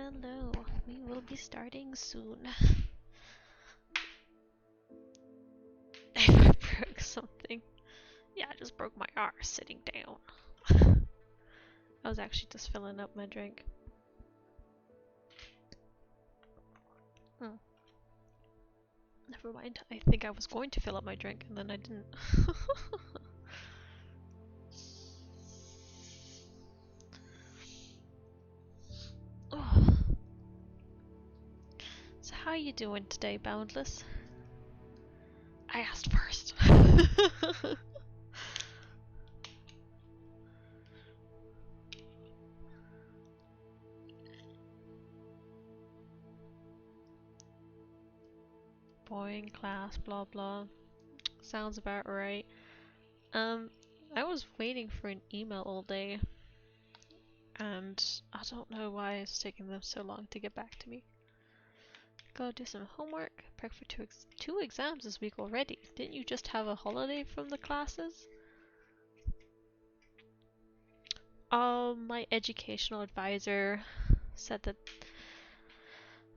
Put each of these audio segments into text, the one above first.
Hello, we will be starting soon. I broke something. Yeah, I just broke my arse sitting down. I was actually just filling up my drink. Never mind, I think I was going to fill up my drink and then I didn't. Oh. So how are you doing today, Boundless? I asked first. Boring class, blah blah. Sounds about right. I was waiting for an email all day, and I don't know why it's taking them so long to get back to me. Gotta do some homework. Prep for two exams this week already. Didn't you just have a holiday from the classes? My educational advisor said that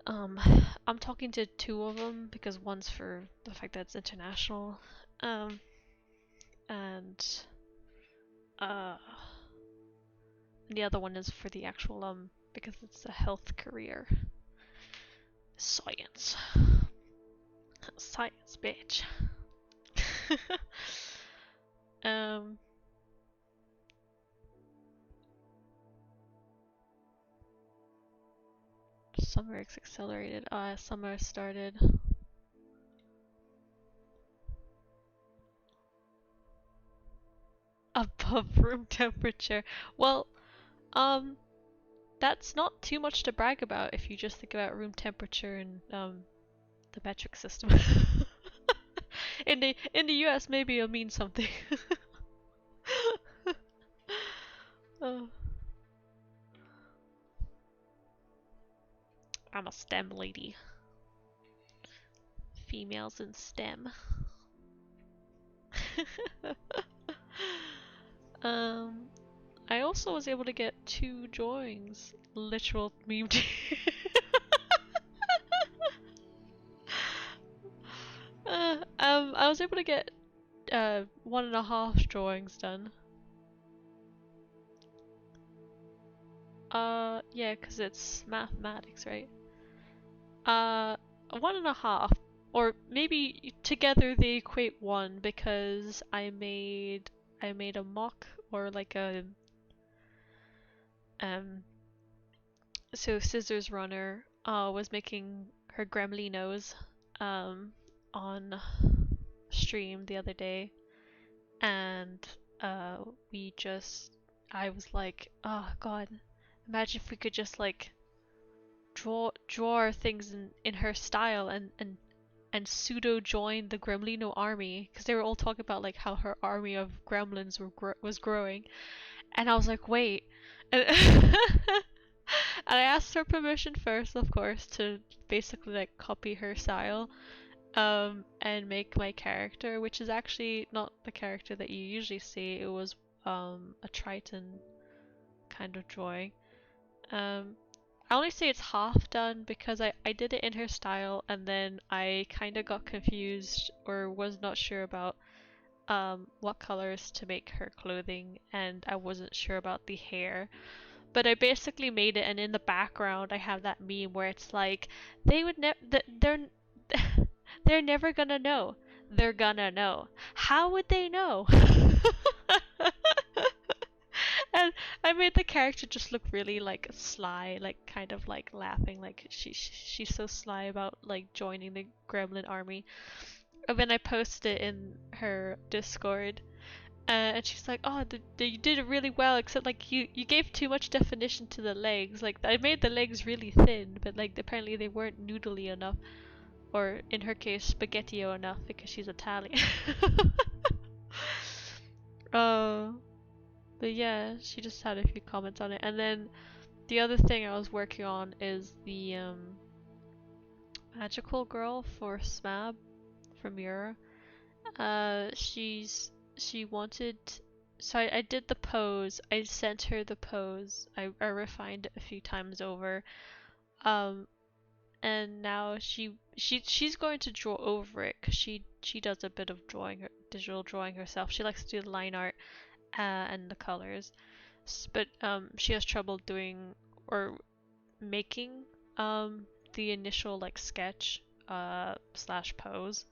I'm talking to two of them because one's for the fact that it's international, and the other one is for the actual because it's a health career. Science. Science, bitch. Summer is accelerated. Summer started. Above room temperature. Well, that's not too much to brag about if you just think about room temperature and the metric system. in the US, maybe it'll mean something. Oh. I'm a STEM lady. Females in STEM. I also was able to get 2 drawings. Literal meme. I was able to get 1.5 drawings done. Yeah, because it's mathematics, right? 1.5, or maybe together they equate 1 because I made a mock, or like a so Scissors Runner was making her gremlinos on stream the other day, and I was like, oh god, imagine if we could just like draw our things in her style and pseudo join the Gremlino army, because they were all talking about like how her army of gremlins was growing, and I was like, wait, and, and I asked her permission first, of course, to basically like copy her style, and make my character, which is actually not the character that you usually see. It was a Triton kind of drawing. I only say it's half done because I did it in her style, and then I kind of got confused or was not sure about what colors to make her clothing, and I wasn't sure about the hair. But I basically made it, and in the background I have that meme where it's like, they would they're never gonna know. They're gonna know. How would they know? And I made the character just look really like sly, like kind of like laughing, like she's so sly about like joining the gremlin army. And then I posted it in her Discord, and she's like, "Oh, you did it really well, except like you gave too much definition to the legs. Like I made the legs really thin, but like apparently they weren't noodly enough, or in her case, spaghettio enough because she's Italian." Oh. But yeah, she just had a few comments on it. And then the other thing I was working on is the magical girl for SMAB from Mira. She wanted, so I did the pose. I sent her the pose. I refined it a few times over. Um, and now she's going to draw over it because she does a bit of drawing, digital drawing herself. She likes to do the line art and the colors, but she has trouble doing or making the initial like sketch slash pose.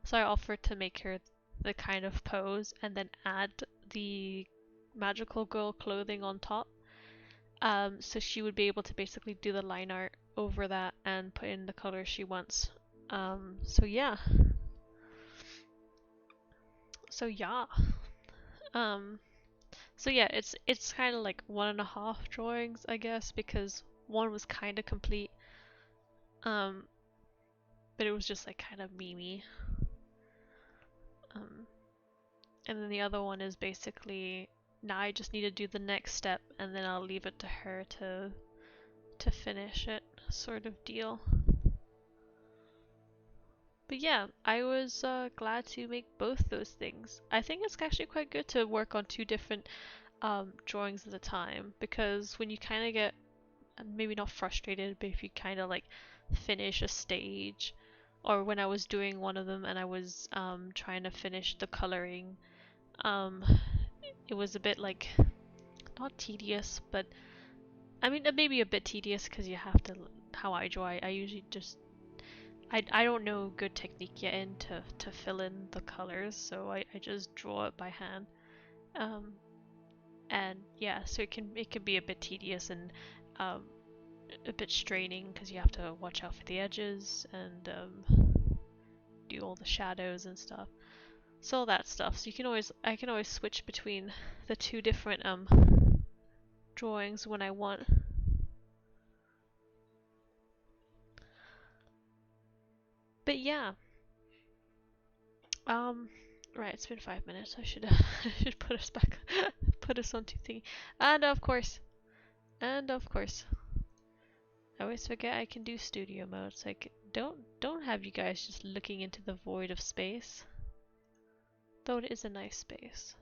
So I offered to make her the kind of pose and then add the magical girl clothing on top. So she would be able to basically do the line art over that and put in the colors she wants. So yeah. So yeah. Um, so yeah, it's kind of like 1.5 drawings, I guess, because one was kind of complete. But it was just like kind of memey. And then the other one is basically now I just need to do the next step and then I'll leave it to her to finish it, sort of deal. But yeah, I was glad to make both those things. I think it's actually quite good to work on 2 different drawings at a time, because when you kind of get maybe not frustrated, but if you kind of like finish a stage, or when I was doing one of them and I was trying to finish the coloring, it was a bit like not tedious, but I mean maybe a bit tedious because you have to. How I draw, I usually just I don't know good technique yet in to fill in the colors, so I just draw it by hand. And yeah, so it can be a bit tedious and a bit straining because you have to watch out for the edges and do all the shadows and stuff. So all that stuff. So I can always switch between the 2 different drawings when I want. But yeah. Right, it's been 5 minutes. I should I should put us back put us onto thingy. And of course. I always forget I can do studio mode. It's like don't have you guys just looking into the void of space. Though it is a nice space.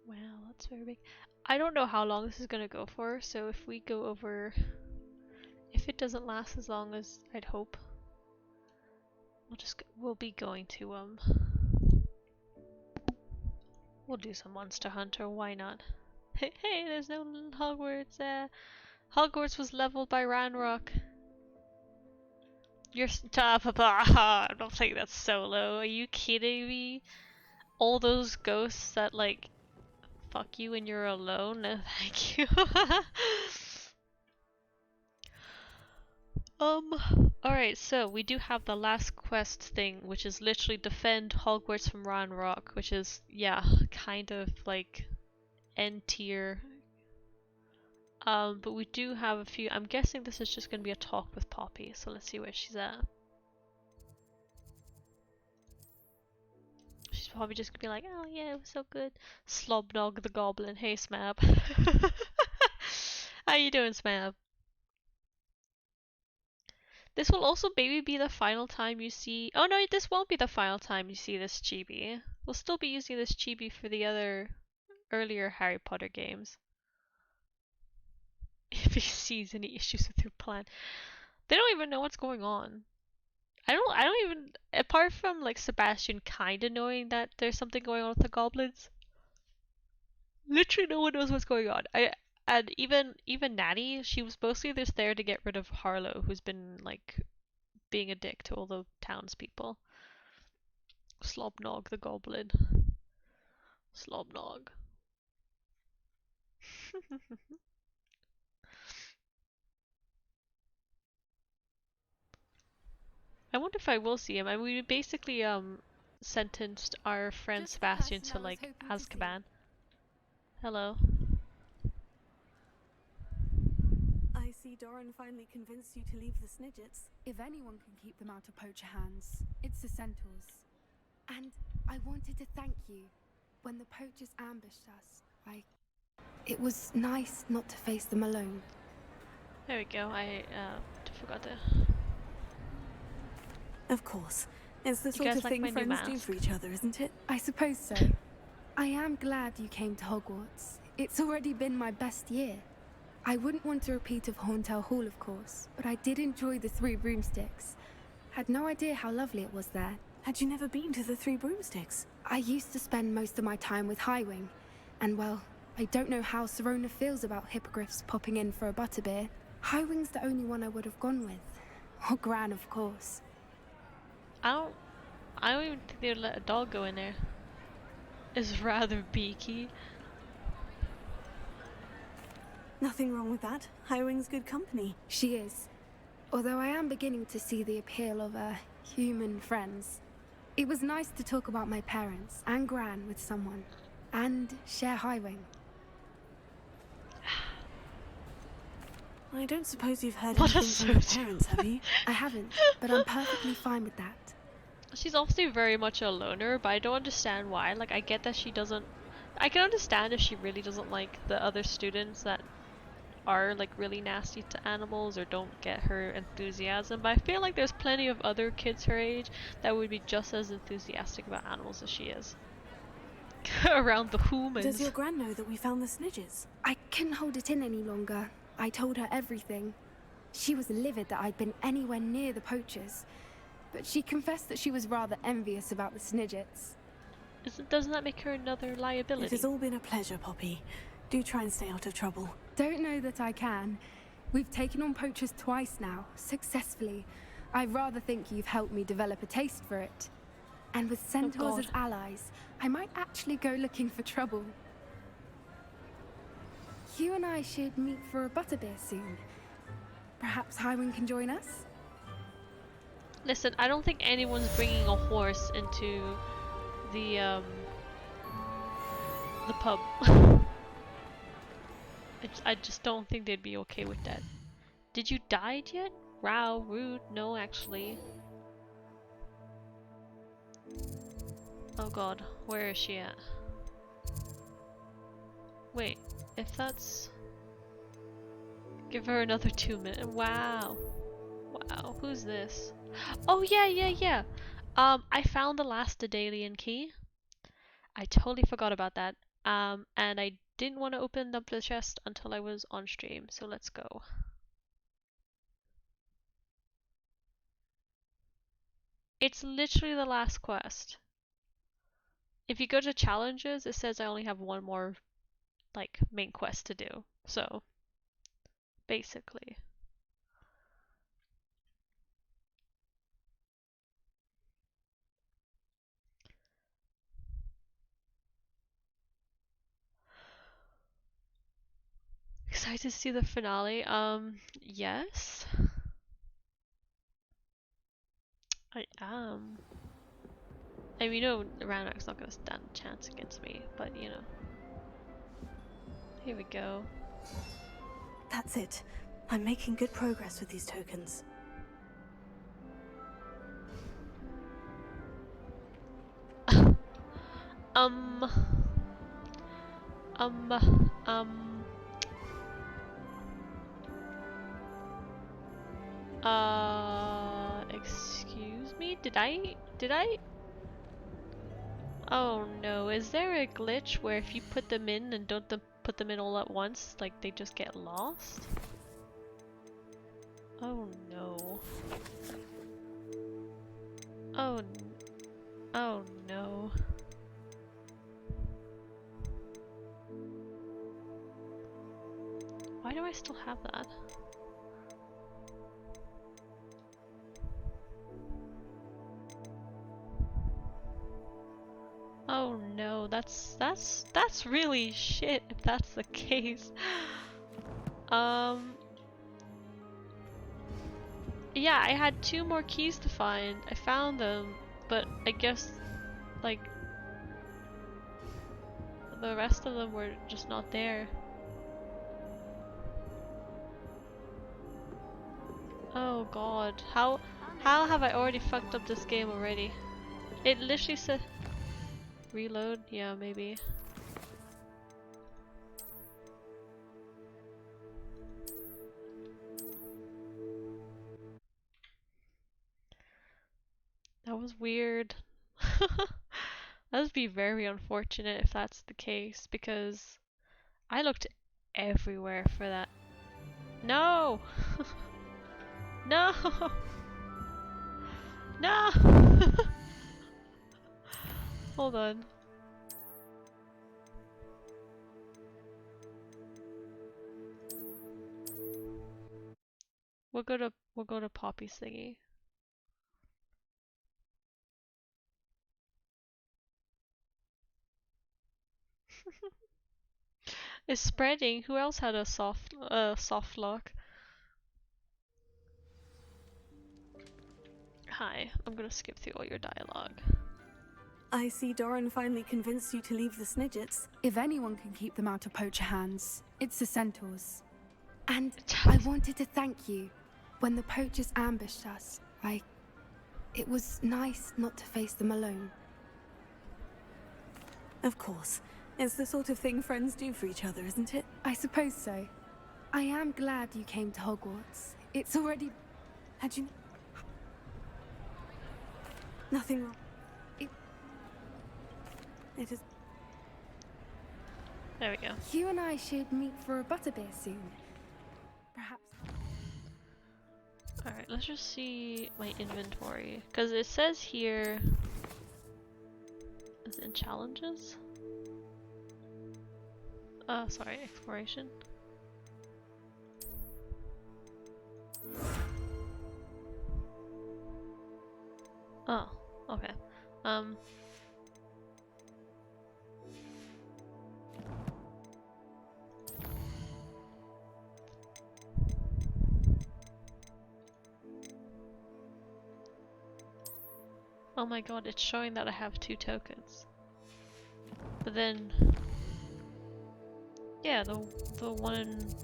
Wow, that's very big. I don't know how long this is gonna go for, so if we go over, if it doesn't last as long as I'd hope, we'll be going to we'll do some Monster Hunter. Why not? Hey, there's no Hogwarts. Hogwarts was leveled by Ranrok. You're I'm not playing that solo. Are you kidding me? All those ghosts that like fuck you when you're alone? No, thank you. Alright, so we do have the last quest thing, which is literally defend Hogwarts from Ranrok, which is, yeah, kind of like N tier. But we do have a few. I'm guessing this is just gonna be a talk with Poppy, so let's see where she's at. She's probably just gonna be like, oh yeah, it was so good. Slobnog the Goblin. Hey, Smab. How you doing, Smab? This will also maybe be the final time you see. Oh no, this won't be the final time you see this chibi. We'll still be using this chibi for the other earlier Harry Potter games. If he sees any issues with your plan. They don't even know what's going on. I don't even, apart from like Sebastian kinda knowing that there's something going on with the goblins, literally no one knows what's going on. And even Natty, she was mostly just there to get rid of Harlow, who's been like being a dick to all the townspeople. Slobnog the goblin. Slobnog. I wonder if I will see him. I mean, we basically sentenced our friend Sebastian to like Azkaban. Hello. I see Doran finally convinced you to leave the Snidgets. If anyone can keep them out of poacher hands, it's the centaurs. And I wanted to thank you. When the poachers ambushed us, it was nice not to face them alone. There we go. I forgot to. Of course. It's the sort of thing friends do for each other, isn't it? I suppose so. I am glad you came to Hogwarts. It's already been my best year. I wouldn't want a repeat of Hauntel Hall, of course, but I did enjoy the Three Broomsticks. Had no idea how lovely it was there. Had you never been to the Three Broomsticks? I used to spend most of my time with Highwing, and well, I don't know how Serona feels about hippogriffs popping in for a butterbeer. Highwing's the only one I would have gone with. Or Gran, of course. I don't even think they'd let a dog go in there. It's rather beaky. Nothing wrong with that. Highwing's good company. She is. Although I am beginning to see the appeal of human friends. It was nice to talk about my parents and Gran with someone. And share Highwing. I don't suppose you've heard What a anything from your suit. parents, have you? I haven't, but I'm perfectly fine with that. She's obviously very much a loner, but I don't understand why. Like, I get that she doesn't... I can understand if she really doesn't like the other students that are, like, really nasty to animals or don't get her enthusiasm, but I feel like there's plenty of other kids her age that would be just as enthusiastic about animals as she is. Around the humans. Does your gran know that we found the snidges? I couldn't hold it in any longer. I told her everything. She was livid that I'd been anywhere near the poachers, but she confessed that she was rather envious about the snidgets. Doesn't that make her another liability? It has all been a pleasure, Poppy. Do try and stay out of trouble. Don't know that I can. We've taken on poachers twice now, successfully. I rather think you've helped me develop a taste for it. And with centaurs as allies, I might actually go looking for trouble. You and I should meet for a butterbeer soon. Perhaps Highwing can join us? Listen, I don't think anyone's bringing a horse into the pub. I just don't think they'd be okay with that. Did you die yet? Wow, rude. No, actually. Oh god, where is she at? Wait, if that's... Give her another 2 minutes. Wow. Wow, who's this? Oh yeah. I found the last Daedalian key. I totally forgot about that. And I didn't want to open up the chest until I was on stream, so let's go. It's literally the last quest. If you go to challenges, it says I only have one more, like, main quest to do. So, basically. Excited to see the finale? Yes. I am. And we know Ranrok's not gonna stand a chance against me, but you know. Here we go. That's it. I'm making good progress with these tokens. Um. Excuse me? Did I? Oh no, is there a glitch where if you put them in and don't put them in all at once, like they just get lost? Oh no. Oh no. Why do I still have that? Oh no, that's really shit if that's the case. Yeah, I had 2 more keys to find. I found them, but I guess like the rest of them were just not there. Oh god, how have I already fucked up this game already? It literally said reload? Yeah, maybe. That was weird. That would be very unfortunate if that's the case, because I looked everywhere for that. No! No! No! Hold on. We'll go to Poppy's thingy. It's spreading. Who else had a soft lock? Hi, I'm gonna skip through all your dialogue. I see Doran finally convinced you to leave the Snidgets. If anyone can keep them out of poacher hands, it's the centaurs. And I wanted to thank you. When the poachers ambushed us, it was nice not to face them alone. Of course. It's the sort of thing friends do for each other, isn't it? I suppose so. I am glad you came to Hogwarts. It's already... Had you... Nothing wrong. It is... There we go. You and I should meet for a butterbeer soon. Perhaps... Alright, let's just see my inventory. Because it says here... Is it in challenges? Sorry, exploration. Oh, okay. Oh my god, it's showing that I have 2 tokens. But then... Yeah, the one in...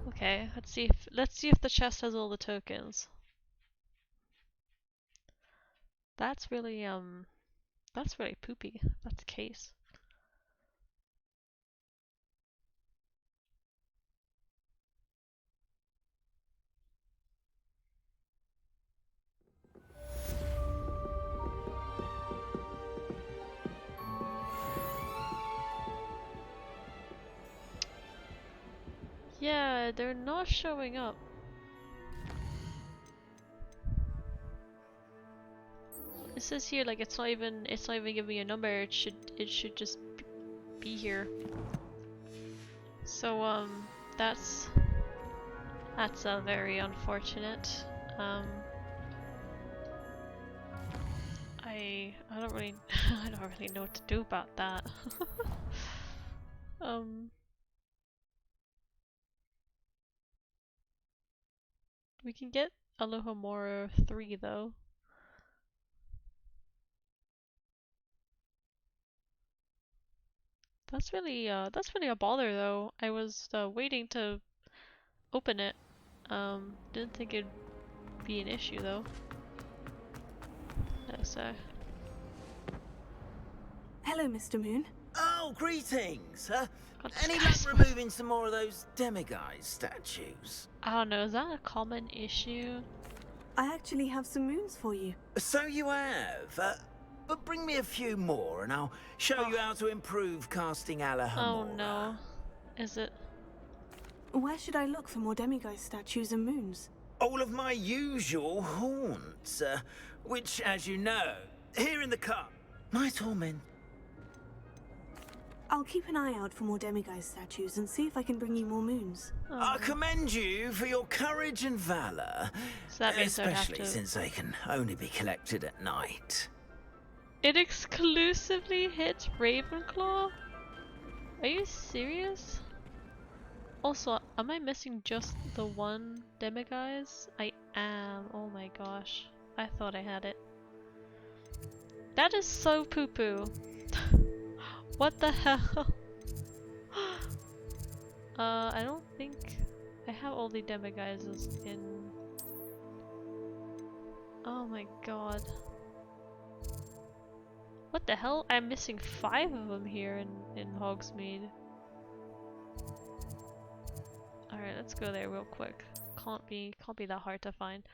Okay, let's see if the chest has all the tokens. That's really poopy. If that's the case. Yeah, they're not showing up. It says here like it's not even giving me a number. It should just be here. So that's very unfortunate. I don't really I don't really know what to do about that. We can get Alohomora 3 though. That's really a bother though. I was waiting to open it. Didn't think it'd be an issue though. No, so. Hello, Mr. Moon. Oh, greetings! God, this Any guy's- luck removing some more of those demiguise statues? I don't know, is that a common issue? I actually have some moons for you. So you have. But bring me a few more and I'll show you how to improve casting Alohomora. Oh no. Is it? Where should I look for more demiguise statues and moons? All of my usual haunts, which, as you know, here in the cup, my torment. I'll keep an eye out for more demiguise statues and see if I can bring you more moons. Oh. I commend you for your courage and valour, So that means I'd have especially to... since they can only be collected at night. It exclusively hits Ravenclaw? Are you serious? Also, am I missing just the one demiguise? I am. Oh my gosh. I thought I had it. That is so poo-poo. What the hell? I don't think I have all the demiguises in... Oh my god. What the hell? I'm missing 5 of them here in Hogsmeade. Alright, let's go there real quick. Can't be that hard to find.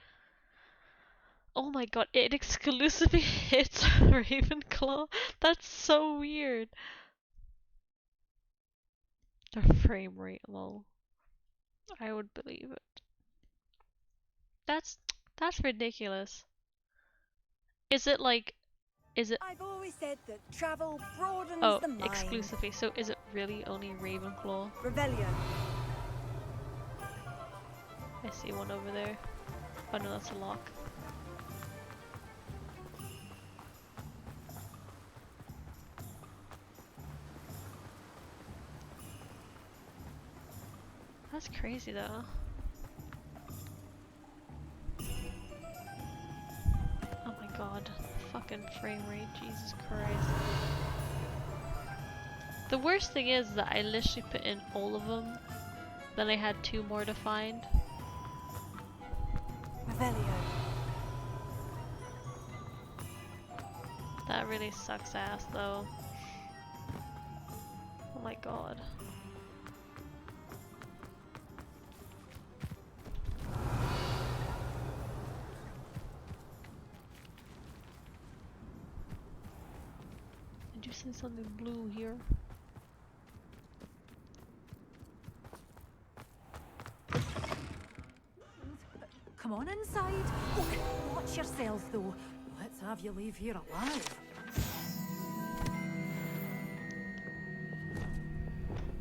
Oh my god, it exclusively hits Ravenclaw? That's so weird. The frame rate, lol. I would believe it. That's ridiculous. Is it like, is it, I've always said that travel broadens oh, the mind. exclusively, so is it really only Ravenclaw? Revelio. I see one over there. Oh no, that's a lock. That's crazy though. Oh my god. Fucking frame rate, Jesus Christ. The worst thing is that I literally put in all of them, then I had 2 more to find. Revelio. That really sucks ass though. Oh my god. Did you see something blue here? Come on inside. Watch yourself though. Let's have you leave here alive.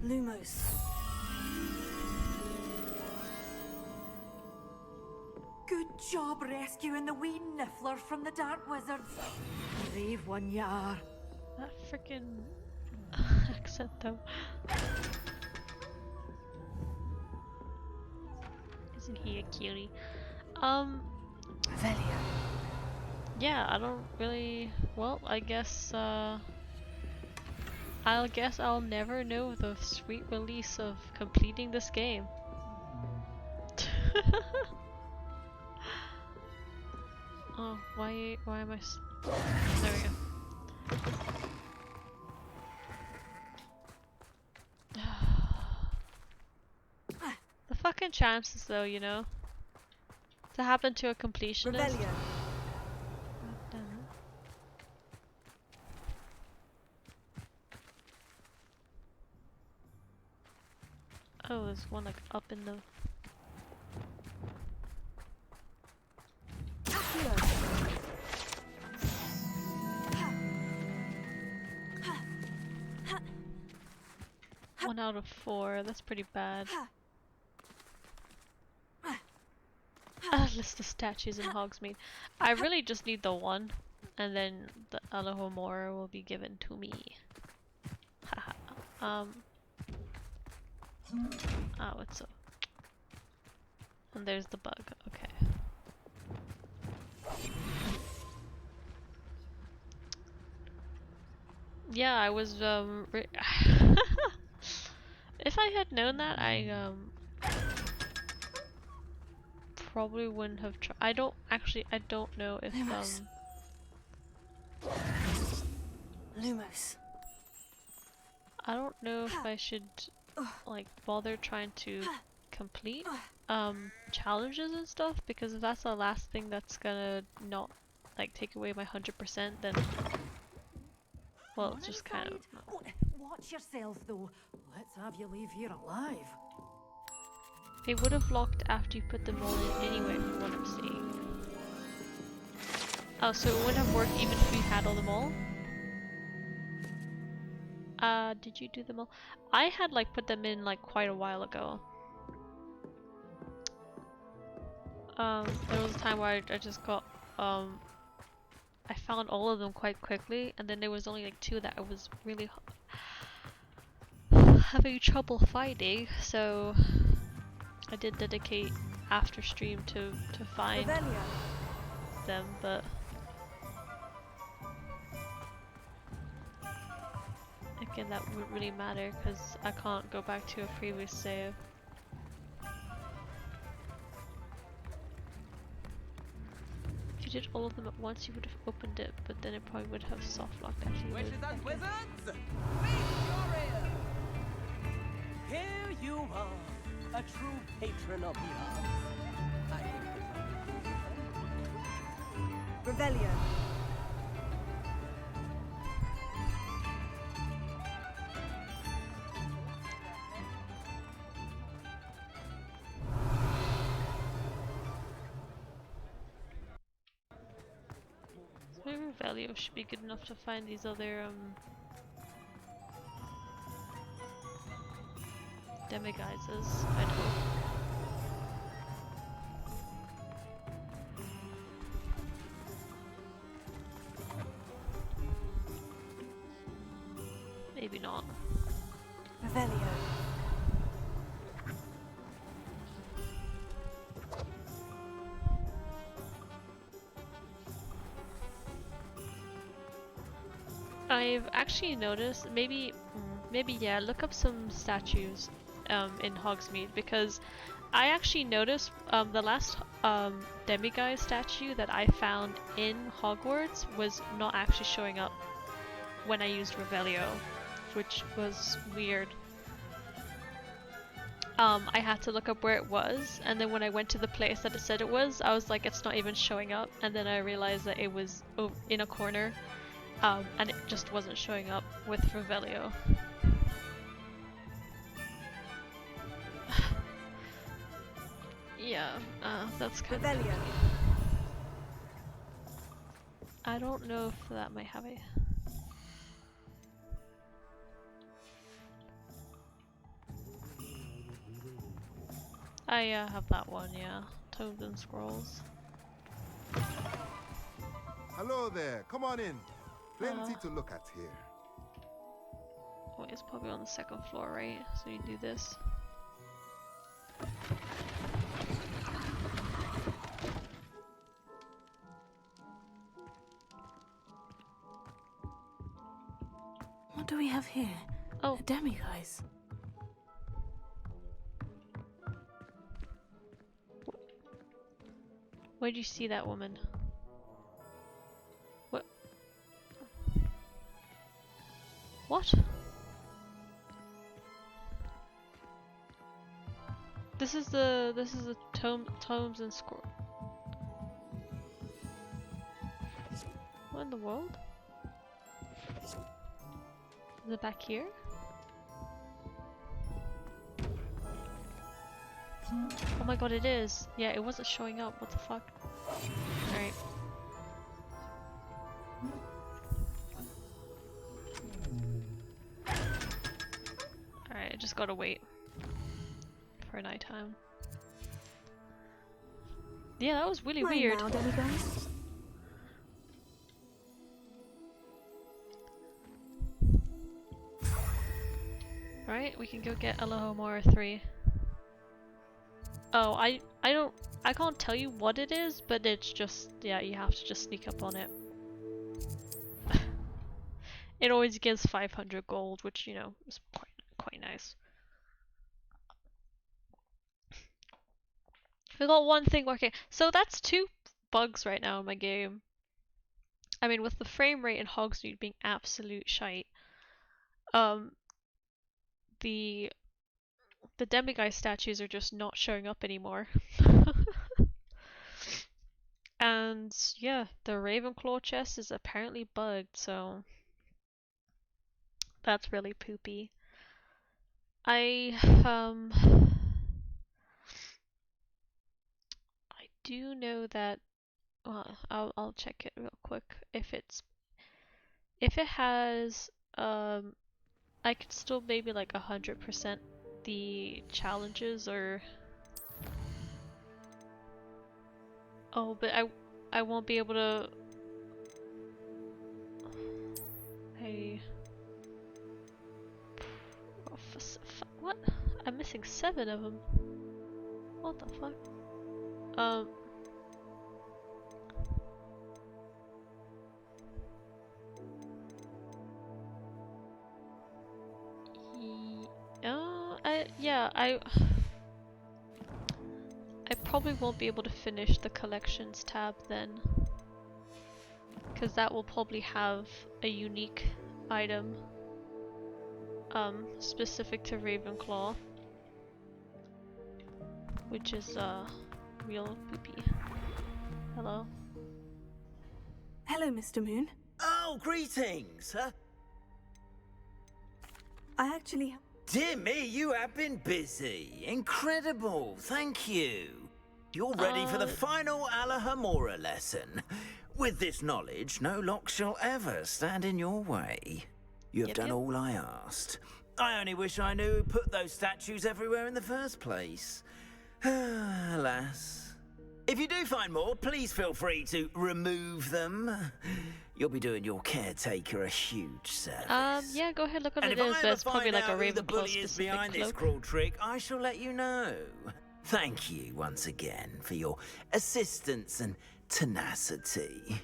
Lumos. Good job rescuing the wee niffler from the dark wizards. Brave one you are. That freaking accent though. Isn't he a cutie? Velia. Yeah, I don't really, well, I guess I'll never know the sweet release of completing this game. Oh, why am I there we go. The fucking chances though, you know? To happen to a completionist. Revelio. God damn it. Oh, there's one like up in the... One out of 4, that's pretty bad. List of statues in Hogsmeade. I really just need the one, and then the Alohomora will be given to me. Haha. Oh, it's a... And there's the bug, okay. Yeah, I was, if I had known that, I, probably wouldn't have tried. I don't know if, Lumos. Lumos. I don't know if I should, like, bother trying to complete, challenges and stuff, because if that's the last thing that's gonna not, like, take away my 100%, then, well, it's just kind of... Watch yourself though. Let's have you leave here alive. They would have locked after you put them all in anyway, from what I'm seeing. Oh, so it wouldn't have worked even if you had all them all? Did you do them all? I had like put them in like quite a while ago. There was a time where I just got, I found all of them quite quickly, and then there was only like 2 that I was really having trouble finding, so I did dedicate after stream to find Revelio. them, but again that wouldn't really matter because I can't go back to a previous save. If you did all of them at once you would have opened it, but then it probably would have soft locked after you Witches would. and wizards, face your ears! Here you are, a true patron of the arts. I think Revelio. Maybe Revelio should be good enough to find these other demiguises, I'd hope. Maybe not. Revelio. I've actually noticed, maybe yeah, look up some statues in Hogsmeade, because I actually noticed the last demiguise statue that I found in Hogwarts was not actually showing up when I used Revelio, which was weird. I had to look up where it was, and then when I went to the place that it said it was, I was like, it's not even showing up, and then I realized that it was in a corner. And it just wasn't showing up with Revelio. Yeah, that's kind of Revelio. I don't know if that might have a... I have that one, yeah. Tomes and Scrolls. Hello there, come on in. Plenty to look at here. Oh, it's probably on the second floor, right? So you do this. What do we have here? Oh. A demiguise. Where'd you see that woman? What? What? This is the Tomes and Scrolls. What in the world? Is it back here? Oh my god, it is! Yeah, it wasn't showing up, what the fuck? Alright. Alright, I just gotta wait for nighttime. Yeah, that was really weird. Now, demiguise. Alright, we can go get Alohomora 3. Oh, I can't tell you what it is, but it's just, yeah, you have to just sneak up on it. It always gives 500 gold, which, you know, is quite nice. We got one thing working. So that's 2 bugs right now in my game. I mean, with the frame rate in Hogsmeade being absolute shite, the demiguise statues are just not showing up anymore. And yeah, the Ravenclaw chest is apparently bugged, so that's really poopy. I do know that, well, I'll check it real quick. If it has I could still maybe like 100% the challenges, or oh, but I won't be able to. Hey, oh, what? I'm missing 7 of them. What the fuck? I probably won't be able to finish the collections tab then, because that will probably have a unique item specific to Ravenclaw, which is real poopy. Hello. Hello, Mr. Moon. Oh, greetings. I actually... Dear me, you have been busy. Incredible. Thank you. You're ready for the final Alahamora lesson. With this knowledge, no lock shall ever stand in your way. You have done all I asked. I only wish I knew who put those statues everywhere in the first place. Alas. If you do find more, please feel free to remove them. You'll be doing your caretaker a huge service. Yeah, go ahead, look what And it if is, I but ever it's probably find like out a who the Ravenclaw bully is specific behind this cloak. cruel trick, I shall let you know. Thank you once again for your assistance and tenacity.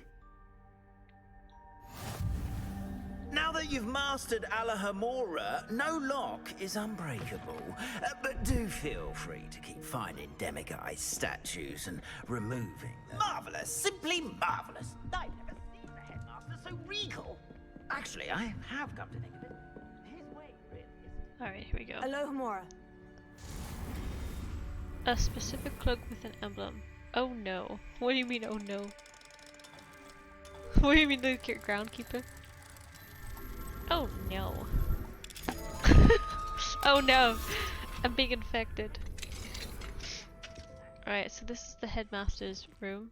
Now that you've mastered Alahamora, no lock is unbreakable. But do feel free to keep finding demiguise statues and removing them. Marvellous! Simply marvellous! I've never seen the headmaster so regal. Actually, I have come to think of it. His way really is... Alright, here we go. Alohomora. A specific cloak with an emblem. Oh no. What do you mean, oh no? What do you mean, the groundkeeper? Oh no. Oh no! I'm being infected. Alright, so this is the headmaster's room.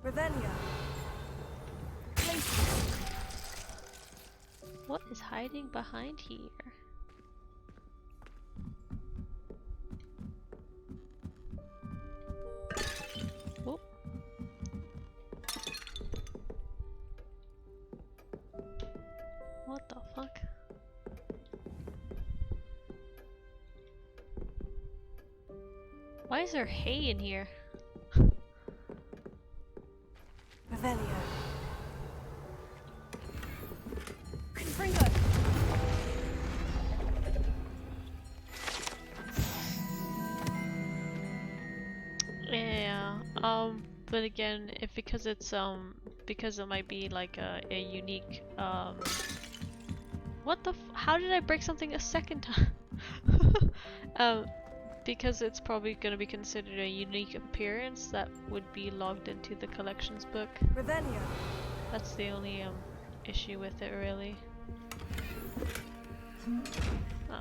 Revelio. What is hiding behind here? Oh. What the fuck? Why is there hay in here? Revelio. Confringo! Yeah, but again, if because because it might be like a unique, what the how did I break something a second time? Because it's probably gonna be considered a unique appearance that would be logged into the collections book. Revelio. That's the only, issue with it, really. Oh.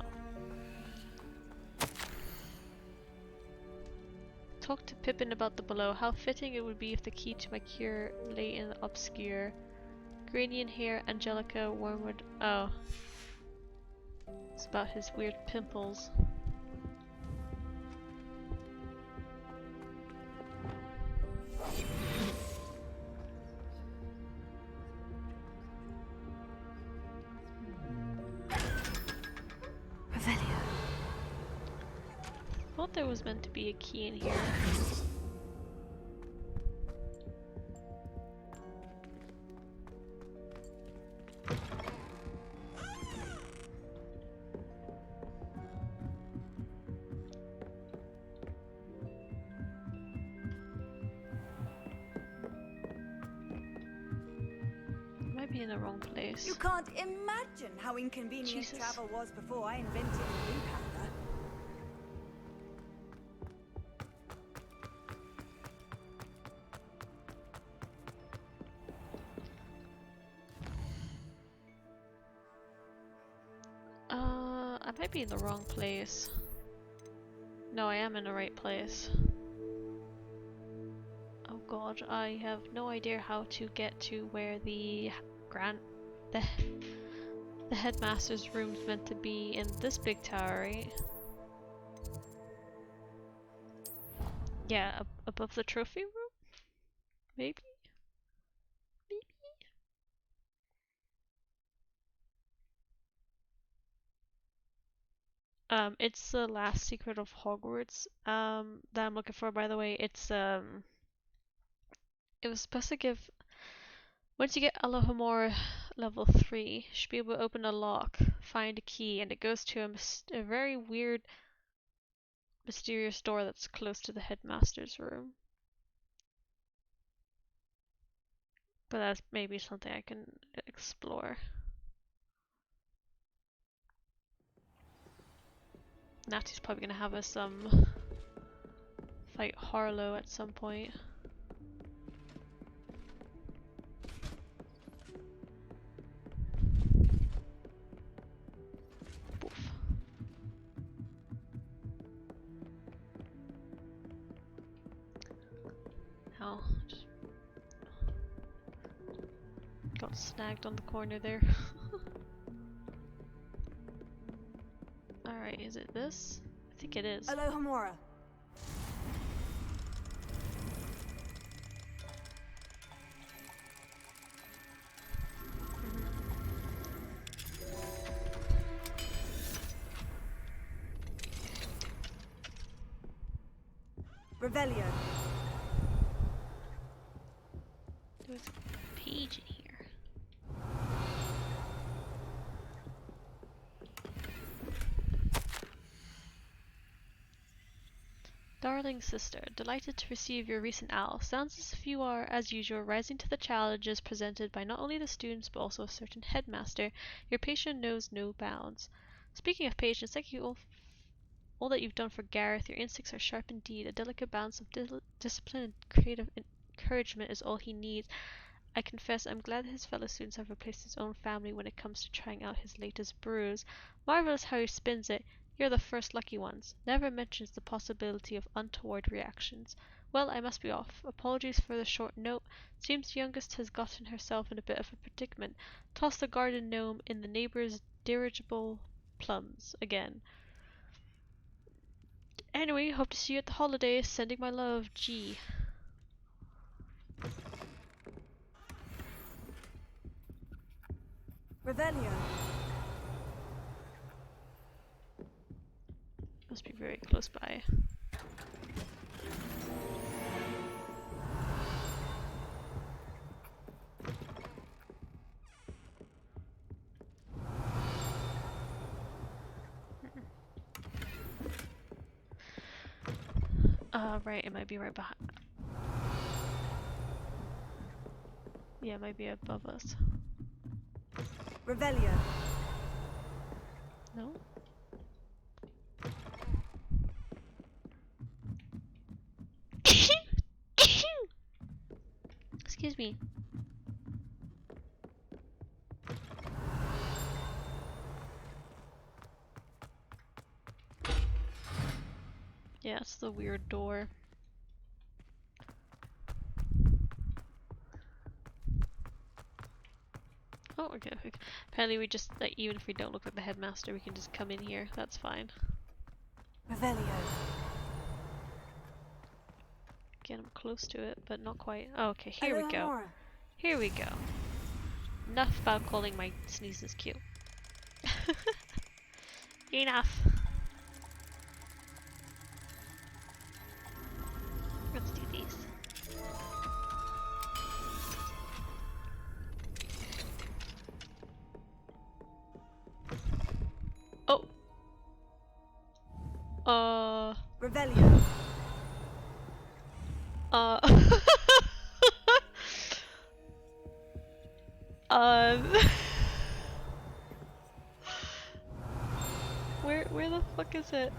Talk to Pippin about the below. How fitting it would be if the key to my cure lay in the obscure. Granian hair, Angelica, Wormwood. Oh. It's about his weird pimples. Revelio. Thought there was meant to be a key in here. Might be in the wrong place. You can't imagine how inconvenient Jesus. travel was before I invented the blue panther. I might be in the wrong place. No, I am in the right place. Oh god, I have no idea how to get to where the the headmaster's room's meant to be in this big tower, right? Yeah, above the trophy room? Maybe? Maybe? It's the last secret of Hogwarts, that I'm looking for, by the way. It's, it was supposed to give, once you get Alohomora level 3, you should be able to open a lock, find a key, and it goes to a very weird, mysterious door that's close to the headmaster's room. But that's maybe something I can explore. Natty's probably gonna have us fight Harlow at some point. Poof. Oh, just got snagged on the corner there. Alright, is it this? I think it is. Alohomora. Revelio. There's a page in here. Darling sister, delighted to receive your recent owl. Sounds as if you are, as usual, rising to the challenges presented by not only the students but also a certain headmaster. Your patience knows no bounds. Speaking of patience, thank you all that you've done for Gareth. Your instincts are sharp indeed. A delicate balance of discipline and creative encouragement is all he needs. I confess I'm glad his fellow students have replaced his own family when it comes to trying out his latest brews. Marvelous how he spins it. You're the first lucky ones. Never mentions the possibility of untoward reactions. Well, I must be off. Apologies for the short note. Seems the youngest has gotten herself in a bit of a predicament. Tossed the garden gnome in the neighbor's dirigible plums again. Anyway, hope to see you at the holidays. Sending my love, G. Revelio. Must be very close by. Right, it might be right behind. Yeah, it might be above us. Revelio. No? Excuse me. Yeah, it's the weird door. Oh, okay. Apparently we just, like, even if we don't look at the headmaster, we can just come in here. That's fine. Revelio. Get him close to it, but not quite. Oh, okay, here we go. Alohomora. Here we go. Enough about calling my sneezes cute. Enough. Let's do these. Oh. Revelio. Um. Where the fuck is it?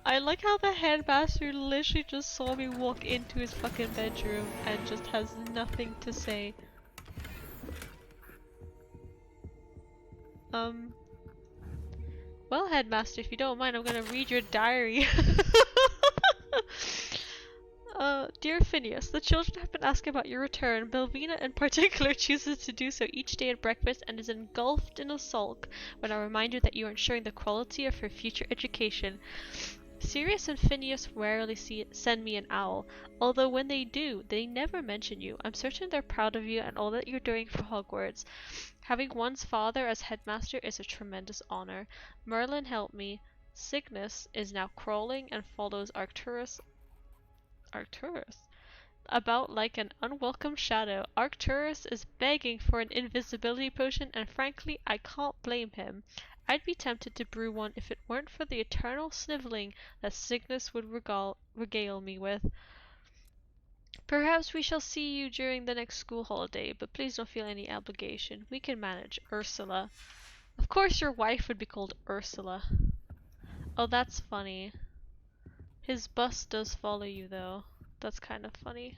I like how the headmaster literally just saw me walk into his fucking bedroom and just has nothing to say. Well, headmaster, if you don't mind, I'm gonna read your diary. Dear Phineas, the children have been asking about your return. Belvina in particular chooses to do so each day at breakfast and is engulfed in a sulk when I remind her that you are ensuring the quality of her future education. Sirius and Phineas rarely send me an owl, although when they do, they never mention you. I'm certain they're proud of you and all that you're doing for Hogwarts. Having one's father as headmaster is a tremendous honor. Merlin helped me. Cygnus is now crawling and follows Arcturus about like an unwelcome shadow. Arcturus is begging for an invisibility potion, and frankly, I can't blame him. I'd be tempted to brew one if it weren't for the eternal sniveling that Cygnus would regale me with. Perhaps we shall see you during the next school holiday, but please don't feel any obligation. We can manage. Ursula. Of course your wife would be called Ursula. Oh, that's funny. His bus does follow you though. That's kind of funny.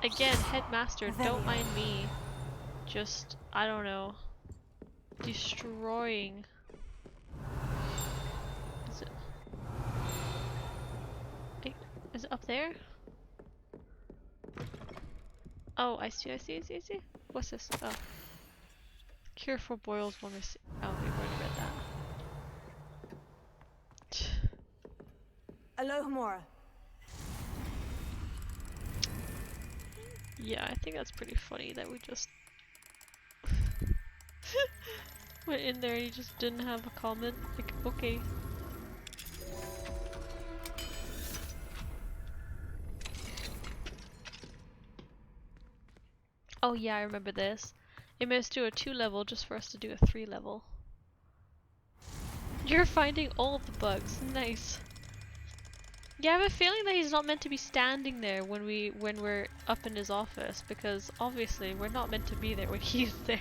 Again, headmaster, don't mind me. Just, I don't know, destroying. Is it? Wait, is it up there? Oh, I see. What's this? Oh. Cure for boils when we see. Oh, we've already read that. Alohomora. Yeah, I think that's pretty funny that we just went in there and he just didn't have a comment. Like, okay. Oh yeah, I remember this. It made us do a 2 level just for us to do a 3 level. You're finding all the bugs. Nice. Yeah, I have a feeling that he's not meant to be standing there when we're up in his office, because obviously we're not meant to be there when he's there.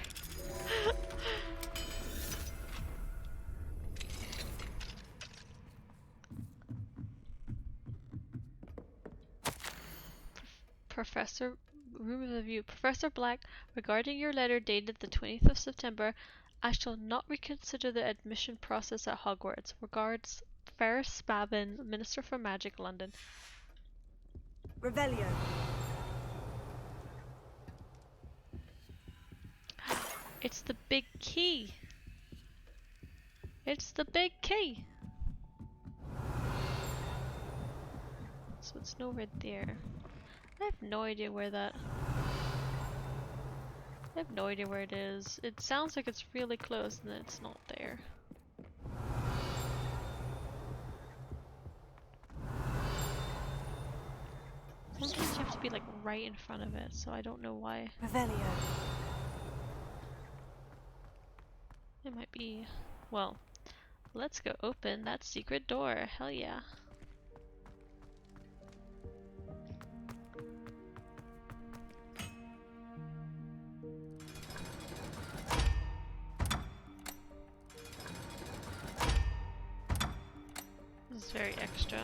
Professor, room of review. Professor Black, regarding your letter dated the 20th of September, I shall not reconsider the admission process at Hogwarts. Regards, Ferris Spavin, Minister for Magic, London. Revelio. It's the big key. It's the big key. So it's nowhere there. I have no idea where that. I have no idea where it is. It sounds like it's really close and then it's not there. Sometimes you have to be like right in front of it, so I don't know why. Revelio. It might be. Well, let's go open that secret door. Hell yeah. This is very extra.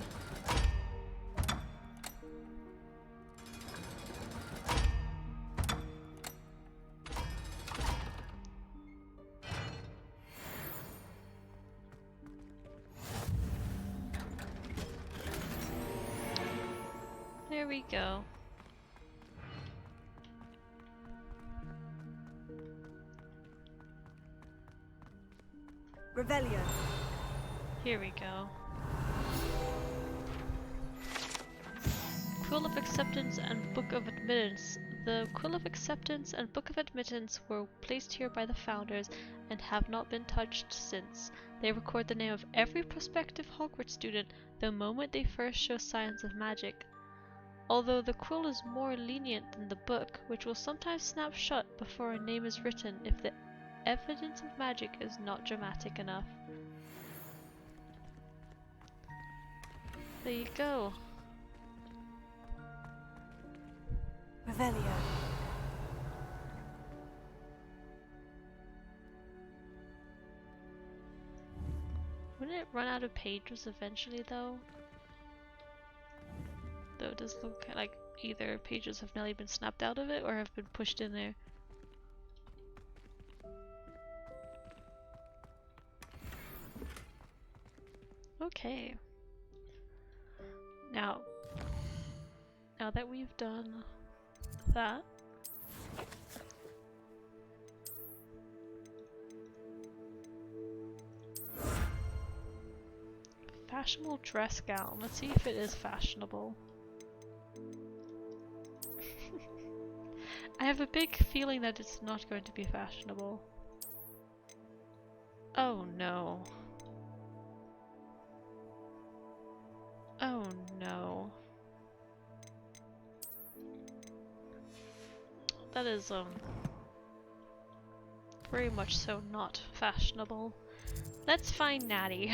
There we go. Revelio. Here we go. Quill of Acceptance and Book of Admittance. The Quill of Acceptance and Book of Admittance were placed here by the founders and have not been touched since. They record the name of every prospective Hogwarts student the moment they first show signs of magic. Although the quill is more lenient than the book, which will sometimes snap shut before a name is written if the evidence of magic is not dramatic enough. There you go. Revelio. Wouldn't it run out of pages eventually though? Though it does look like either pages have nearly been snapped out of it or have been pushed in there. Okay. Now that we've done that, fashionable dress gown. Let's see if it is fashionable. I have a big feeling that it's not going to be fashionable. Oh no. Oh no. That is very much so not fashionable. Let's find Natty.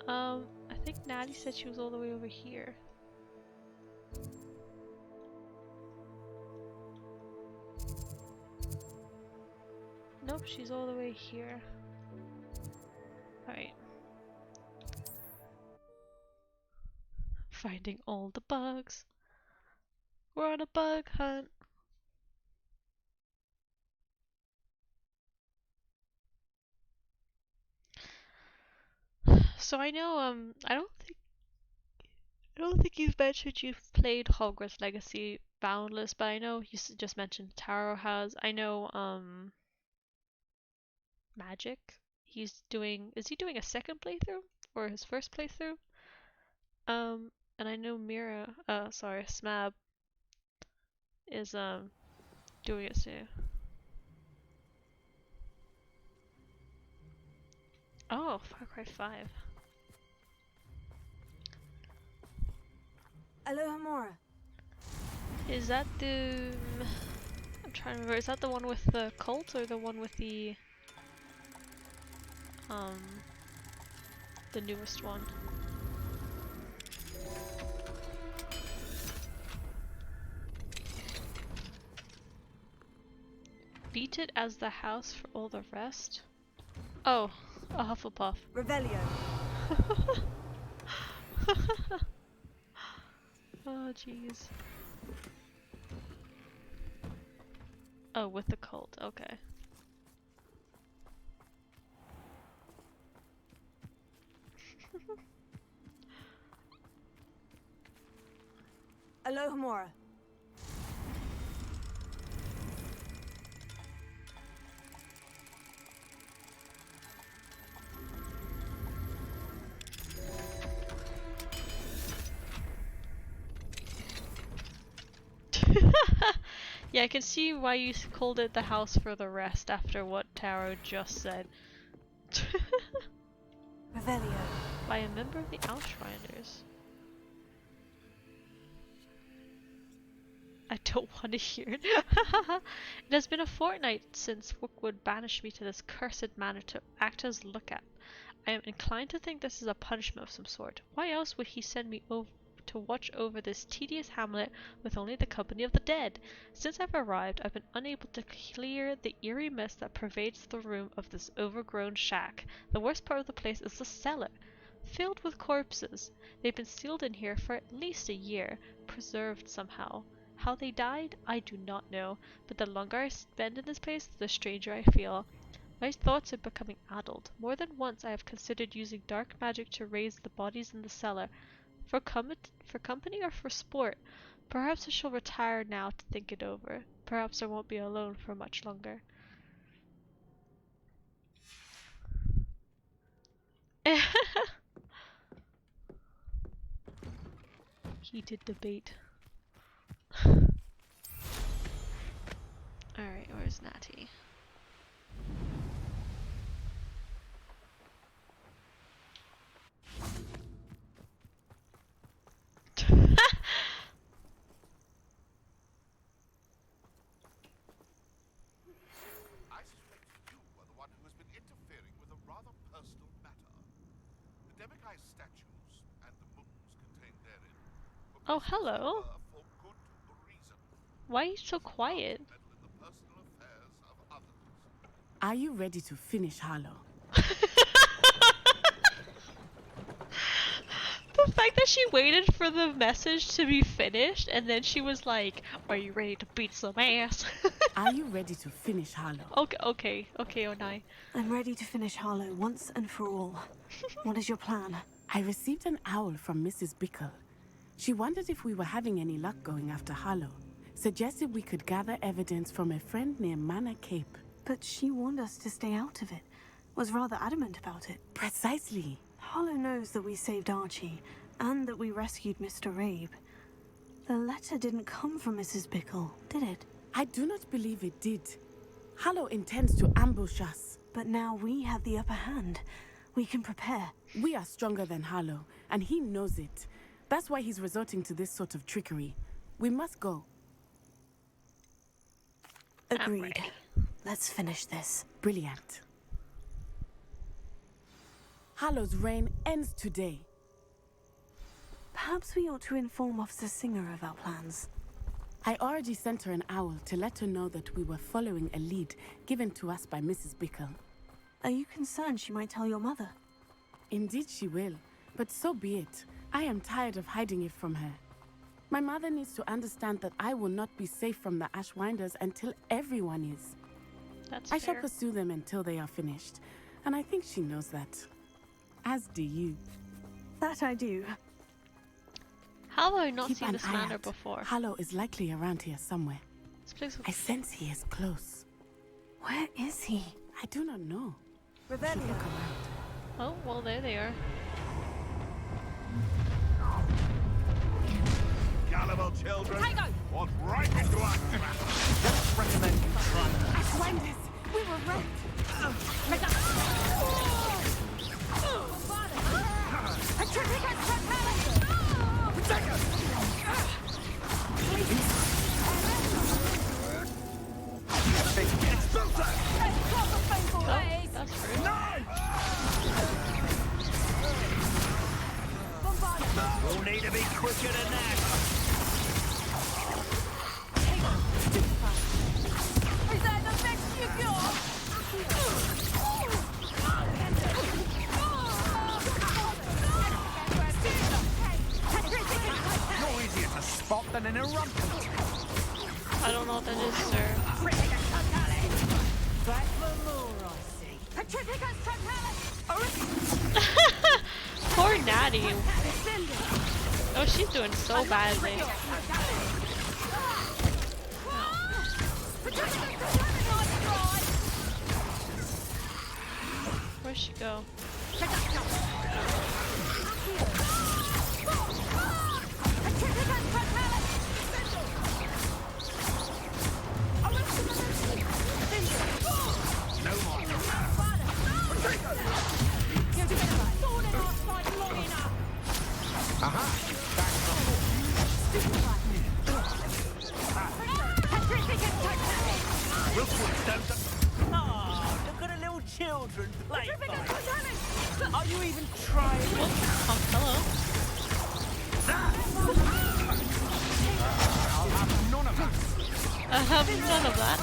I think Natty said she was all the way over here. she's all the way here. Alright. Finding all the bugs. We're on a bug hunt. So I know, I don't think you've mentioned you've played Hogwarts Legacy Boundless, but I know you just mentioned Taro has. I know, Magic. Is he doing a second playthrough? Or his first playthrough? And I know Smab is, doing it too. Oh, Far Cry 5. Alohomora. Is that I'm trying to remember, is that the one with the cult or the one with the newest one? Beat it as the house for all the rest? Oh, a Hufflepuff. Revelio. Oh, jeez. Oh, with the cult, okay. Alohomora. Yeah, I can see why you called it the house for the rest after what Taro just said. Revelio. By a member of the Outriders. I don't want to hear it. It has been a fortnight since Wookwood banished me to this cursed manor to act as lookout. I am inclined to think this is a punishment of some sort. Why else would he send me over to watch over this tedious hamlet with only the company of the dead? Since I've arrived, I've been unable to clear the eerie mist that pervades the room of this overgrown shack. The worst part of the place is the cellar, filled with corpses. They've been sealed in here for at least a year, preserved somehow. How they died, I do not know, but the longer I spend in this place, the stranger I feel. My thoughts are becoming addled. More than once I have considered using dark magic to raise the bodies in the cellar. For company or for sport? Perhaps I shall retire now to think it over. Perhaps I won't be alone for much longer. Heated debate. Alright, where's Natty? I suspect you are the one who has been interfering with a rather personal matter. The Demiguise statues and the moons contained therein were Oh, placed hello. somewhere for good reason. Why are you so quiet? Meddle in the personal affairs of others. Are you ready to finish Harlow? The fact that she waited for the message to be finished and then she was like, "Are you ready to beat some ass?" Are you ready to finish Harlow? Okay, Onai. I'm ready to finish Harlow once and for all. What is your plan? I received an owl from Mrs. Bickle. She wondered if we were having any luck going after Harlow. Suggested we could gather evidence from a friend near Manor Cape. But she warned us to stay out of it. Was rather adamant about it. Precisely. Harlow knows that we saved Archie, and that we rescued Mr. Rabe. The letter didn't come from Mrs. Bickle, did it? I do not believe it did. Harlow intends to ambush us. But now we have the upper hand. We can prepare. We are stronger than Harlow, and he knows it. That's why he's resorting to this sort of trickery. We must go. Agreed. Let's finish this. Brilliant. Harlow's reign ends today. Perhaps we ought to inform Officer Singer of our plans. I already sent her an owl to let her know that we were following a lead given to us by Mrs. Bickle. Are you concerned she might tell your mother? Indeed she will, but so be it. I am tired of hiding it from her. My mother needs to understand that I will not be safe from the Ashwinders until everyone is. That's I shall fair. pursue them until they are finished, and I think she knows that. As do you. That I do. How have I not Keep seen an this eye manor out. before? Harlow is likely around here somewhere. This place I sense he is close. Where is he? I do not know. Should Revelio. look around. Oh, well, there they are. Gullible children. Tango! Walk right into our trap. Just recommend you try. Ashwinders! We were right! Oh, that's rude. We'll need to be quicker than that. Is that the best you got? You're easier to spot than an irrumpent. I don't know what that is, sir. Back for more, I see. Poor Natty. Oh, she's doing so badly. Where'd she go? Oh, look at the little children play. Are you even trying? Oh, hello. I'll have none of that. I have none of that.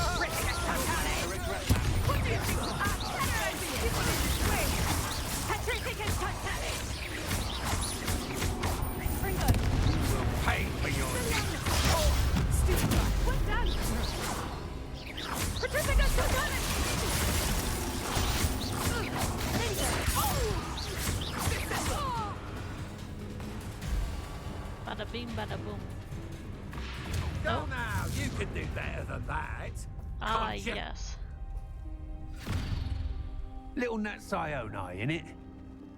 Pay for your Bada bing, bada boom. Go now. You can do better than that. Ah, Can't you? yes. Little Nat Sione, innit?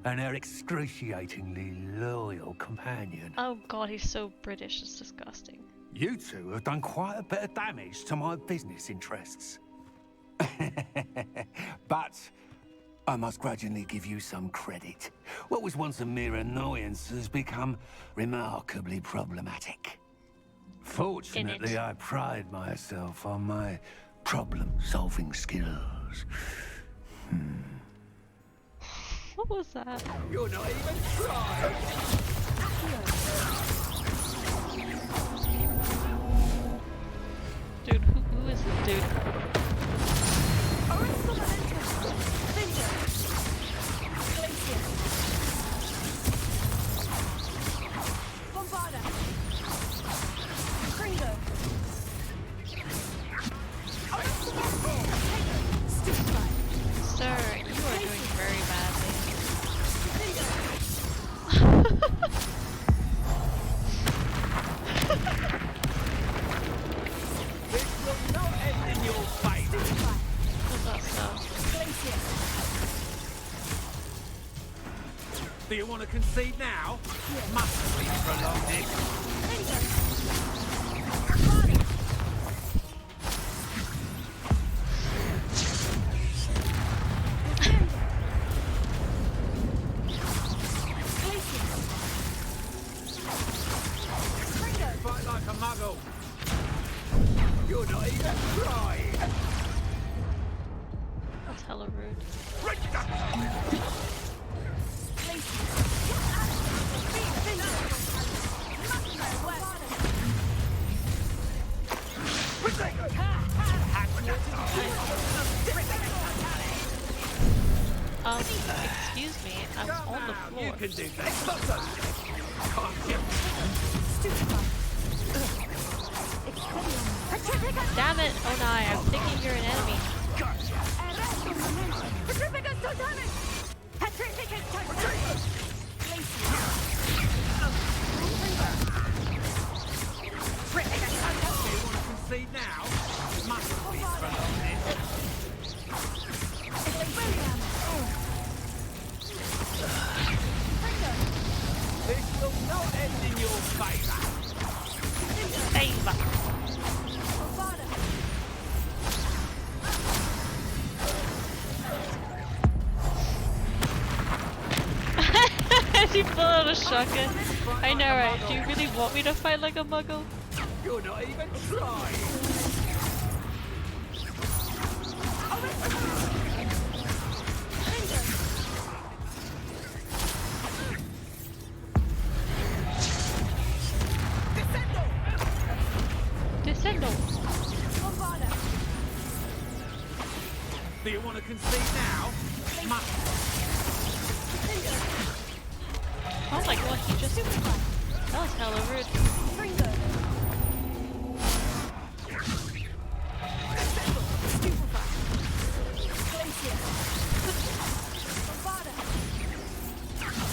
And her excruciatingly loyal companion. Oh god, he's so British, it's disgusting. You two have done quite a bit of damage to my business interests. But I must grudgingly give you some credit. What was once a mere annoyance has become remarkably problematic. Fortunately, I pride myself on my problem-solving skills. What was that? You're not even trying. Dude, who is this dude? Sir, you are doing very badly. This will not end in your favour. What's that stuff? Do you want to concede now? Mustn't be prolonged it. Fight like a muggle. You're not even trying. That's hella rude. You can do that. Damn it, Onai, I'm thinking you're an enemy. Concede now? Mustn't be prolonged. This will not end in your favour. He pulled out a shotgun. I know, right? Do you really want me to fight like a muggle? You're not even trying. Descendo. Do you want to concede now? Oh my god, he just... That was hella rude.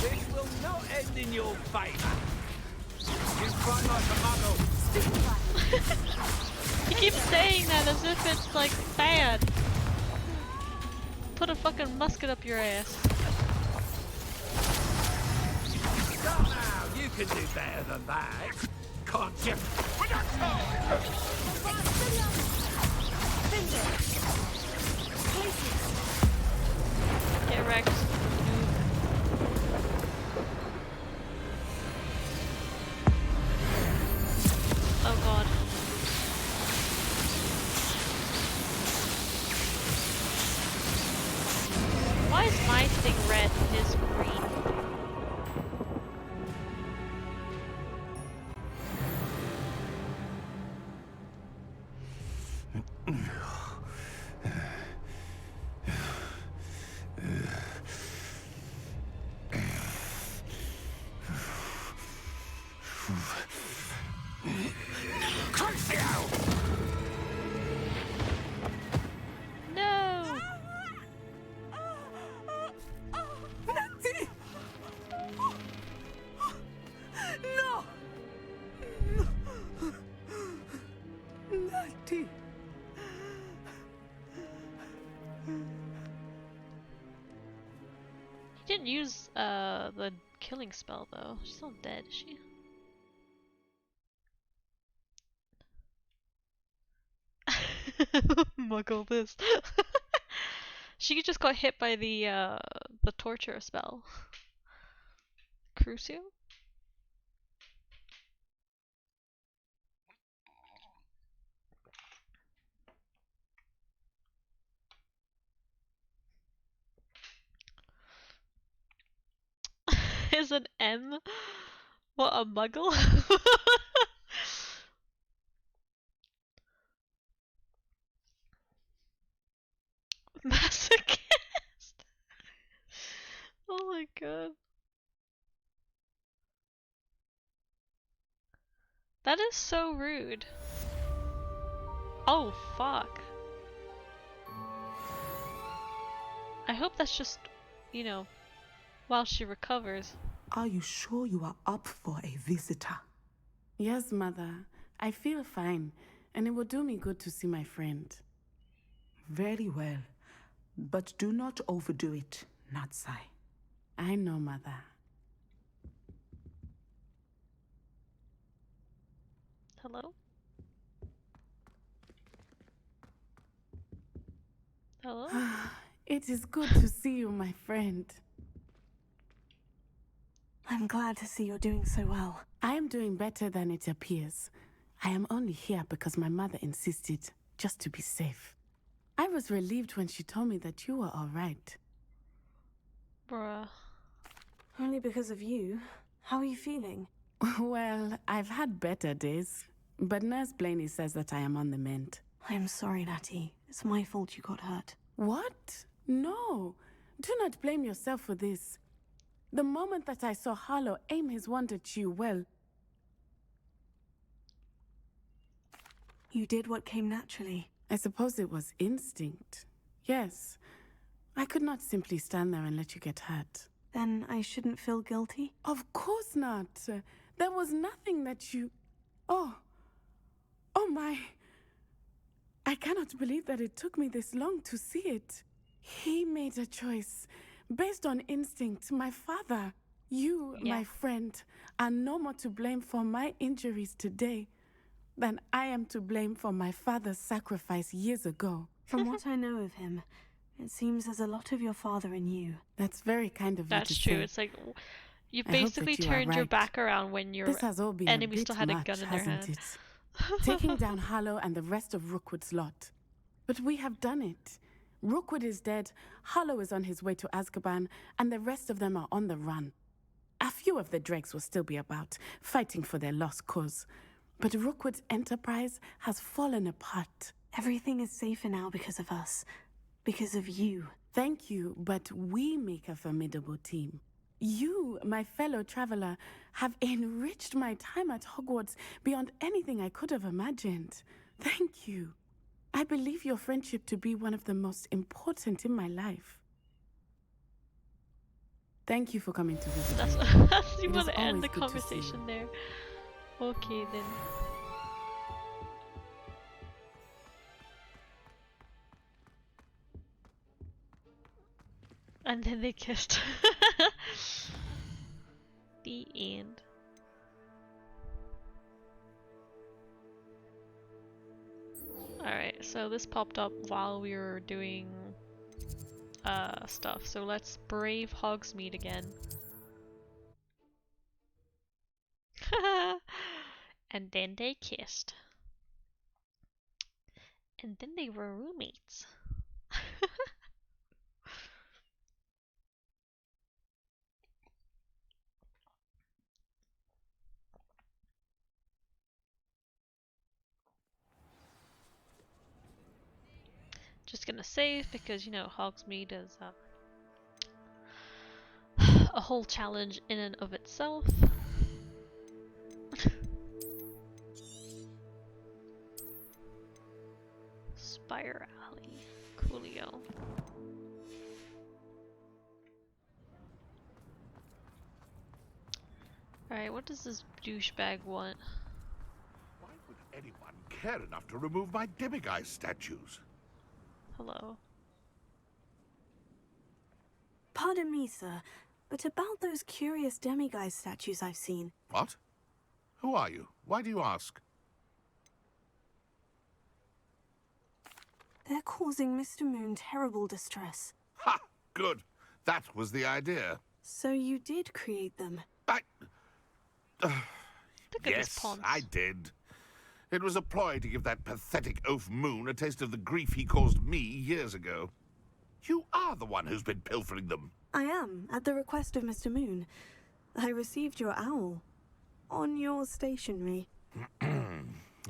This will not end in your favour. You fight like a muggle. He keeps saying that as if it's like bad. Put a fucking musket up your ass. Stop now. You can do better than that. Can't you? Get wrecked. Oh god. Why is my thing red and his green? No! No! Natty! He didn't use the killing spell though. She's not dead, is she? Muggle this. She just got hit by the torture spell. Crucio? Is an M? What, a muggle? Masochist? Oh my god. That is so rude. Oh fuck. I hope that's just, you know, while she recovers. Are you sure you are up for a visitor? Yes, Mother. I feel fine, and it will do me good to see my friend. Very well. But do not overdo it, Natsai. I know, Mother. Hello? Hello? It is good to see you, my friend. I'm glad to see you're doing so well. I am doing better than it appears. I am only here because my mother insisted, just to be safe. I was relieved when she told me that you were all right. Bruh. Only because of you. How are you feeling? Well, I've had better days, but Nurse Blaney says that I am on the mend. I am sorry, Natty. It's my fault you got hurt. What? No. Do not blame yourself for this. The moment that I saw Harlow aim his wand at you, well, You did what came naturally. I suppose it was instinct. Yes. I could not simply stand there and let you get hurt. Then I shouldn't feel guilty? Of course not. There was nothing that you... Oh. Oh my. I cannot believe that it took me this long to see it. He made a choice based on instinct. My father, you, my friend, are no more to blame for my injuries today than I am to blame for my father's sacrifice years ago. From what I know of him, it seems there's a lot of your father in you. That's very kind of you to That's true. say. It's like you I hope basically that you are turned your right. back around when your This has all been enemy a bit still had a much, gun in their hasn't hand. it? Taking down Harlow and the rest of Rookwood's lot. But we have done it. Rookwood is dead, Harlow is on his way to Azkaban, and the rest of them are on the run. A few of the dregs will still be about, fighting for their lost cause. But Rookwood's enterprise has fallen apart. Everything is safer now because of us. Because of you. Thank you, but we make a formidable team. You, my fellow traveler, have enriched my time at Hogwarts beyond anything I could have imagined. Thank you. I believe your friendship to be one of the most important in my life. Thank you for coming to visit That's me. you It want is to end always the good to see conversation you. there. Okay then. And then they kissed. The end. Alright, so this popped up while we were doing stuff. So let's brave Hogsmeade again. And then they kissed. And then they were roommates. Just gonna save because, you know, Hogsmeade is a whole challenge in and of itself. Spire Alley. Coolio. Alright, what does this douchebag want? Why would anyone care enough to remove my demiguise statues? Hello. Pardon me, sir, but about those curious demiguise statues I've seen. What? Who are you? Why do you ask? They're causing Mr. Moon terrible distress. Ha! Good. That was the idea. So you did create them? I... Look at this yes, pond. I did. It was a ploy to give that pathetic oaf Moon a taste of the grief he caused me years ago. You are the one who's been pilfering them. I am, at the request of Mr. Moon. I received your owl. On your stationery.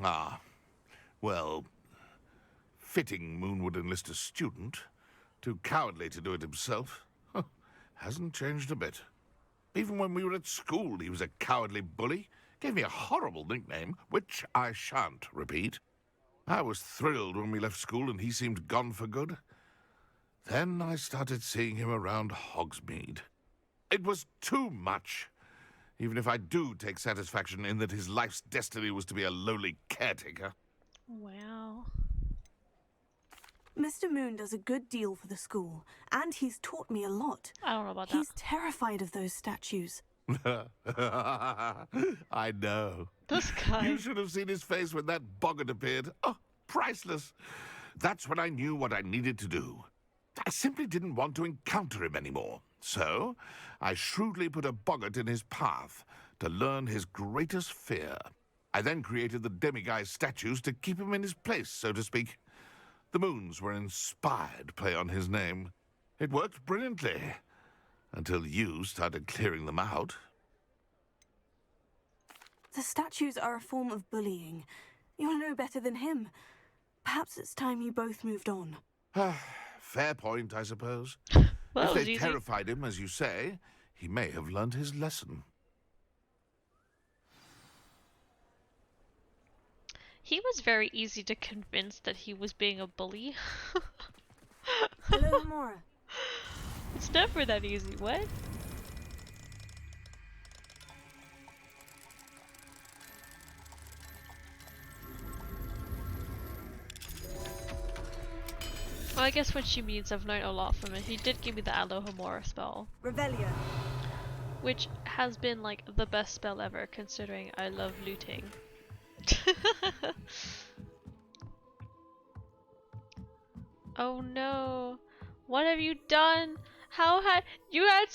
Ah. Well, fitting Moon would enlist a student. Too cowardly to do it himself. Huh. Hasn't changed a bit. Even when we were at school, he was a cowardly bully. Gave me a horrible nickname, which I shan't repeat. I was thrilled when we left school and he seemed gone for good. Then I started seeing him around Hogsmeade. It was too much. Even if I do take satisfaction in that his life's destiny was to be a lowly caretaker. Wow. Mr. Moon does a good deal for the school, and he's taught me a lot. I don't know about He's terrified of those statues. I know. This guy. You should have seen his face when that boggart appeared. Oh, priceless. That's when I knew what I needed to do. I simply didn't want to encounter him anymore. So, I shrewdly put a boggart in his path to learn his greatest fear. I then created the demiguise statues to keep him in his place, so to speak. The moons were an inspired play on his name. It worked brilliantly. Until you started clearing them out. The statues are a form of bullying. You're no better than him. Perhaps it's time you both moved on. Fair point, I suppose. Well, if they easy. terrified him, as you say, He may have learned his lesson. He was very easy to convince that he was being a bully. Hello, Mora. It's never that easy, what? Well, I guess what she means, I've learned a lot from it. He did give me the Alohomora spell. Revelio. Which has been like the best spell ever, considering I love looting. Oh no. What have you done? How had you had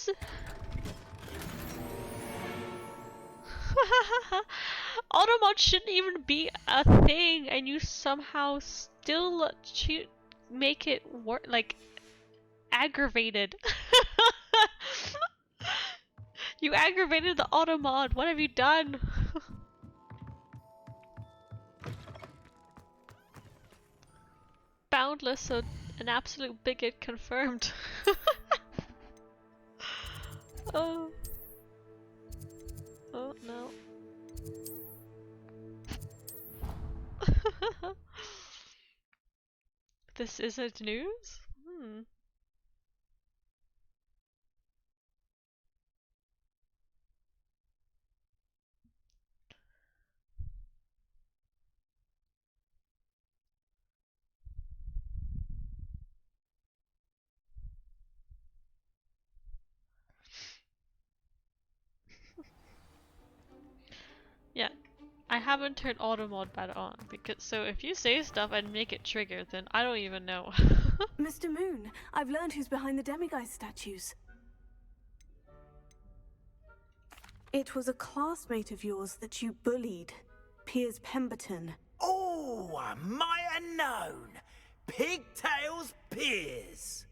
Automod shouldn't even be a thing, and you somehow still make it work, like, aggravated. You aggravated the Automod. What have you done? Boundless, so an absolute bigot confirmed. Oh. Oh no. This isn't news? Hmm. Yeah, I haven't turned auto mode back on because so if you say stuff and make it trigger, then I don't even know. Mr. Moon, I've learned who's behind the demiguise statues. It was a classmate of yours that you bullied, Piers Pemberton. Oh, I might have known. Pigtails Piers.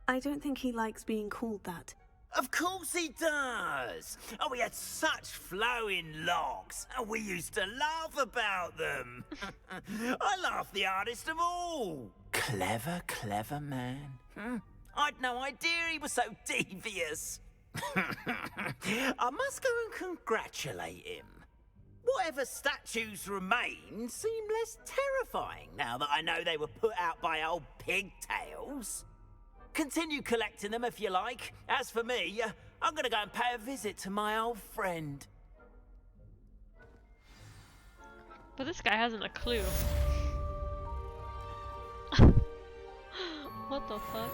I don't think he likes being called that. Of course he does. Oh, we had such flowing locks, and we used to laugh about them. I laughed the hardest of all. Clever, clever man. I'd no idea he was so devious. I must go and congratulate him. Whatever statues remain seem less terrifying now that I know they were put out by old pigtails. Continue collecting them if you like. As for me, I'm gonna go and pay a visit to my old friend. But this guy hasn't a clue. What the fuck?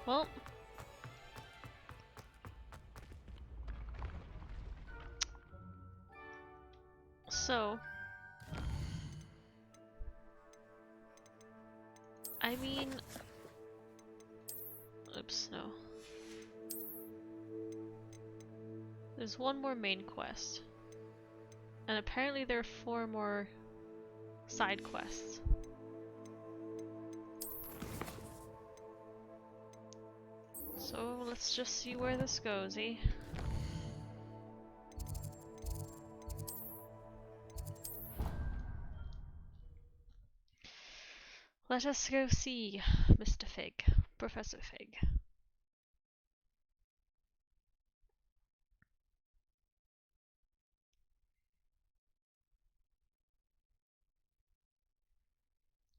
Well. So. I mean. Oops, no. There's one more main quest. And apparently there are 4 more side quests. So let's just see where this goes, eh? Let us go see Mr. Fig, Professor Fig.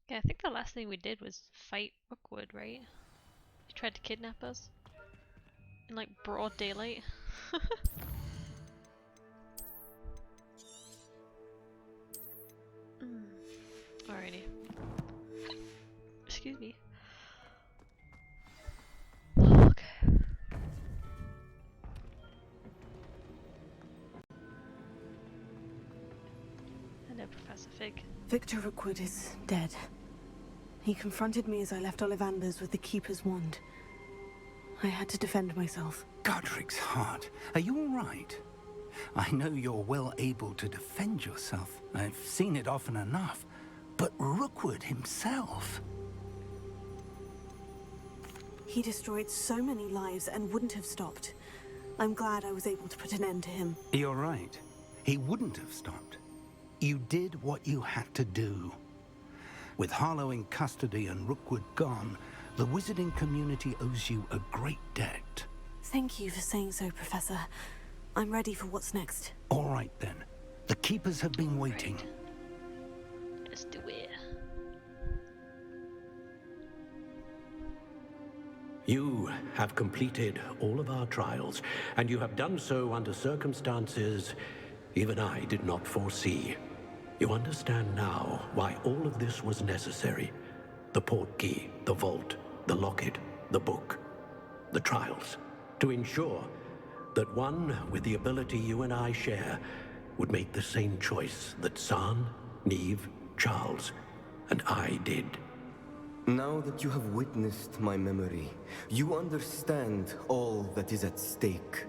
Yeah, I think the last thing we did was fight Rookwood, right? He tried to kidnap us in like broad daylight. Alrighty. Excuse me. Okay. Hello, Professor Fig. Victor Rookwood is dead. He confronted me as I left Ollivanders with the Keeper's wand. I had to defend myself. Godric's heart, are you all right? I know you're well able to defend yourself. I've seen it often enough. But Rookwood himself... He destroyed so many lives and wouldn't have stopped. I'm glad I was able to put an end to him. You're right. He wouldn't have stopped. You did what you had to do. With Harlow in custody and Rookwood gone, The wizarding community owes you a great debt. Thank you for saying so, Professor. I'm ready for what's next. All right, then. The Keepers have been waiting. Let's do it. You have completed all of our trials, and you have done so under circumstances even I did not foresee. You understand now why all of this was necessary. The portkey, the vault, the locket, the book, the trials. To ensure that one with the ability you and I share would make the same choice that San, Neve, Charles, and I did. Now that you have witnessed my memory, you understand all that is at stake.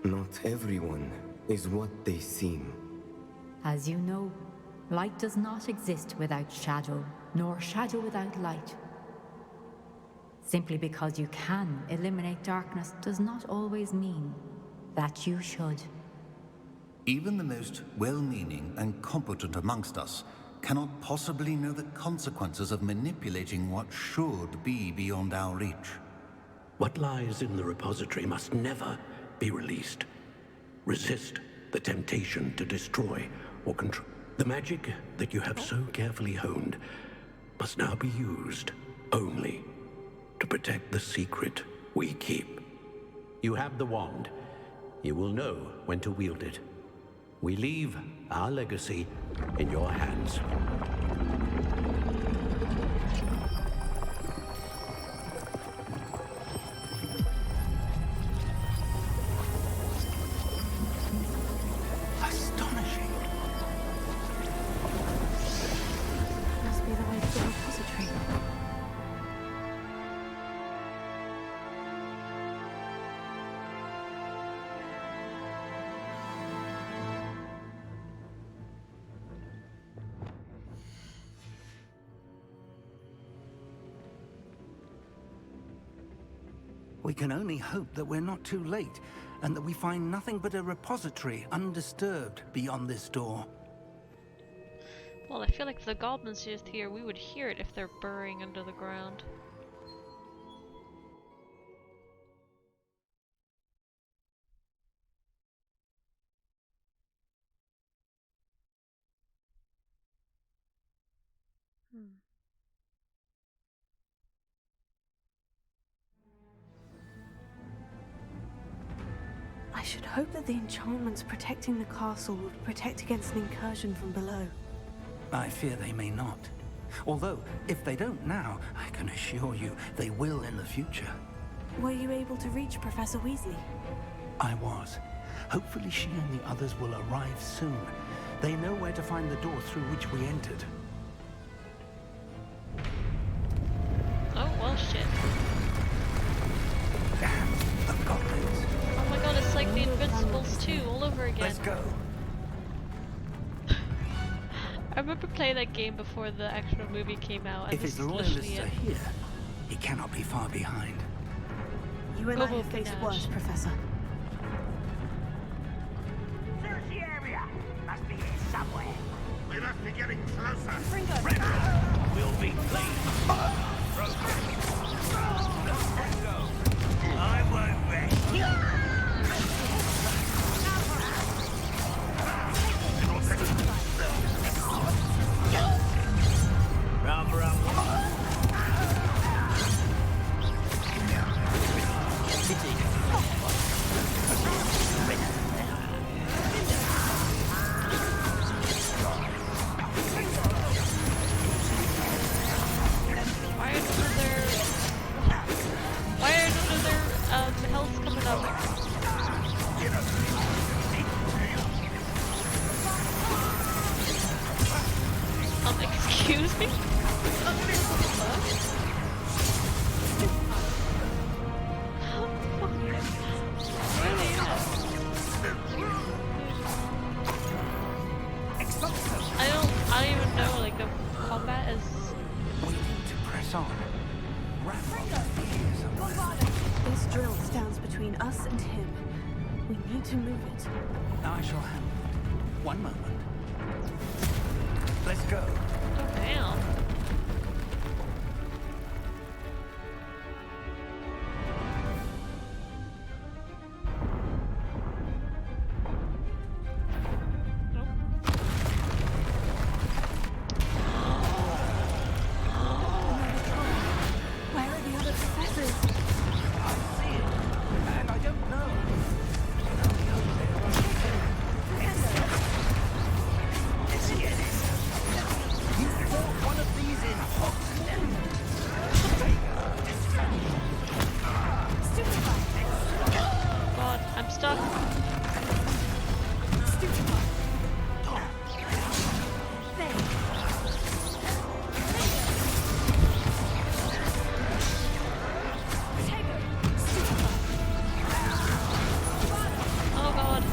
Not everyone is what they seem. As you know, light does not exist without shadow, nor shadow without light. Simply because you can eliminate darkness does not always mean that you should. Even the most well-meaning and competent amongst us cannot possibly know the consequences of manipulating what should be beyond our reach. What lies in the repository must never be released. Resist the temptation to destroy or control. The magic that you have so carefully honed must now be used only to protect the secret we keep. You have the wand. You will know when to wield it. We leave our legacy in your hands. Astonishing. Must be the way to the repository. We can only hope that we're not too late, and that we find nothing but a repository undisturbed beyond this door. Well, I feel like if the goblins just here, we would hear it if they're burrowing under the ground. I should hope that the enchantments protecting the castle will protect against an incursion from below. I fear they may not. Although, if they don't now, I can assure you they will in the future. Were you able to reach Professor Weasley? I was. Hopefully she and the others will arrive soon. They know where to find the door through which we entered. Oh, well, shit. Damn, the goblins. Oh my god, it's like the Invincibles 2 all over again. Let's go. I remember playing that game before the actual movie came out, and If this his is loyalists literally are it. here, he cannot be far behind. You and I have faced worse, Professor. Search the area. Must be here somewhere. We must be getting closer. Ranrok will be pleased. I won't rest. health coming up. Excuse me? I don't even know, like, the combat is... We need to press on. This drill stands between us and him. We need to move it. I shall handle it. One moment. Let's go. Oh, damn. stuck. Oh god.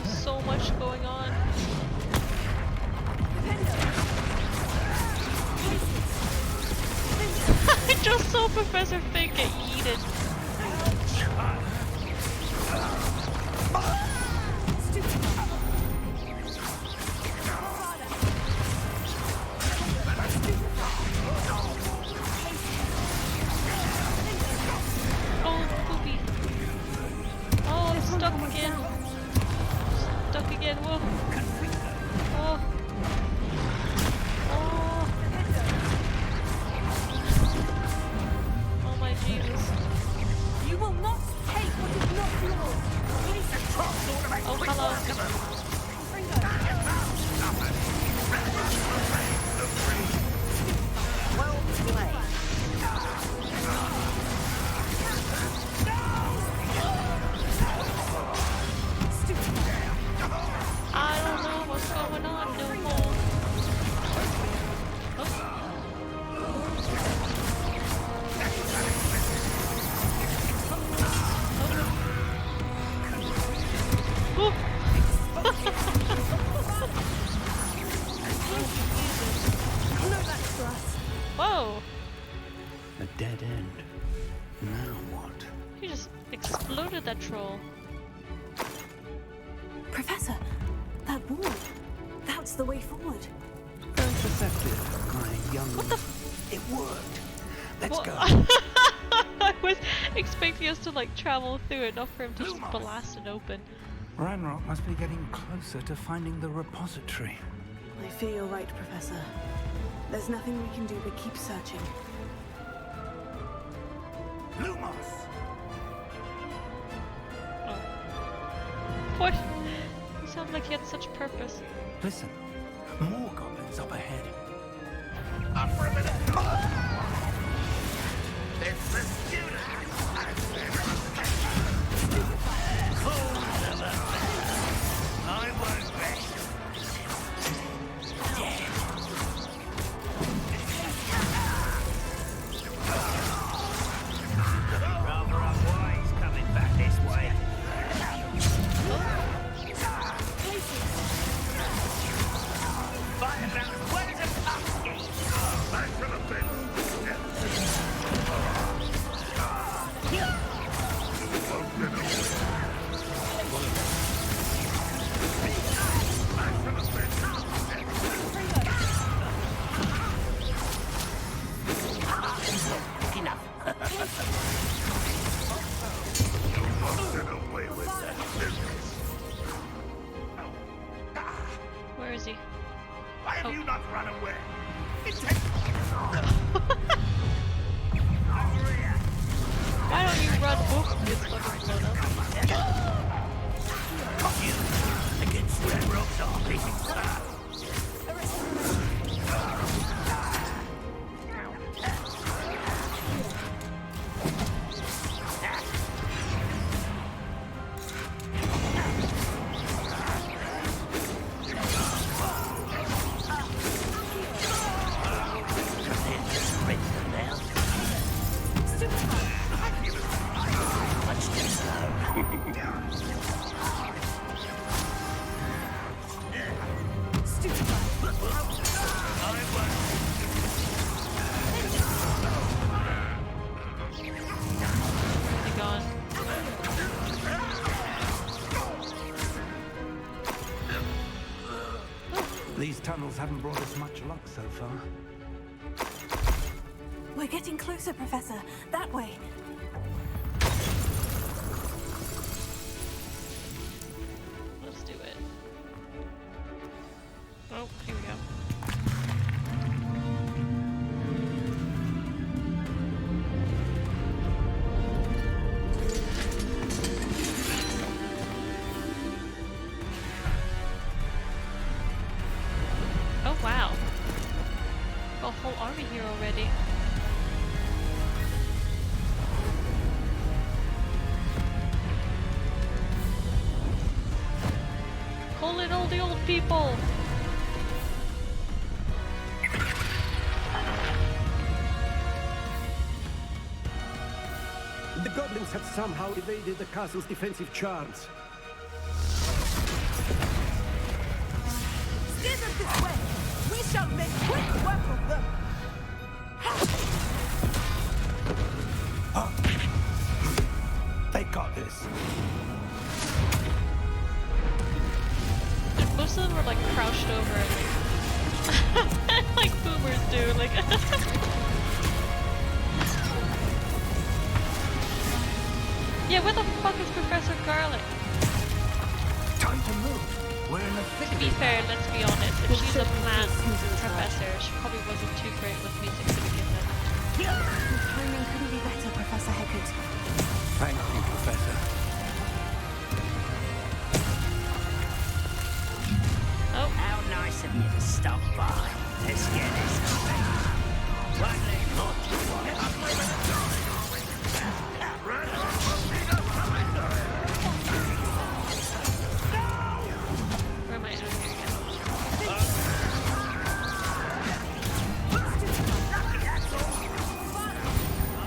So much going on. I just saw Professor Fig get yeeted. Oh, poopy. Oh, I'm stuck again. Stuck again, whoa. Oh. Oh. Oh my Jesus. You will not take what is not yours. Oh, hello. Well played. I don't know what's going on no more. Oh. Whoa! A dead end. Now what? He just exploded that troll. Professor, that wall. That's the way forward. Very perceptive, my young... What the It worked. Let's go. I was expecting us to like travel through it, not for him to just blast it open. Ranrok must be getting closer to finding the repository. I fear you're right, Professor. There's nothing we can do but keep searching. Lumos! Oh. What? He sounded like he had such purpose. Listen, more goblins up ahead. Up for a minute! It's the student! I won't rest. Rather unwise coming back this way. Fighting about as well as a pumpkin. Back to the bin! Where is he? Why have Oh. you not run away? Why don't you run? Oh, it's fucking blown up. Got you against Ranrok's army. They're gone. These tunnels haven't brought us much luck so far. We're getting closer, Professor. That way. Let's do it. Oh, here we go. Oh wow. Got a whole army here already. all the old people! The goblins have somehow evaded the castle's defensive charms. Steer them this way! We shall make quick work of them! They got this. Most of them were like crouched over and like boomers do, like yeah, where the fuck is Professor Garlic? Time to move. We're in the thick To be fair, let's be honest, if she's a plant professor, she probably wasn't too great with music to begin with. Your timing couldn't be better, Professor Hecat. Thank you, Professor. Oh. How nice of you to stop by. Let's get this going. One leg more to one. Where am I?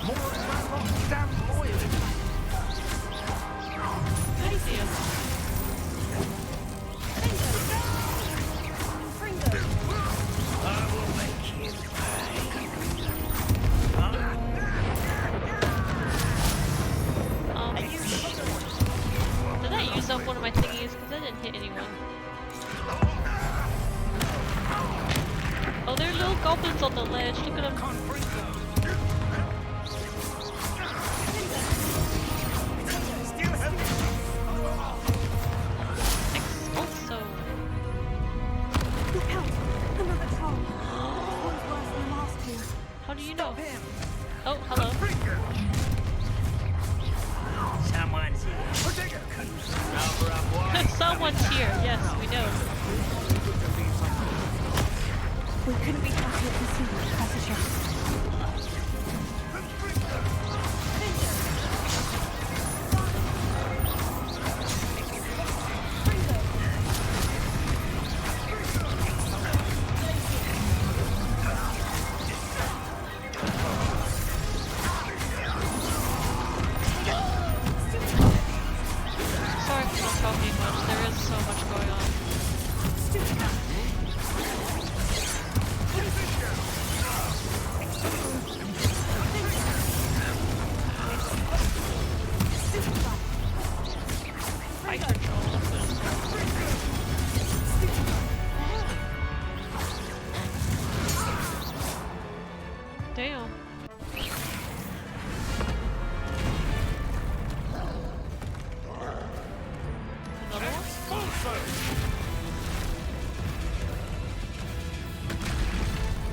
More Ranrok's damn loyalists. Thank you. I will make you pay. Did I use up one of my thingies? Because I didn't hit anyone. Oh, there are little goblins on the ledge. Look at them. Also. Look out! Another troll. One's worse than the last two. How do you know? Oh, hello. Someone's here. Someone's here. Yes, we know. We couldn't be happier to see you, Professor Shaw. Sorry for not talking much. There is so much going on. Fight control. Damn. Another one?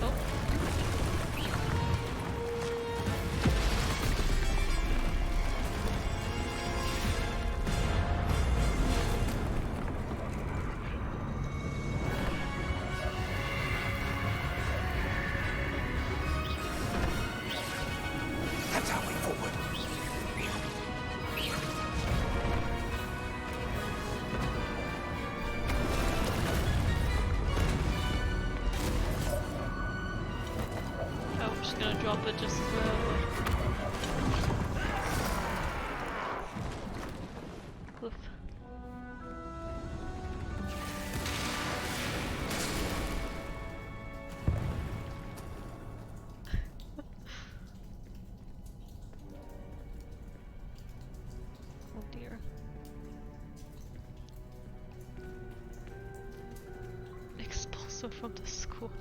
Oh. That's our way forward. Oh, I'm just gonna drop it just Oof. Oh dear. Expulso from the school.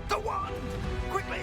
The one! Quickly!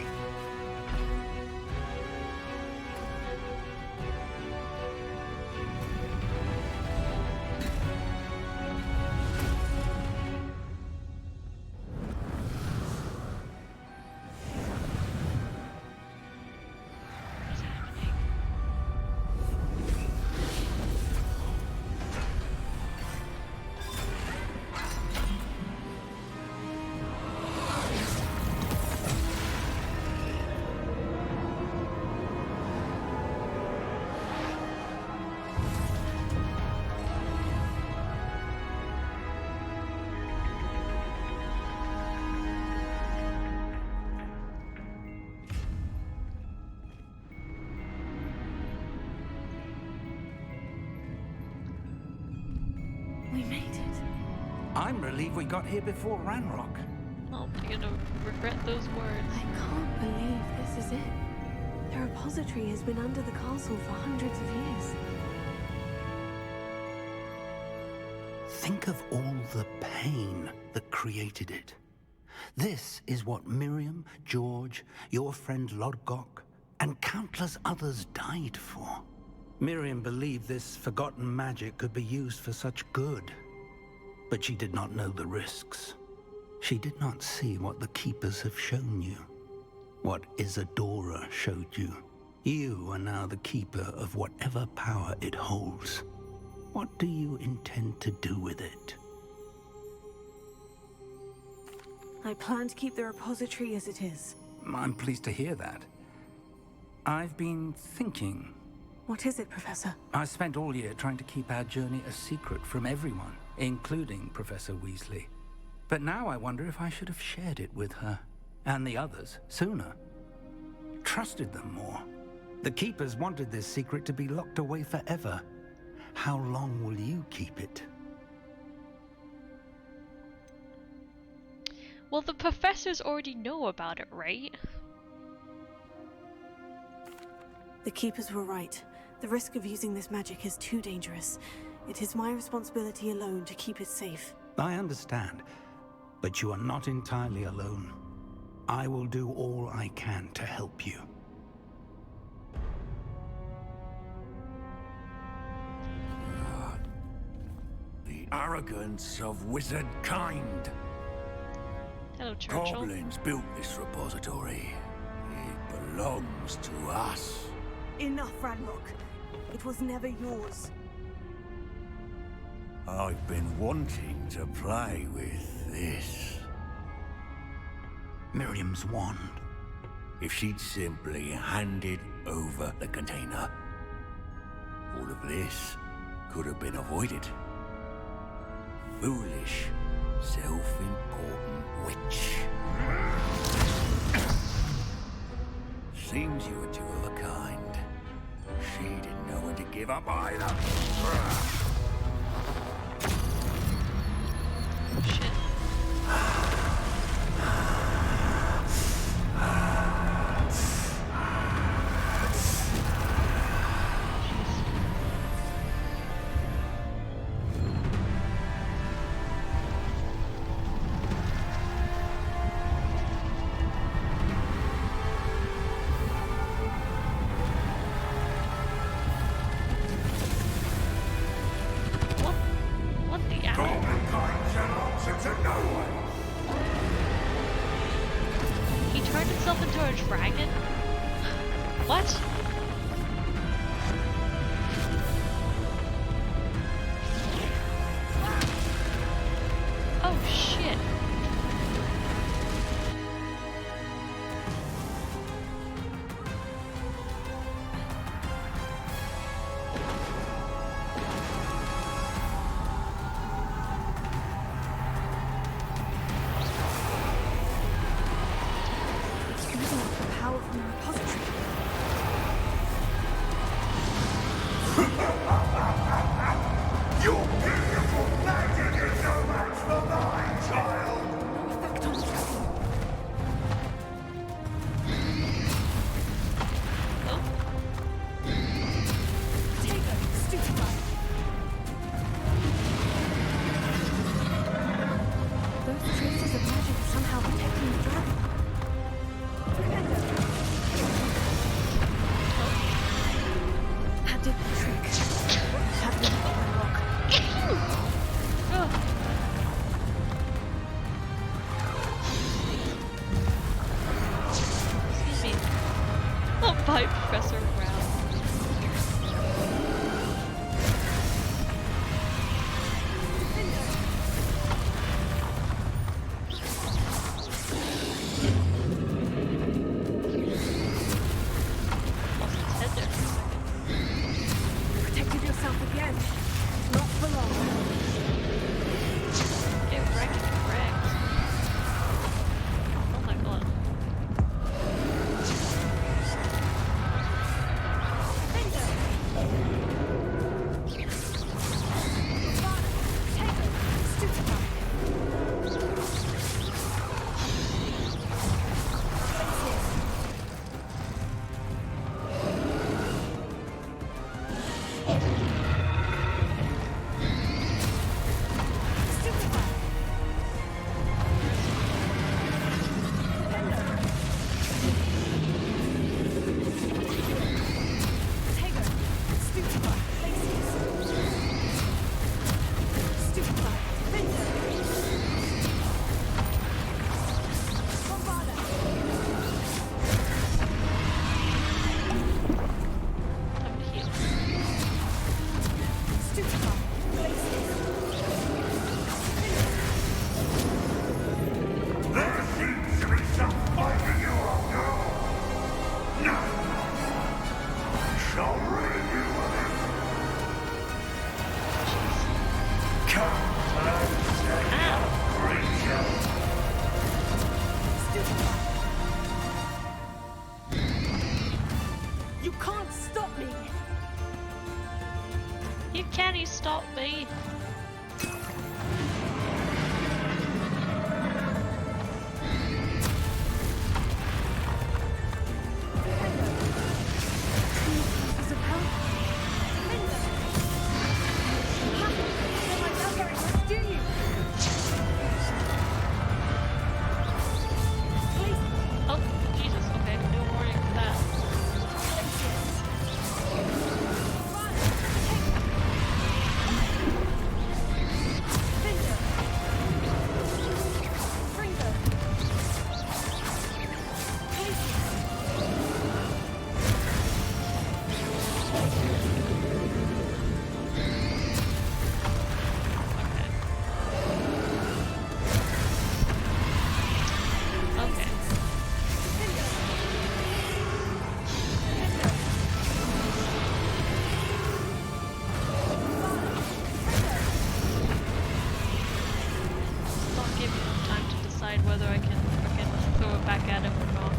I'm relieved we got here before Ranrok. Oh, you're gonna regret those words. I can't believe this is it. The repository has been under the castle for hundreds of years. Think of all the pain that created it. This is what Miriam, George, your friend Lodgok, and countless others died for. Miriam believed this forgotten magic could be used for such good, but she did not know the risks. She did not see what the Keepers have shown you, what Isadora showed you. You are now the Keeper of whatever power it holds. What do you intend to do with it? I plan to keep the repository as it is. I'm pleased to hear that. I've been thinking. What is it, Professor? I spent all year trying to keep our journey a secret from everyone, including Professor Weasley. But now I wonder if I should have shared it with her, and the others, sooner. Trusted them more. The Keepers wanted this secret to be locked away forever. How long will you keep it? Well, the professors already know about it, right? The Keepers were right. The risk of using this magic is too dangerous. It is my responsibility alone to keep it safe. I understand, but you are not entirely alone. I will do all I can to help you. The arrogance of wizard kind. Hello, Churchill. Goblins built this repository. It belongs to us. Enough, Ranrok. It was never yours. I've been wanting to play with this. Miriam's wand. If she'd simply handed over the container, all of this could have been avoided. Foolish, self-important witch. Seems you were two of a kind. She didn't know when to give up either. Shit. By Professor Brown. Protected yourself again. Not for long. You can't stop me! You can't stop me! Oh, Jesus, okay, no warning for that. Okay. Not giving enough time to decide whether I can freaking throw it back at him or not.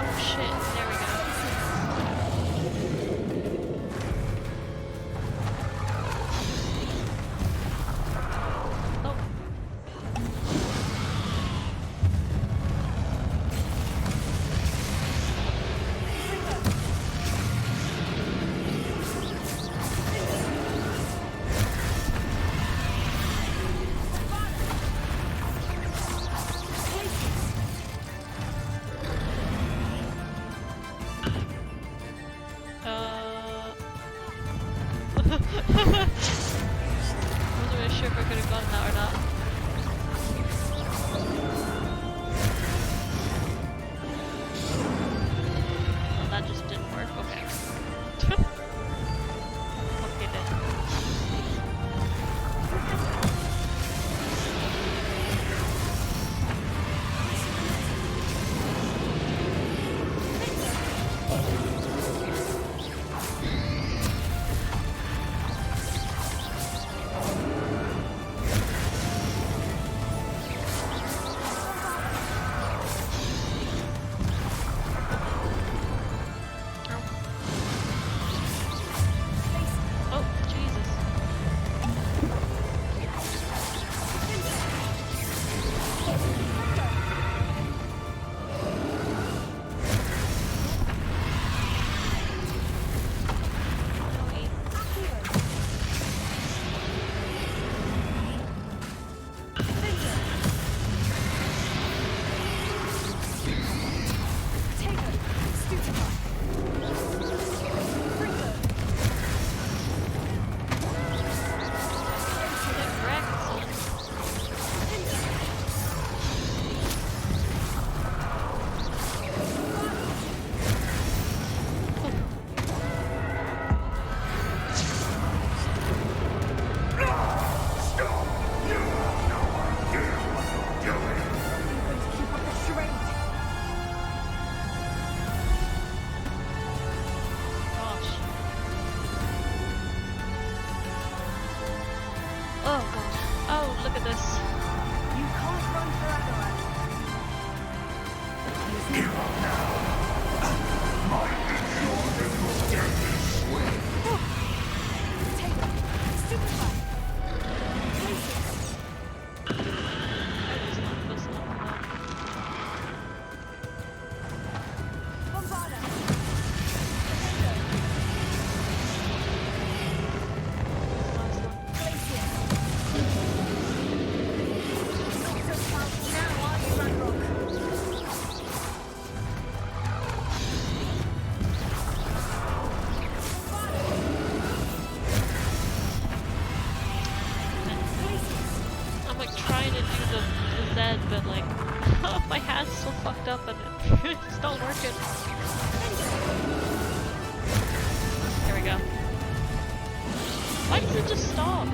Oh shit, there we go. Oh. Wasn't really sure if I could have gotten that or not. Well, that just didn't work. Okay. Okay then. Oh, Jesus. Gosh. Oh god. Oh, look at this. You can't run forever. Give up now. Might be sure that your death is swift. up and it's not working. There we go. Why does it just stop?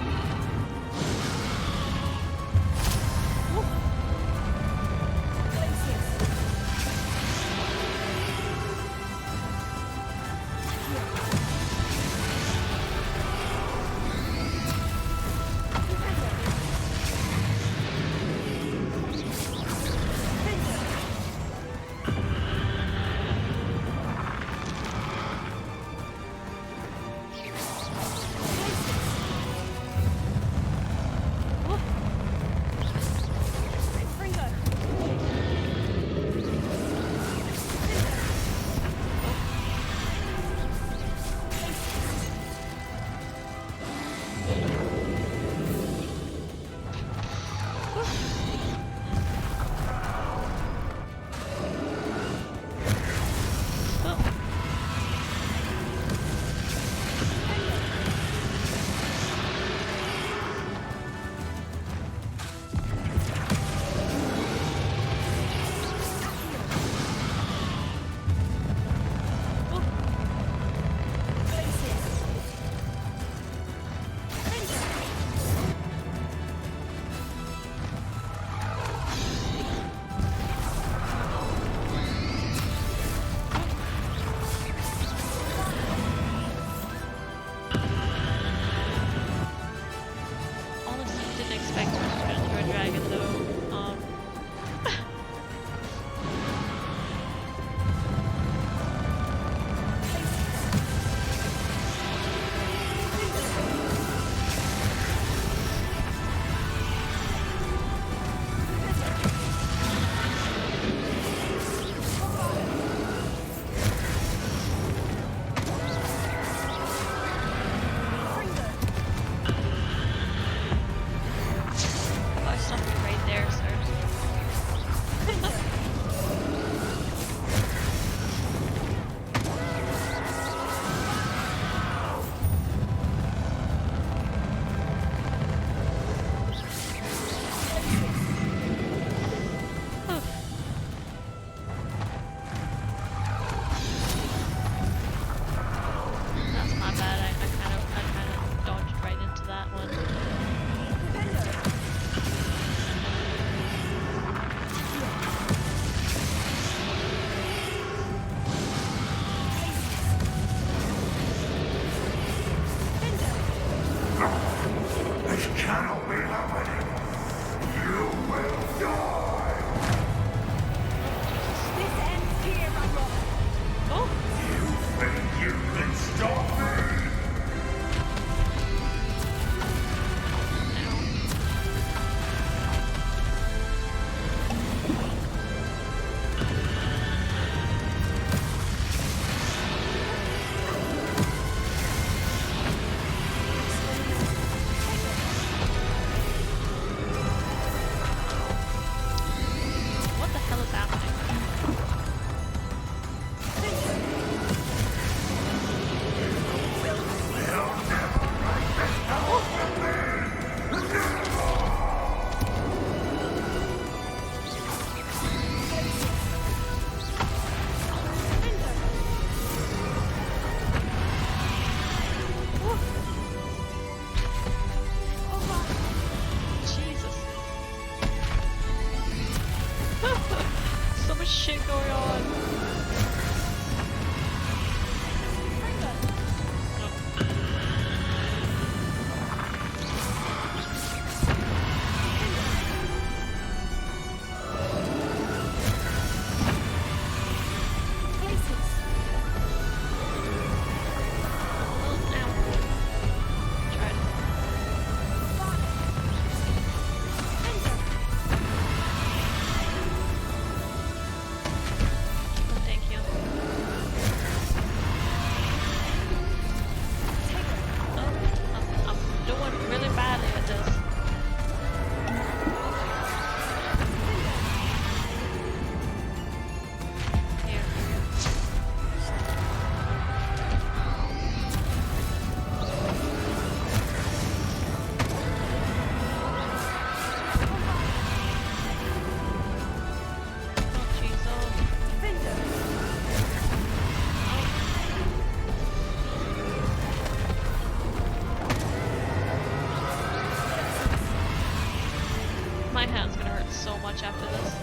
much after this.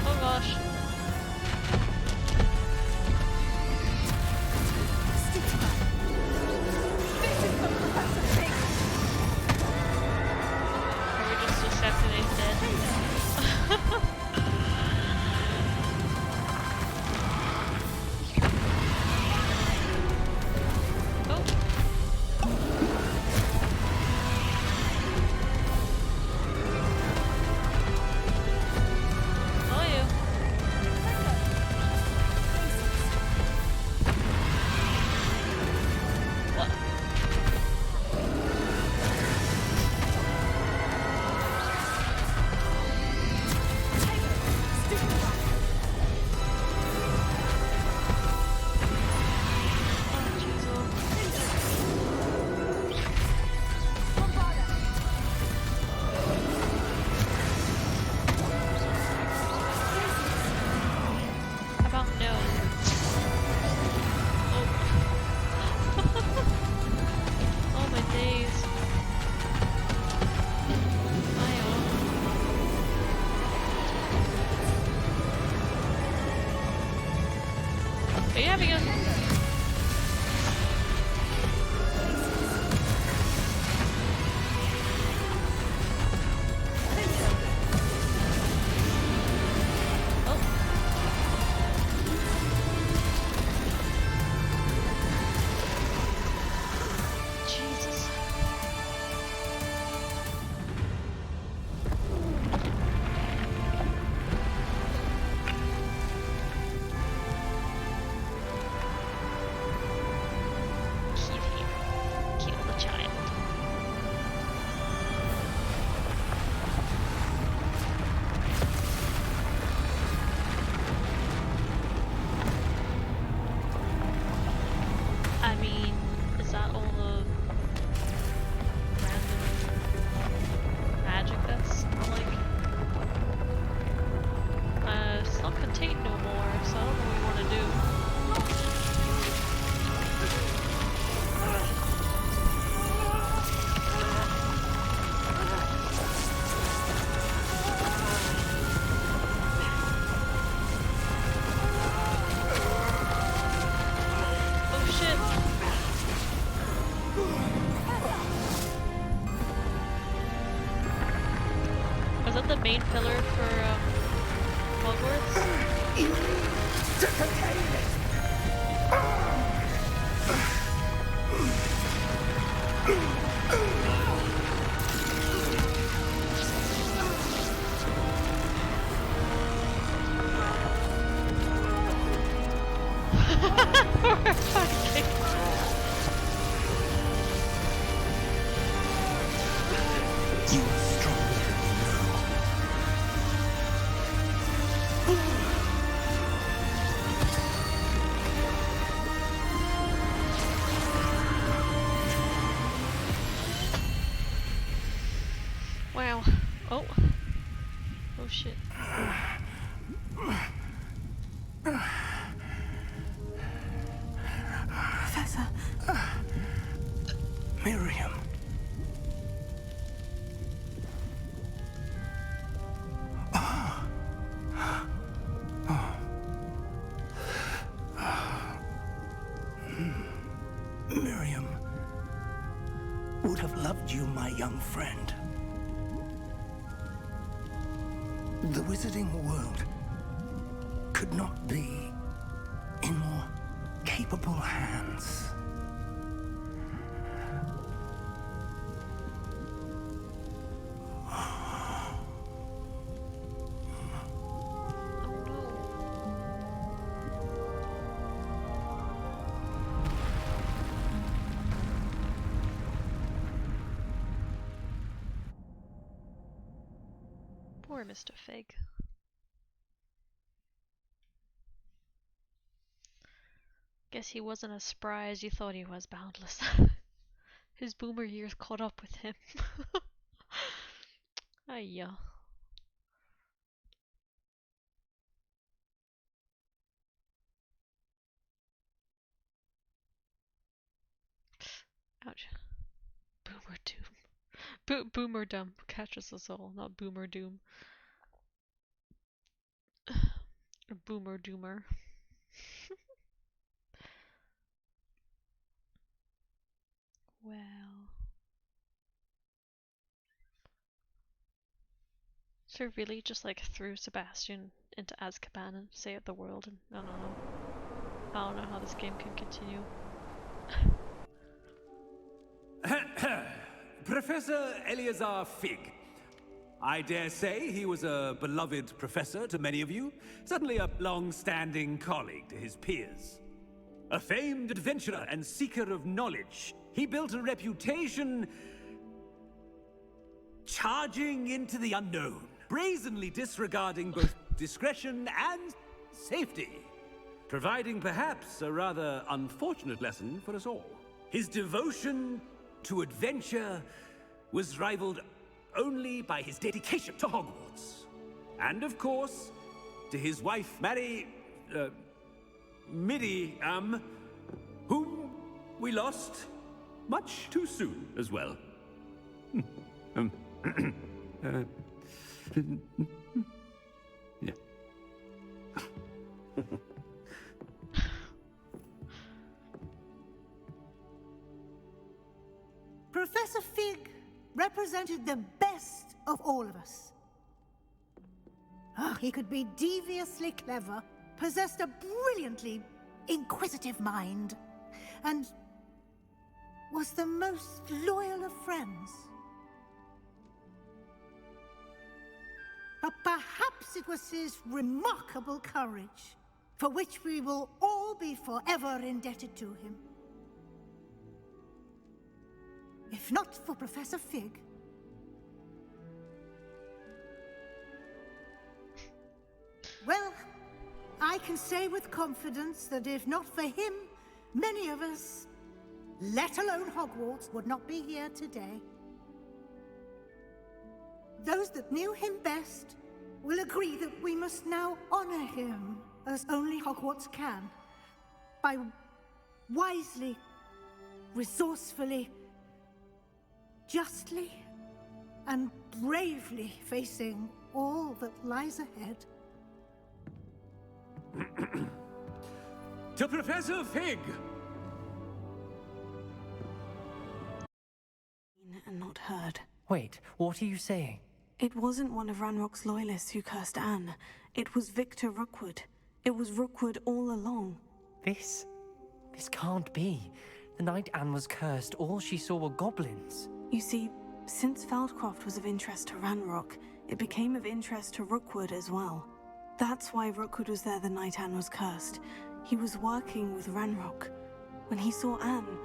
Oh gosh. Or we just accept that he's dead. Are you having a... Was that the main pillar for Hogwarts? To contain it! You are stronger than you know. Wow. Oh. Oh shit. Professor. Miriam. Miriam would have loved you, my young friend. The wizarding world could not be in more capable hands. Poor Mr. Fig. Guess he wasn't as spry as you thought he was, Boundless. His boomer years caught up with him. Ayya. Ouch. Boomer Doom. Boomer Dumb catches us all, not Boomer Doom. Boomer Doomer. Well. So really just like threw Sebastian into Azkaban and saved the world, and I don't know. I don't know how this game can continue. Professor Eleazar Fig. I dare say he was a beloved professor to many of you, certainly a long-standing colleague to his peers. A famed adventurer and seeker of knowledge, he built a reputation charging into the unknown, brazenly disregarding both discretion and safety, providing perhaps a rather unfortunate lesson for us all. His devotion to adventure was rivaled only by his dedication to Hogwarts. And of course, to his wife, Miriam, whom we lost much too soon as well. Yeah. Professor Fig represented the best of all of us. He could be deviously clever, possessed a brilliantly inquisitive mind, and was the most loyal of friends. But perhaps it was his remarkable courage, for which we will all be forever indebted to him. If not for Professor Fig. Well, I can say with confidence that if not for him, many of us, let alone Hogwarts, would not be here today. Those that knew him best will agree that we must now honor him as only Hogwarts can, by wisely, resourcefully, justly, and bravely facing all that lies ahead. To Professor Fig! And not heard. Wait, what are you saying? It wasn't one of Ranrock's loyalists who cursed Anne. It was Victor Rookwood. It was Rookwood all along. This can't be. The night Anne was cursed, all she saw were goblins. You see, since Feldcroft was of interest to Ranrock, it became of interest to Rookwood as well. That's why Rookwood was there the night Anne was cursed. He was working with Ranrock. When he saw Anne,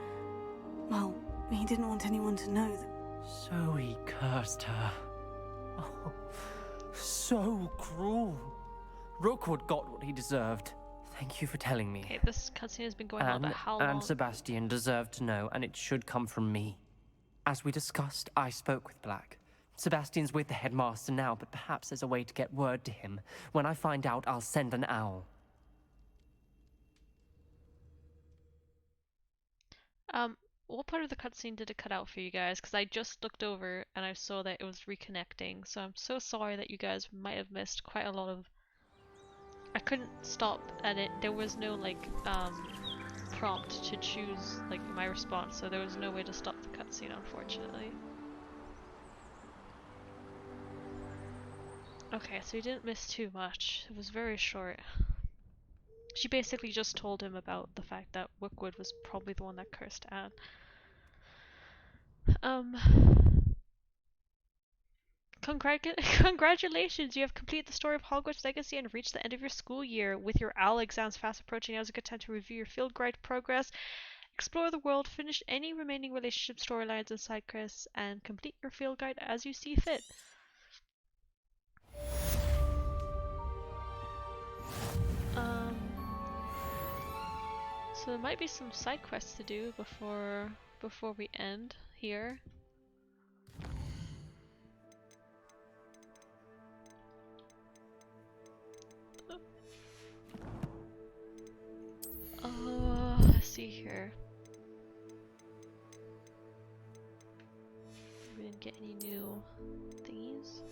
well, he didn't want anyone to know that. So he cursed her. Oh, so cruel. Rookwood got what he deserved. Thank you for telling me. Okay, this cutscene has been going on about how long? And Sebastian deserved to know, and it should come from me. As we discussed, I spoke with Black. Sebastian's with the headmaster now, but perhaps there's a way to get word to him. When I find out, I'll send an owl. What part of the cutscene did it cut out for you guys? Because I just looked over and I saw that it was reconnecting, so I'm so sorry that you guys might have missed quite a lot of... I couldn't stop at it. There was no, like, prompt to choose, like, my response, so there was no way to stop the cutscene, unfortunately. Okay, so you didn't miss too much. It was very short. She basically just told him about the fact that Rookwood was probably the one that cursed Anne. Congratulations! You have completed the story of Hogwarts Legacy and reached the end of your school year. With your OWL exams fast approaching, now's a good time to review your field guide progress, explore the world, finish any remaining relationship storylines and side quests, and complete your field guide as you see fit. So there might be some side quests to do before we end here. Let's see here. get any new thingies.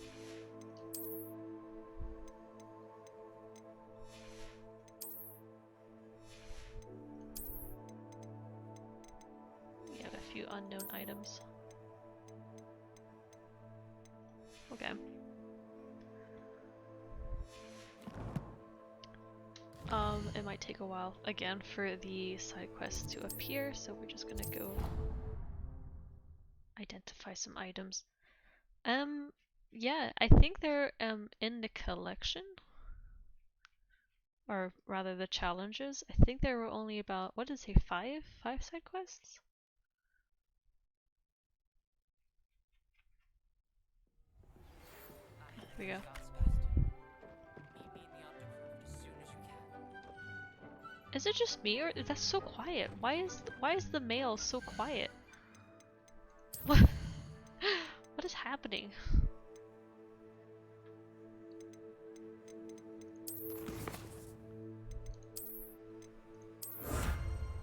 We have a few unknown items. Okay. It might take a while again for the side quests to appear, so we're just gonna go identify some items. Yeah, I think they're in the collection, or rather the challenges. I think there were only about, what did it say, five side quests? There we go. Is it just me, or that's so quiet? Why is the mail so quiet? What what is happening?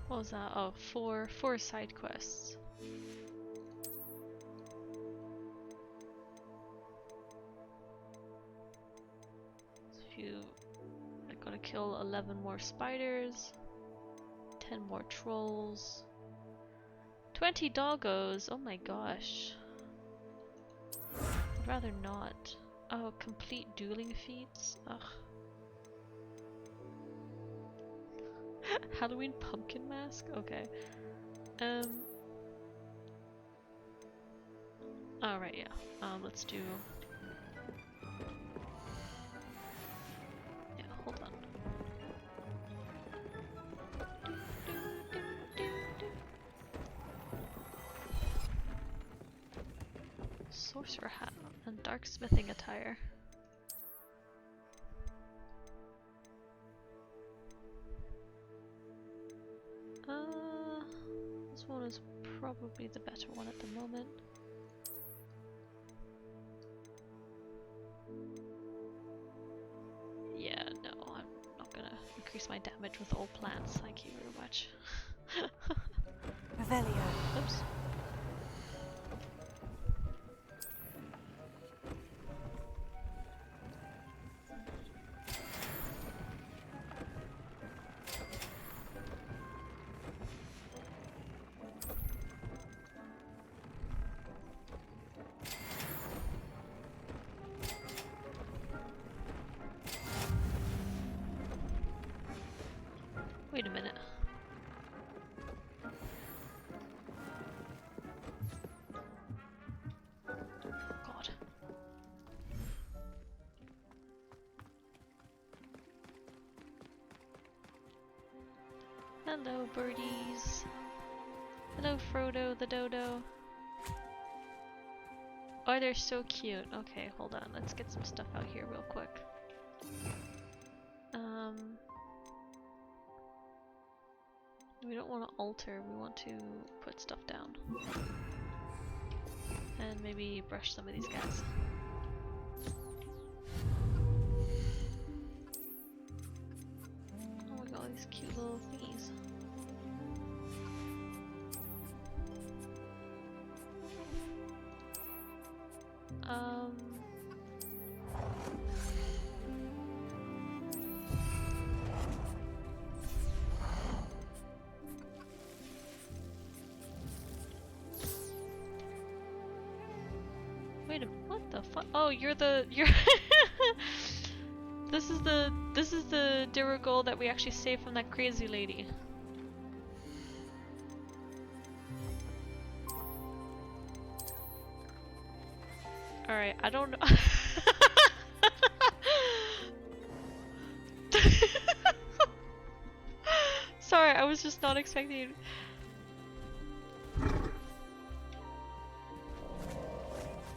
What was that? Oh, four side quests. I gotta kill 11 more spiders, 10 more trolls, 20 doggos. Oh my gosh. I'd rather not. Oh, complete dueling feats. Ugh. Halloween pumpkin mask? Okay. Alright, yeah. Let's do... Yeah, hold on. Sorcerer hat and dark smithing attire. This one is probably the better one at the moment. Yeah, no, I'm not gonna increase my damage with all plants, thank you very much. Revelio. Oops. Wait a minute. God. Hello, birdies. Hello, Frodo the dodo. Oh, they're so cute. Okay, hold on. Let's get some stuff out here real quick. We don't want to alter, we want to put stuff down. And maybe brush some of these guys. Oh my god, these cute little thingies. Wait a minute, what the fuck? Oh, you're This is the Dirigol that we actually saved from that crazy lady. Alright, I don't know. Sorry, I was just not expecting.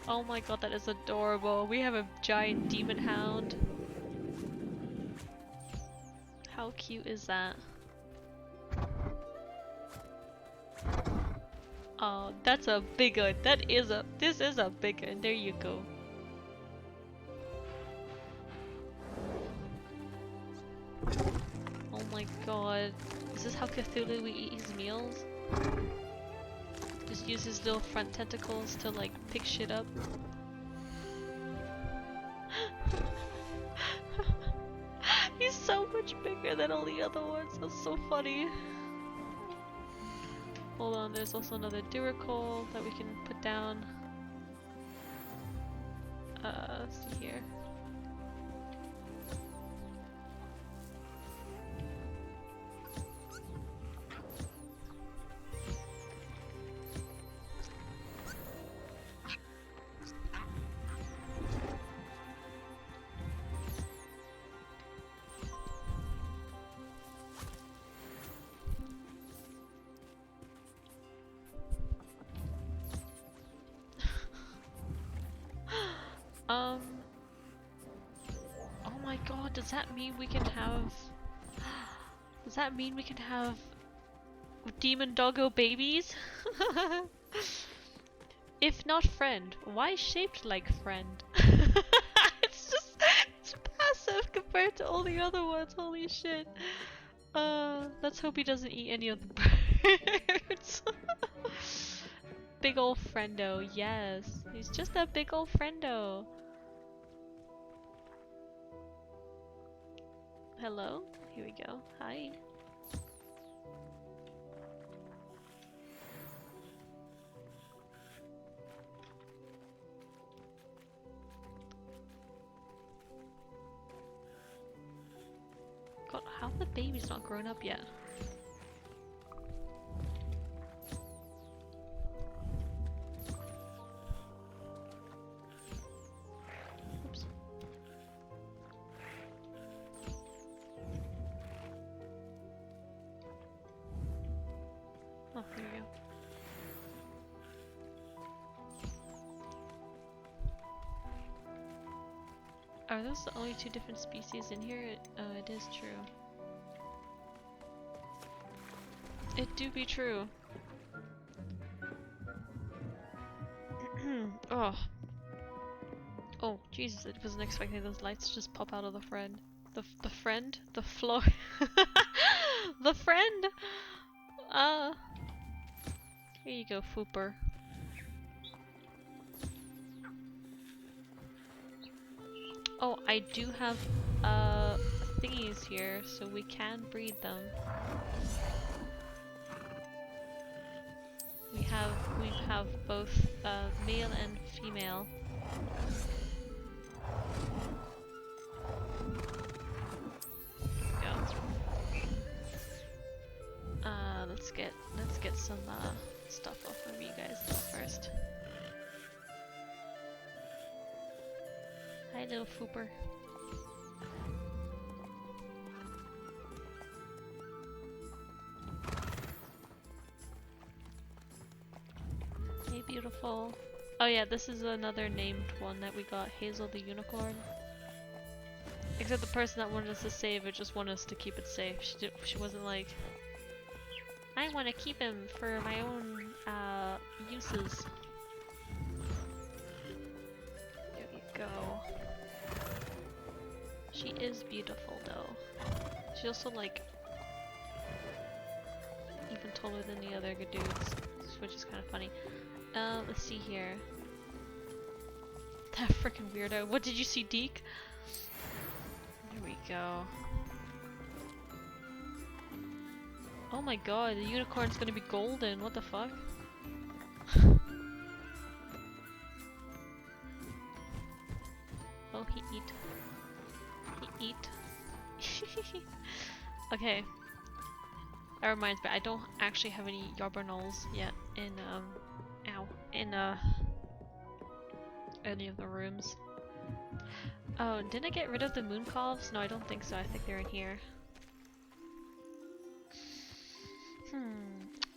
Oh my god, that is adorable. We have a giant demon hound. How cute is that? Oh, that's a big one. This is a big one. There you go. Oh my god. Is this how Cthulhu we eat his meals? Just use his little front tentacles to like pick shit up. He's so much bigger than all the other ones. That's so funny. Hold on, there's also another Duracol that we can put down. Let's see here. Oh my god, does that mean we can have... Does that mean we can have demon doggo babies? If not friend, why shaped like friend? It's passive compared to all the other ones, holy shit. Let's hope he doesn't eat any of the birds. Big ol' friendo, yes. He's just a big ol' friendo. Hello? Here we go. Hi. God, how the baby's not grown up yet? Oops. Oh, there we go. Are those the only two different species in here? It is true. It do be true. Oh. Oh, Jesus, I wasn't expecting those lights to just pop out of the friend. The friend? The floor. The friend! Here you go, Fooper. Oh, I do have thingies here, so we can breed them. We have both male and female. Go. Let's get some stuff off of you guys first. Hi, little Fooper. Hey, beautiful. Oh yeah, this is another named one that we got, Hazel the Unicorn. Except the person that wanted us to save it just wanted us to keep it safe. She wasn't like, I want to keep him for my own uses. There we go. She is beautiful though. She's also like even taller than the other dudes, which is kind of funny. Let's see here. That freaking weirdo. What did you see, Deke? There we go. Oh my god, the unicorn's gonna be golden. What the fuck? Oh, he eat. He eat. Okay. That reminds me, I don't actually have any Yarbanols yet in, any of the rooms. Oh, didn't I get rid of the moon calves? No, I don't think so. I think they're in here.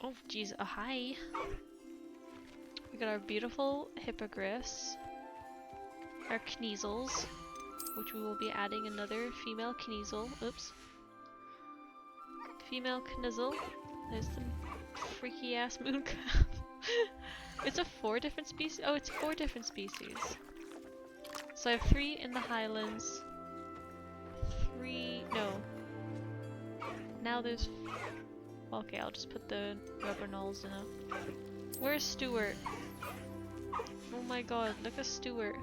Oh, jeez. Oh, hi. We got our beautiful hippogriffs. Our Kneasels, which we will be adding another female Kneasel. Oops. Female Knizzle. There's some freaky ass moon calf. It's a 4 different species? Oh, it's 4 different species. So I have 3 in the Highlands. 3... no. Now there's... okay, I'll just put the rubber nulls in a... Where's Stuart? Oh my god, look at Stuart.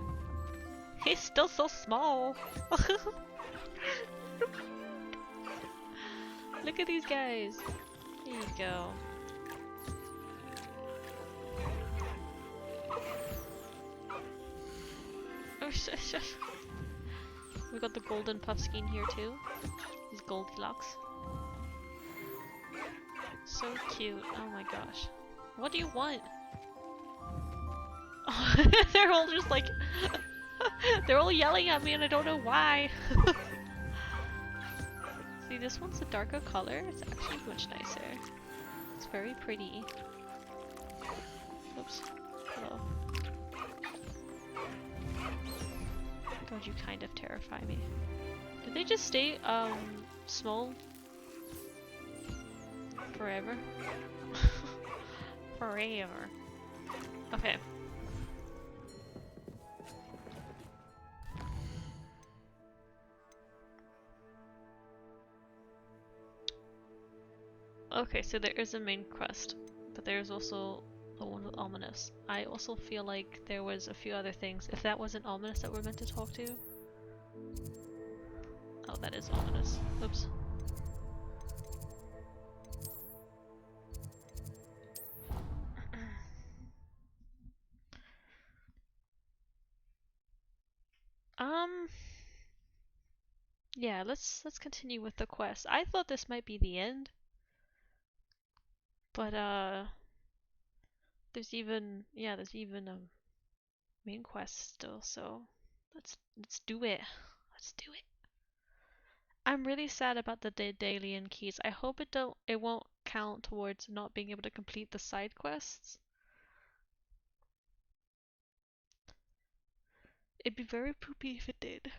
He's still so small. Look at these guys. There you go. We got the golden puffskein here too. These Goldilocks. So cute. Oh my gosh. What do you want? Oh, they're all just like they're all yelling at me and I don't know why. See, this one's a darker color. It's actually much nicer. It's very pretty. Oops. Hello. God, you kind of terrify me. Did they just stay small forever? Forever. Okay. Okay, so there is a main quest, but there's also the one with Ominous. I also feel like there was a few other things. If that wasn't Ominous that we're meant to talk to. Oh, that is Ominous. Oops. Yeah, let's continue with the quest. I thought this might be the end. But there's even a main quest still, so let's do it. Let's do it. I'm really sad about the Daedalian keys. I hope it won't count towards not being able to complete the side quests. It'd be very poopy if it did.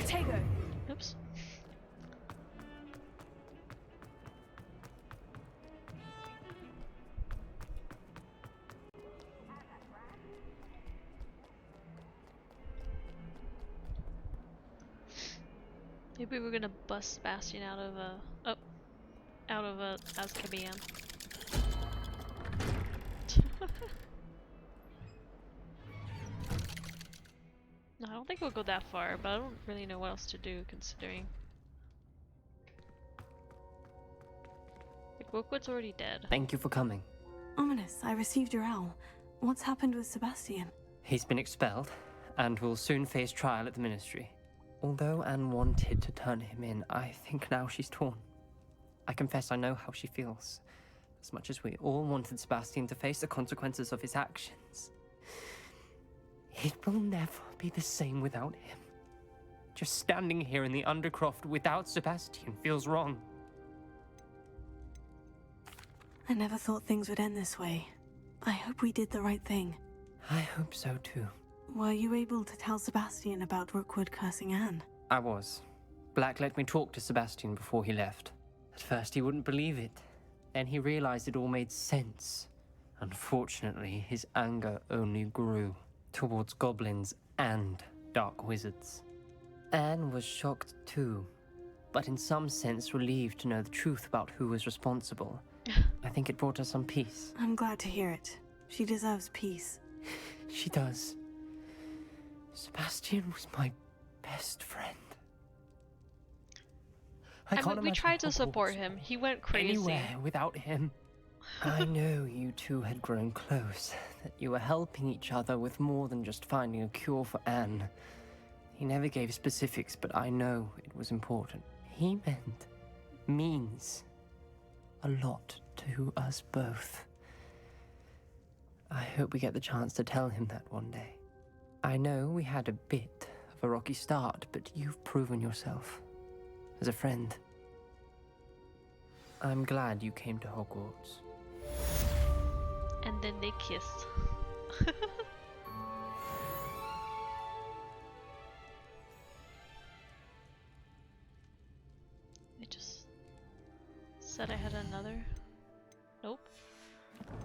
Tego. Oops. Maybe we're gonna bust Sebastian out of Azkaban. No, I don't think we'll go that far, but I don't really know what else to do considering. Like, Rookwood's already dead. Thank you for coming. Ominous, I received your owl. What's happened with Sebastian? He's been expelled, and will soon face trial at the Ministry. Although Anne wanted to turn him in, I think now she's torn. I confess I know how she feels. As much as we all wanted Sebastian to face the consequences of his actions. It will never be the same without him. Just standing here in the Undercroft without Sebastian feels wrong. I never thought things would end this way. I hope we did the right thing. I hope so too. Were you able to tell Sebastian about Rookwood cursing Anne? I was. Black let me talk to Sebastian before he left. At first he wouldn't believe it. Then he realized it all made sense. Unfortunately, his anger only grew towards goblins and dark wizards. Anne was shocked too, but in some sense relieved to know the truth about who was responsible. I think it brought her some peace. I'm glad to hear it. She deserves peace. She does. Sebastian was my best friend. I mean, we tried to support him. He went crazy. Anywhere without him. I know you two had grown close, that you were helping each other with more than just finding a cure for Anne. He never gave specifics, but I know it was important. He means a lot to us both. I hope we get the chance to tell him that one day. I know we had a bit of a rocky start, but you've proven yourself as a friend. I'm glad you came to Hogwarts. And then they kissed. I just said I had another. Nope.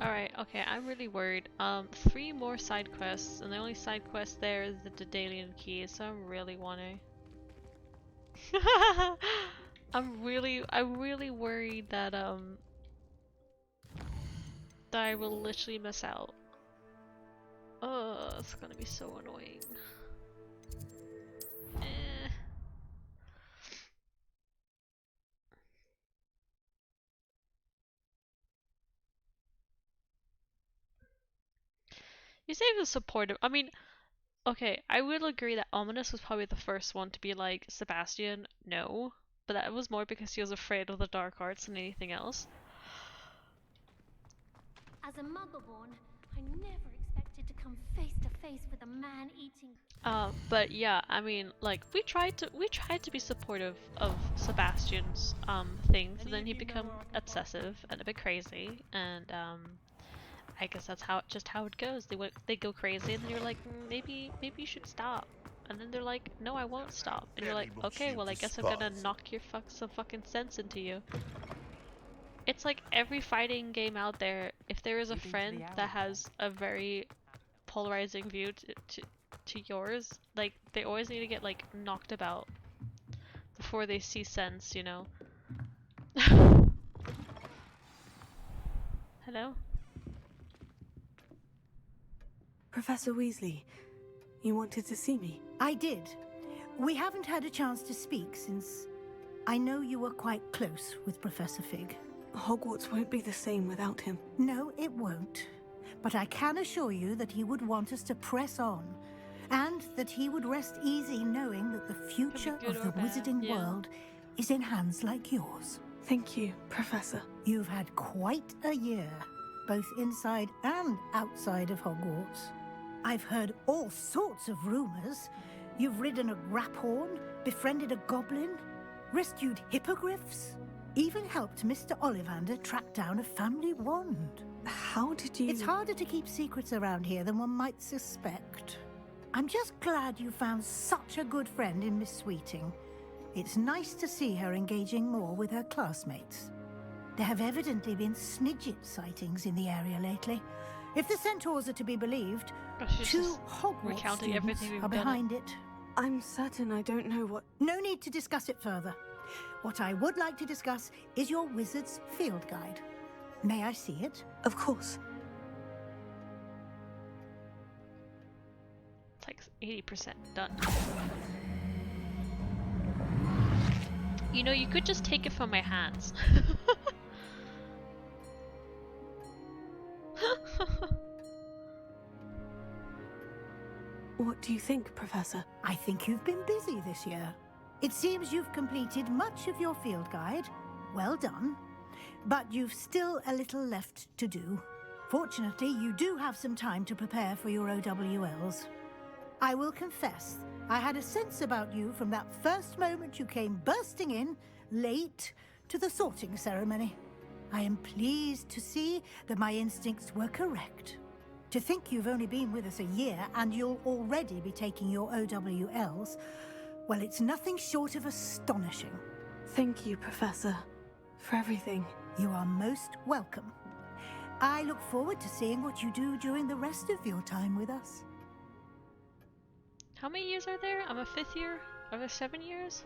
Alright, okay, I'm really worried. 3 more side quests, and the only side quest there is the Daedalian key, so I'm really wanting. I'm really worried that that I will literally miss out. Oh, it's gonna be so annoying. Eh. You say he was supportive. I mean, okay, I will agree that Ominous was probably the first one to be like, Sebastian, no. But that was more because he was afraid of the dark arts than anything else. As a motherborn, I never expected to come face to face with a man-eating. But yeah, I mean, like we tried to be supportive of Sebastian's things, and then he became obsessive and a bit crazy, and I guess that's how it goes. They go crazy, and then you're like, maybe you should stop. And then they're like, no, I won't stop. And you're like, okay, well, I guess I'm gonna knock some fucking sense into you. It's like every fighting game out there, if there is a friend that has a very polarizing view to yours, like, they always need to get, like, knocked about before they see sense, you know? Hello? Professor Weasley, you wanted to see me? I did. We haven't had a chance to speak since I know you were quite close with Professor Fig. Hogwarts won't be the same without him. No, it won't. But I can assure you that he would want us to press on, and that he would rest easy knowing that the future of the wizarding world is in hands like yours. Thank you, Professor. You've had quite a year, both inside and outside of Hogwarts. I've heard all sorts of rumors. You've ridden a graphorn, befriended a goblin, rescued hippogriffs, even helped Mr. Ollivander track down a family wand. How did you... It's harder to keep secrets around here than one might suspect. I'm just glad you found such a good friend in Miss Sweeting. It's nice to see her engaging more with her classmates. There have evidently been Snidget sightings in the area lately. If the centaurs are to be believed, two Hogwarts students are behind it. I'm certain I don't know what... No need to discuss it further. What I would like to discuss is your wizard's field guide. May I see it? Of course. It's like 80% done. You know, you could just take it from my hands. What do you think, Professor? I think you've been busy this year. It seems you've completed much of your field guide. Well done. But you've still a little left to do. Fortunately, you do have some time to prepare for your OWLs. I will confess, I had a sense about you from that first moment you came bursting in, late, to the sorting ceremony. I am pleased to see that my instincts were correct. To think you've only been with us a year and you'll already be taking your OWLs, well, it's nothing short of astonishing. Thank you, Professor, for everything. You are most welcome. I look forward to seeing what you do during the rest of your time with us. How many years are there? I'm a 5th year? Are there 7 years?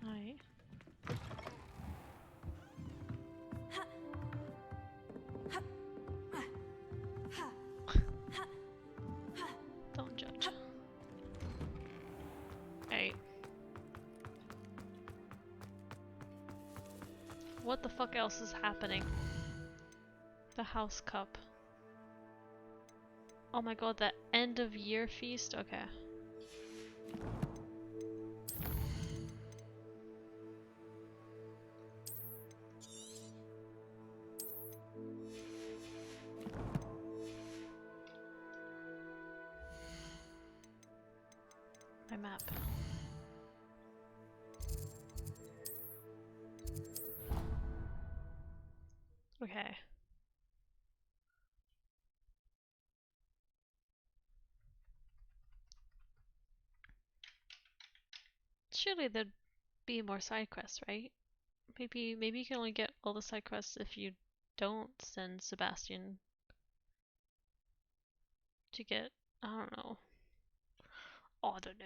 Right. Don't judge. Hey. What the fuck else is happening? The house cup. Oh my god, that end of year feast? Okay. My map. Okay. Surely there'd be more side quests, right? Maybe you can only get all the side quests if you don't send Sebastian to get, I don't know. I don't know.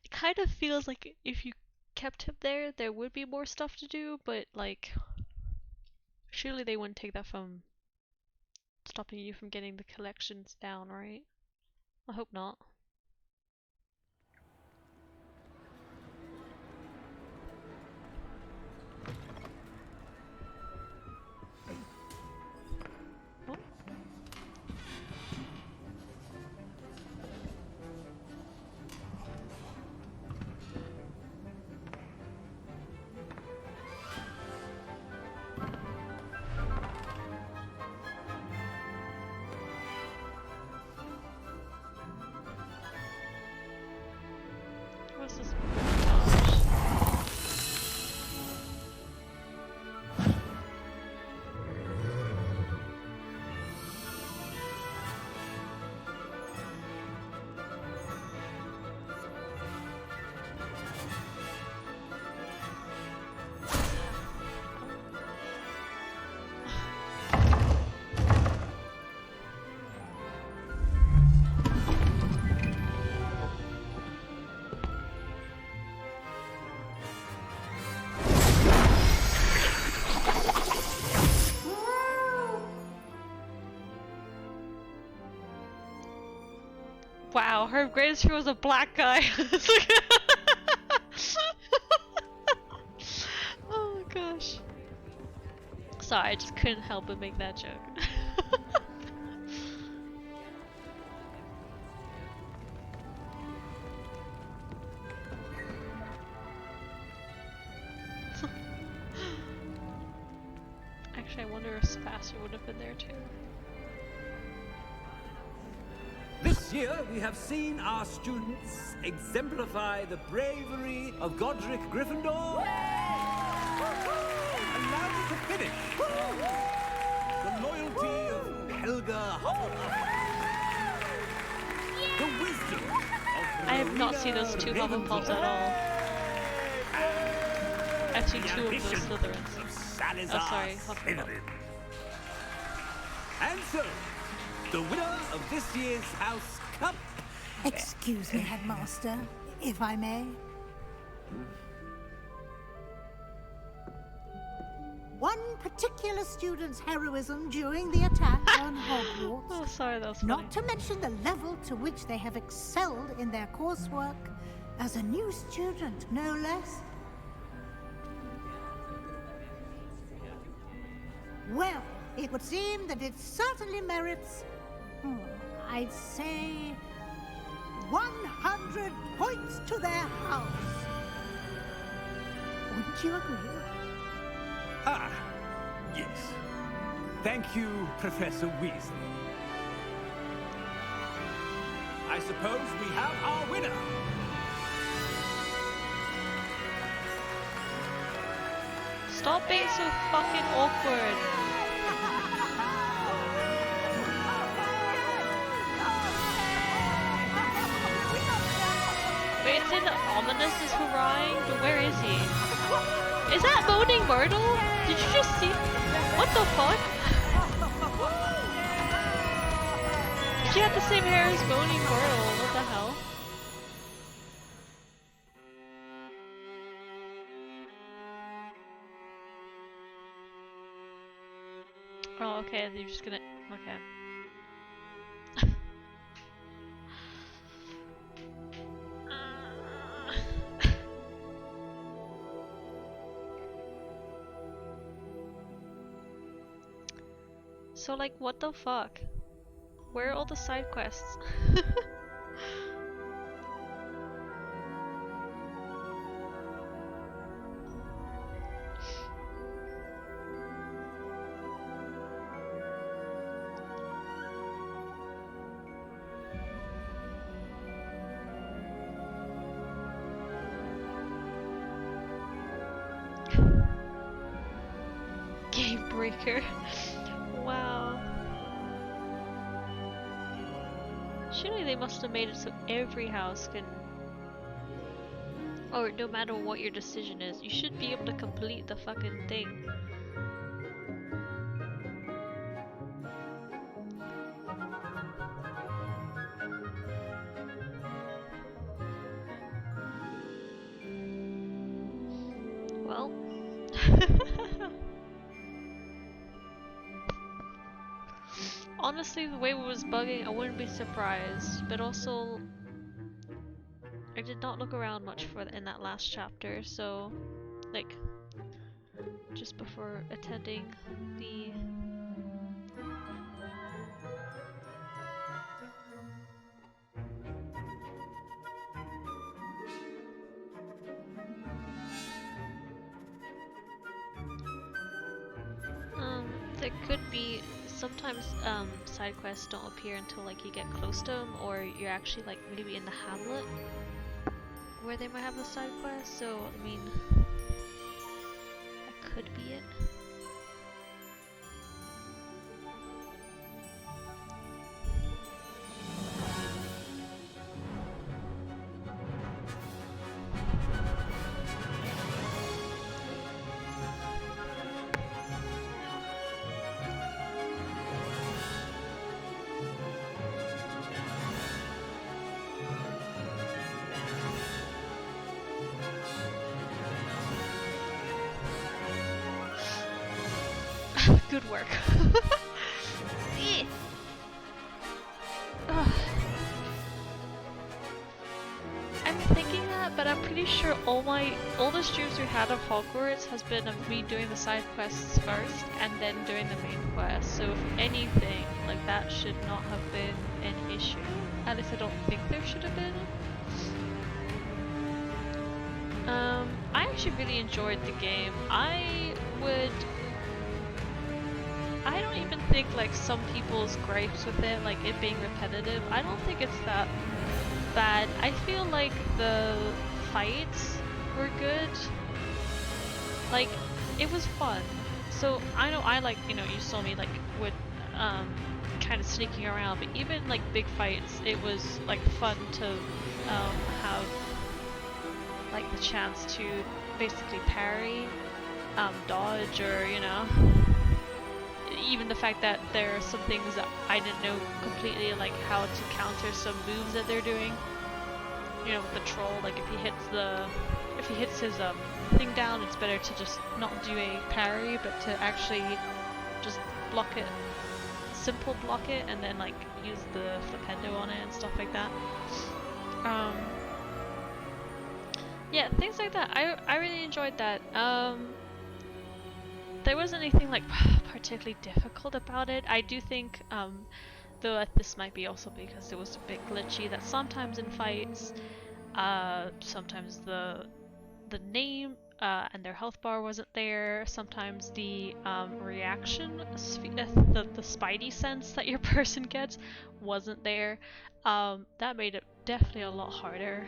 It kind of feels like if you kept him there, there would be more stuff to do, but like, surely they wouldn't take that from stopping you from getting the collections down, right? I hope not. What's this? Wow, her greatest hero was a black guy. Oh my gosh. Sorry, I just couldn't help but make that joke. Actually, I wonder if Sebastian would have been there too. This year, we have seen our students exemplify the bravery of Godric Gryffindor. And now to finish, the loyalty of Helga Hufflepuff. The wisdom of I have not seen those two Ravenclaw. Hufflepuffs at all. I've seen The two of those ambition Slytherins. of Salazar Oh, sorry, Hufflepuff. Slytherin. And so, the winner of this year's House Cup. Excuse me, Headmaster, if I may. One particular student's heroism during the attack on Hogwarts. Oh, sorry, that was Not to mention the level to which they have excelled in their coursework as a new student, no less. Well, it would seem that it certainly merits, I'd say, 100 points to their house. Wouldn't you agree? Ah, yes. Thank you, Professor Weasley. I suppose we have our winner. Stop being so fucking awkward. Wait, it's in Ominous is Hurrahing, but where is he? Is that Moaning Myrtle? Did you just see? What the fuck? She had the same hair as Moaning Myrtle, what the hell? Oh, okay, you're just gonna... okay. So, like, what the fuck? Where are all the side quests? Game breaker. Wow. Surely they must have made it so every house can... Or no matter what your decision is, you should be able to complete the fucking thing. well. Honestly, the way it was bugging, I wouldn't be surprised, but also I did not look around much for in that last chapter, so like just before attending the there could be sometimes side quests don't appear until like you get close to them, or you're actually like maybe in the hamlet where they might have a side quest. So I mean, that could be it. Good work. I'm thinking that, but I'm pretty sure all the streams we had of Hogwarts has been of me doing the side quests first and then doing the main quest. So if anything, like that should not have been an issue. At least I don't think there should have been. I actually really enjoyed the game. I don't even think like some people's gripes with it, like it being repetitive, I don't think it's that bad. I feel like the fights were good. Like, it was fun. So I know I like, you know, you saw me like with kind of sneaking around, but even like big fights, it was like fun to have like the chance to basically parry, dodge, or you know, even the fact that there are some things that I didn't know completely, like how to counter some moves that they're doing. You know, with the troll, like if he hits his thing down, it's better to just not do a parry, but to actually just block it, simple block it, and then like use the flipendo on it and stuff like that. Yeah, things like that. I really enjoyed that. There wasn't anything like particularly difficult about it. I do think, though this might be also because it was a bit glitchy, that sometimes in fights, sometimes the name and their health bar wasn't there. Sometimes the reaction, the spidey sense that your person gets wasn't there. That made it definitely a lot harder.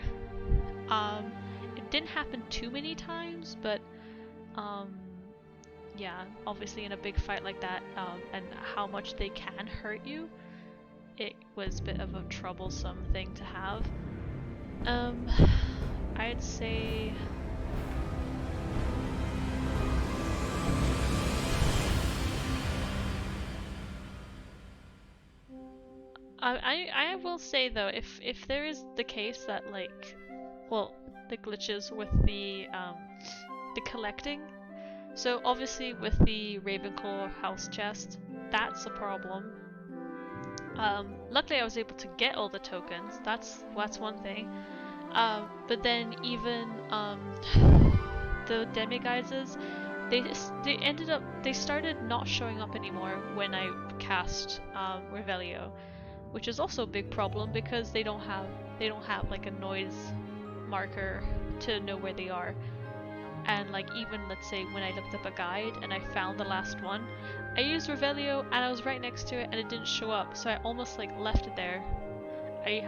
It didn't happen too many times, but yeah, obviously in a big fight like that, and how much they can hurt you, it was a bit of a troublesome thing to have. I'd say I will say though, if there is the case that like, well, the glitches with the collecting. So obviously with the Ravenclaw house chest, that's a problem. Luckily I was able to get all the tokens. That's one thing. But then even the demiguises, they started not showing up anymore when I cast Revelio, which is also a big problem because they don't have like a noise marker to know where they are. And like even let's say when I looked up a guide and I found the last one, I used Revelio and I was right next to it and it didn't show up, so I almost like left it there. I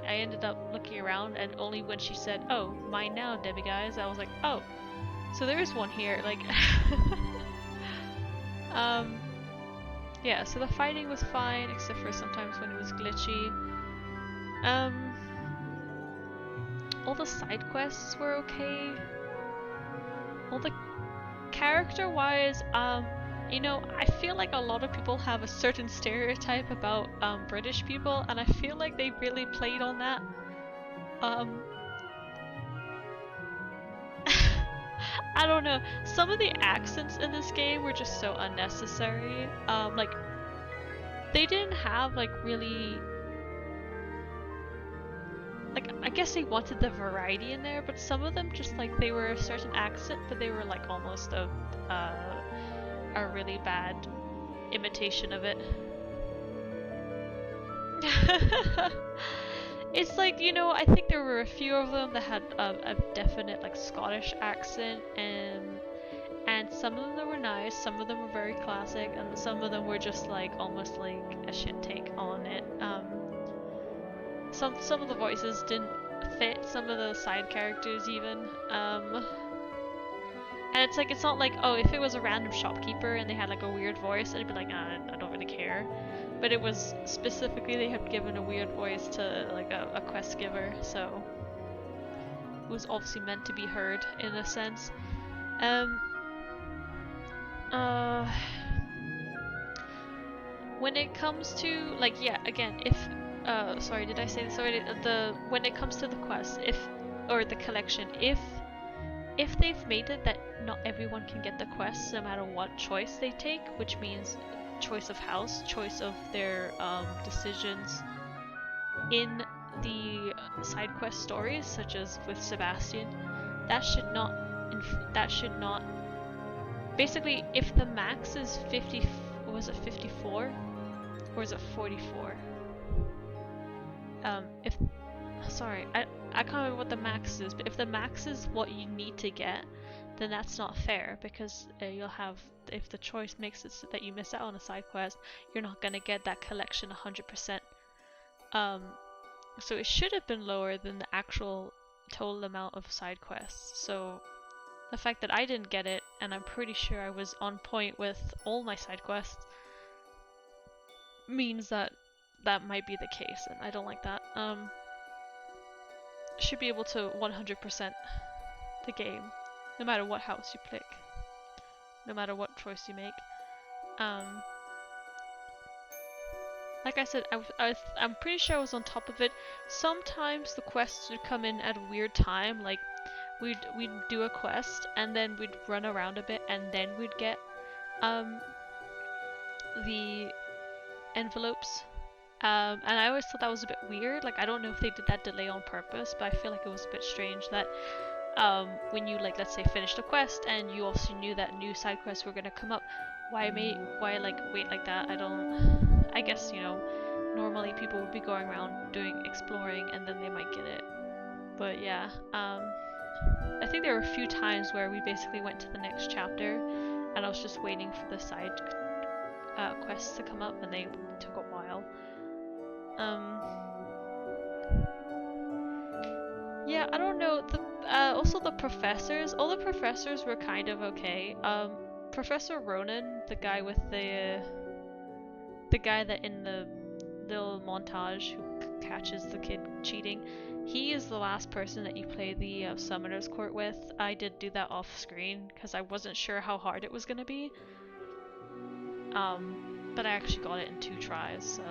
ended up looking around, and only when she said, "Oh, mine now, demiguise," I was like, "Oh, so there is one here." Like, yeah. So the fighting was fine, except for sometimes when it was glitchy. All the side quests were okay. All the character-wise, you know, I feel like a lot of people have a certain stereotype about British people, and I feel like they really played on that. I don't know. Some of the accents in this game were just so unnecessary. Like, they didn't have, like, really... Like, I guess they wanted the variety in there, but some of them just, like, they were a certain accent, but they were, like, almost a really bad imitation of it. It's like, you know, I think there were a few of them that had a definite, like, Scottish accent, and some of them were nice, some of them were very classic, and some of them were just, like, almost like a shit take on it. Some of the voices didn't fit some of the side characters even. And it's like, it's not like, oh, if it was a random shopkeeper and they had like a weird voice, I'd be like, I don't really care. But it was specifically they had given a weird voice to like a quest giver, so it was obviously meant to be heard in a sense. When it comes to, like, yeah, again, if sorry, did I say this already? When it comes to the quest, or the collection, if they've made it that not everyone can get the quests no matter what choice they take, which means choice of house, choice of their decisions in the side quest stories, such as with Sebastian, that should not basically, if the max is 50, was it 54 or is it 44? Sorry, I can't remember what the max is, but if the max is what you need to get, then that's not fair, because you'll have, if the choice makes it so that you miss out on a side quest, you're not gonna get that collection 100%. So it should have been lower than the actual total amount of side quests. So the fact that I didn't get it, and I'm pretty sure I was on point with all my side quests, means that that might be the case, and I don't like that. Should be able to 100% the game, no matter what house you pick, no matter what choice you make. Like I said, I'm pretty sure I was on top of it. Sometimes the quests would come in at a weird time, like we'd do a quest and then we'd run around a bit and then we'd get the envelopes. And I always thought that was a bit weird. Like, I don't know if they did that delay on purpose, but I feel like it was a bit strange that when you, like, let's say finished a quest and you also knew that new side quests were gonna come up, why like wait like that? I guess, you know, normally people would be going around doing exploring and then they might get it. But yeah, I think there were a few times where we basically went to the next chapter and I was just waiting for the side quests to come up, and they took a while. Yeah, I don't know. Also the professors, all the professors were kind of okay. Professor Ronan, the guy with the guy that in the little montage who catches the kid cheating, he is the last person that you play the Summoner's Court with. I did do that off screen because I wasn't sure how hard it was gonna be. But I actually got it in 2 tries, so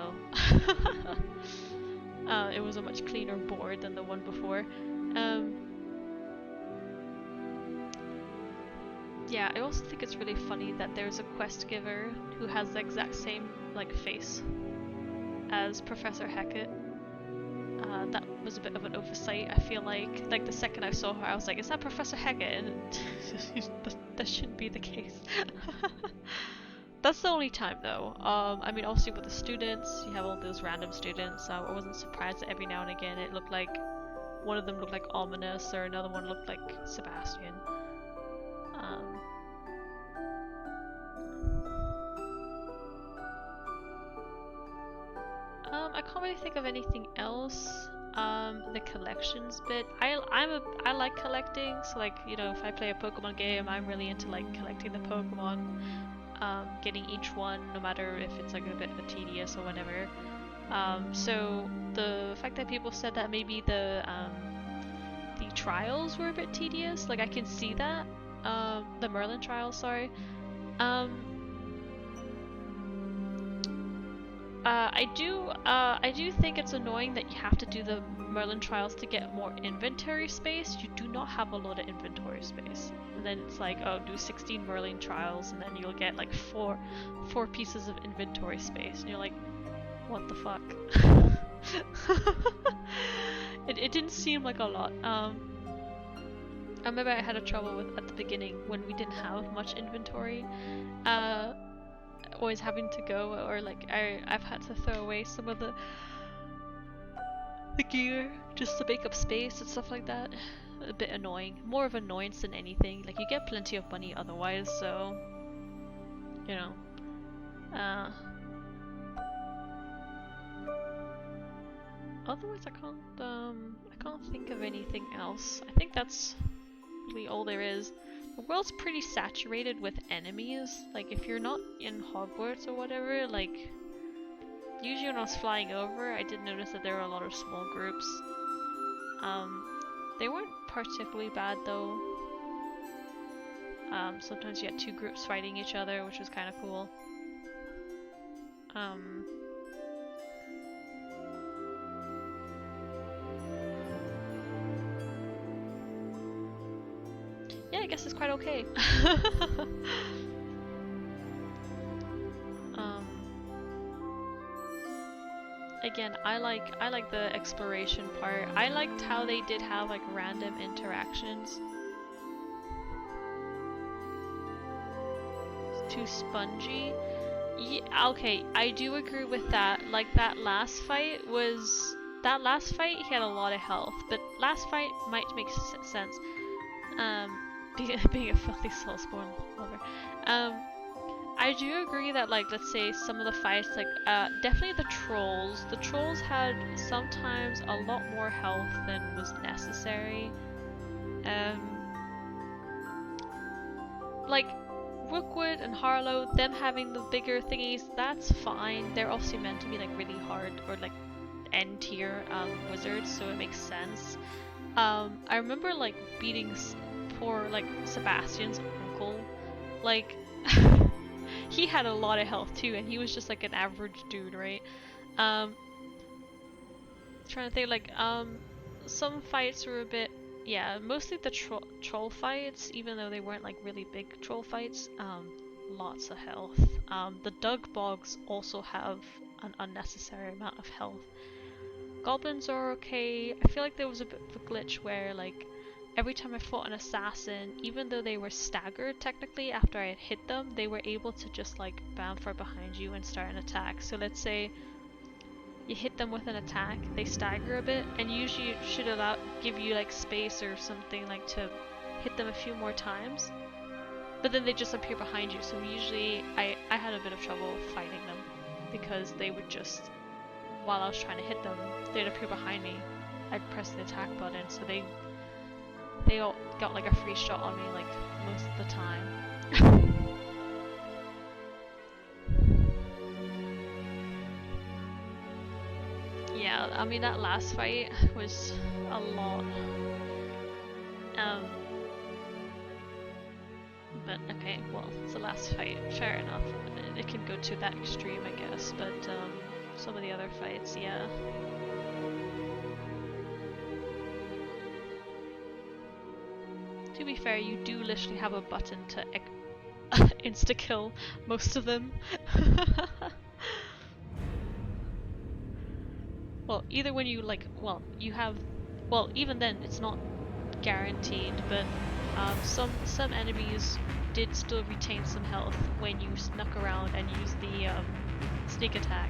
it was a much cleaner board than the one before. Yeah, I also think it's really funny that there's a quest giver who has the exact same, like, face as Professor Hackett. That was a bit of an oversight. I feel like the second I saw her, I was like, is that Professor Hackett? And that shouldn't be the case. That's the only time though. I mean, obviously with the students, you have all those random students, so I wasn't surprised that every now and again it looked like one of them looked like Ominous or another one looked like Sebastian. I can't really think of anything else. The collections bit. I like collecting, so like, you know, if I play a Pokemon game, I'm really into like collecting the Pokemon, getting each one, no matter if it's like a bit tedious or whatever. So the fact that people said that maybe the trials were a bit tedious, like I can see that. The Merlin trials, sorry. I do think it's annoying that you have to do the Merlin trials to get more inventory space. You do not have a lot of inventory space. And then it's like, oh, do 16 Merlin trials and then you'll get like four pieces of inventory space. And you're like, what the fuck? It didn't seem like a lot. I remember I had a trouble with at the beginning when we didn't have much inventory. Always having to go, or like I've had to throw away some of the gear just to make up space and stuff like that. A bit annoying. More of annoyance than anything. Like you get plenty of money otherwise, so you know. Otherwise I can't think of anything else. I think that's really all there is. The world's pretty saturated with enemies. Like if you're not in Hogwarts or whatever, like usually when I was flying over, I did notice that there were a lot of small groups. They weren't particularly bad though. Sometimes you had two groups fighting each other, which was kind of cool. Yeah, I guess it's quite okay. Again, I like the exploration part. I liked how they did have like random interactions. It's too spongy. Yeah, okay, I do agree with that. Like that last fight, he had a lot of health, but last fight might make sense. Being a filthy soulsborne lover. I do agree that, like, let's say some of the fights, like, definitely the trolls. The trolls had sometimes a lot more health than was necessary. Like, Rookwood and Harlow, them having the bigger thingies, that's fine. They're obviously meant to be, like, really hard, or, like, N-tier wizards, so it makes sense. I remember, like, beating poor, like, Sebastian's uncle. Like, he had a lot of health too, and he was just like an average dude, right? Trying to think, like, some fights were a bit, yeah, mostly the troll fights, even though they weren't like really big troll fights, lots of health. The Dug Bogs also have an unnecessary amount of health. Goblins are okay. I feel like there was a bit of a glitch where, like, every time I fought an assassin, even though they were staggered technically after I had hit them, they were able to just like bam for behind you and start an attack. So let's say you hit them with an attack, they stagger a bit, and usually it should give you like space or something like to hit them a few more times. But then they just appear behind you, so usually I had a bit of trouble fighting them because they would just, while I was trying to hit them, they'd appear behind me. I'd press the attack button, so they all got like a free shot on me like most of the time. Yeah, I mean that last fight was a lot. But okay, well, it's the last fight, fair enough. It can go to that extreme, I guess, but some of the other fights, yeah. To be fair, you do literally have a button to insta-kill most of them. Well, either when you like, well, you have, well, even then it's not guaranteed, but some enemies did still retain some health when you snuck around and used the sneak attack.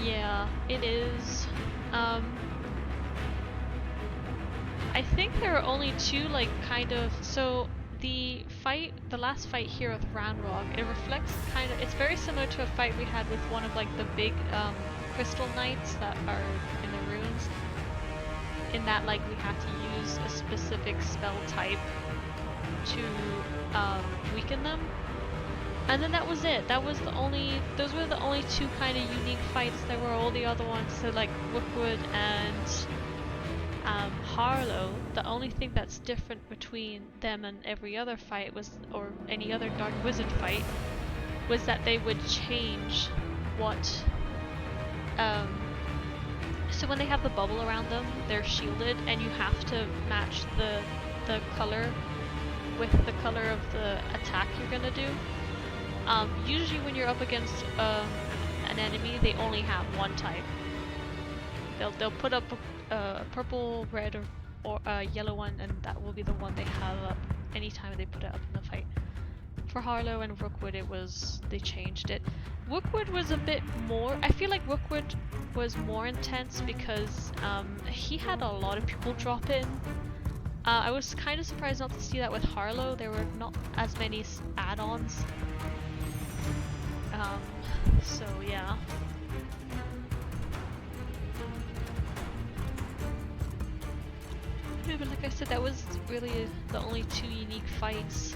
Yeah, it is. I think there are only two, like, kind of, so the last fight here with Ranrok, it reflects kind of, it's very similar to a fight we had with one of, like, the big, crystal knights that are in the ruins, in that, like, we had to use a specific spell type to, weaken them. And then that was it. That was the only, those were the only two kind of unique fights. There were all the other ones, so like Rookwood and Harlow, the only thing that's different between them and every other fight was, or any other Dark Wizard fight, was that they would change what, so when they have the bubble around them, they're shielded, and you have to match the color with the color of the attack you're gonna do. Usually when you're up against an enemy, they only have one type. They'll put up a purple, red, or a yellow one, and that will be the one they have up anytime they put it up in the fight. For Harlow and Rookwood, they changed it. Rookwood was a bit more, I feel like Rookwood was more intense because he had a lot of people drop in. I was kind of surprised not to see that with Harlow. There were not as many add-ons. So yeah. Yeah, but like I said, that was really the only two unique fights.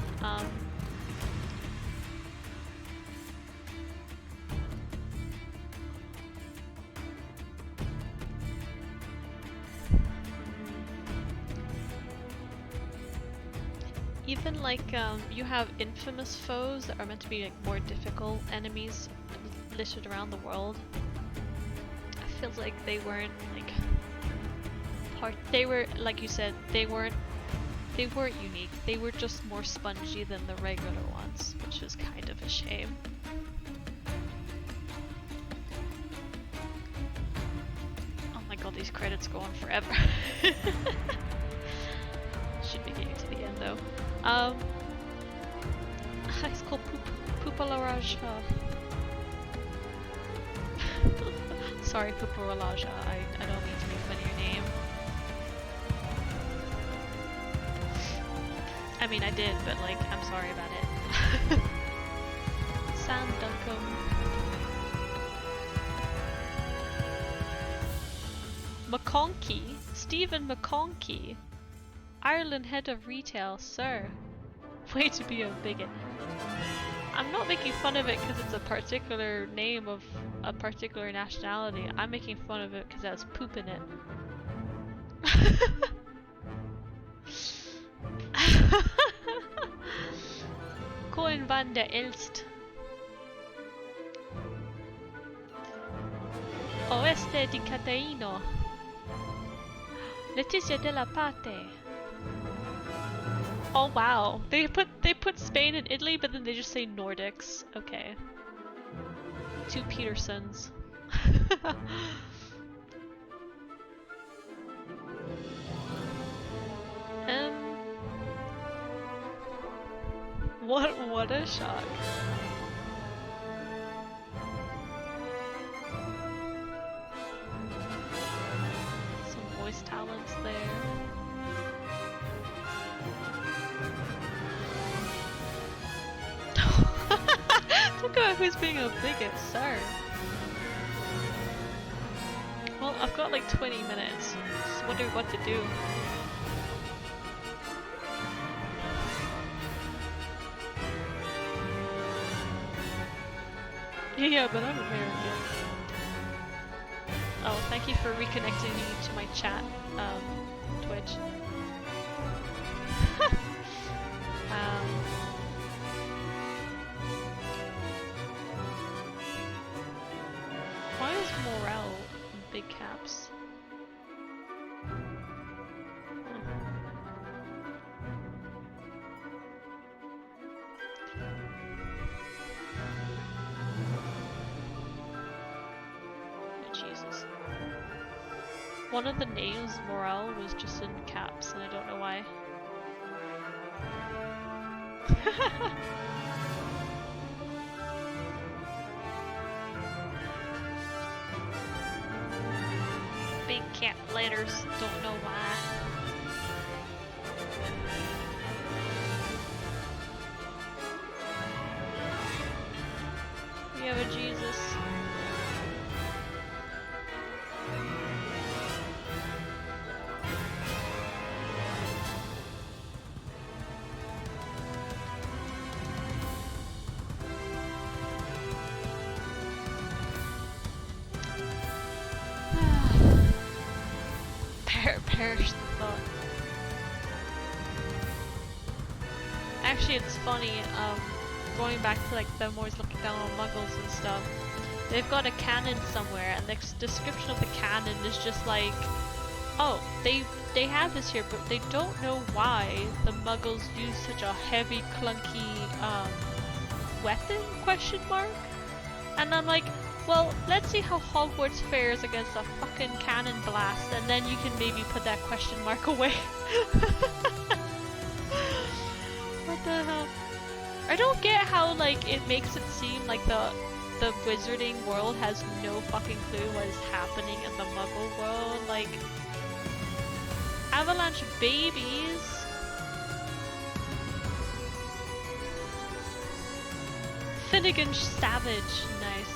Even like you have infamous foes that are meant to be like more difficult enemies littered around the world. I feel like they weren't like they were, like you said, they weren't unique. They were just more spongy than the regular ones, which was kind of a shame. Oh my god, these credits go on forever. Should be getting to the end though. It's called Pupalaraja. Sorry, Pupalaraja. I don't mean to make fun of your name. I mean, I did, but like, I'm sorry about it. Sam Duncan. McConkey? Stephen McConkey? Ireland head of retail, sir. Way to be a bigot. I'm not making fun of it because it's a particular name of a particular nationality. I'm making fun of it because it has poop in it. Coin van der Elst. Oeste di Cataino. Letizia della Pate. Oh wow, they put Spain and Italy, but then they just say Nordics. Okay. Two Petersons. What a shock. Some voice talents there. Talk about who's being a bigot, sir. Well, I've got like 20 minutes. Just wondering what to do. Yeah, but I'm American. Oh, thank you for reconnecting me to my chat, Twitch. Why is morale in big caps? Jesus. One of the names, Morale, was just in caps, and I don't know why. Big cap letters, don't know why. We have a Jesus. perish the thought. Actually, it's funny, going back to like them always looking down on muggles and stuff. They've got a canon somewhere, and the description of the canon is just like, oh, they have this here, but they don't know why the muggles use such a heavy, clunky, weapon, question mark? And I'm like, well, let's see how Hogwarts fares against a fucking cannon blast, and then you can maybe put that question mark away. What the hell? I don't get how, like, it makes it seem like the wizarding world has no fucking clue what is happening in the muggle world. Like, avalanche babies? Finnegan Savage, nice.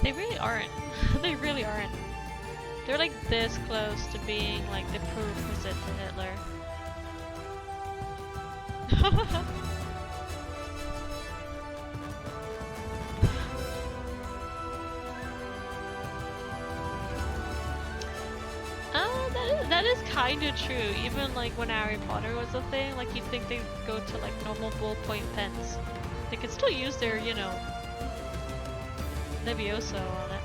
They really aren't. They really aren't. They're like this close to being like the prerequisite to Hitler. That is kind of true. Even like when Harry Potter was a thing, like you'd think they'd go to like normal ballpoint pens. They could still use their, you know, Levioso on it.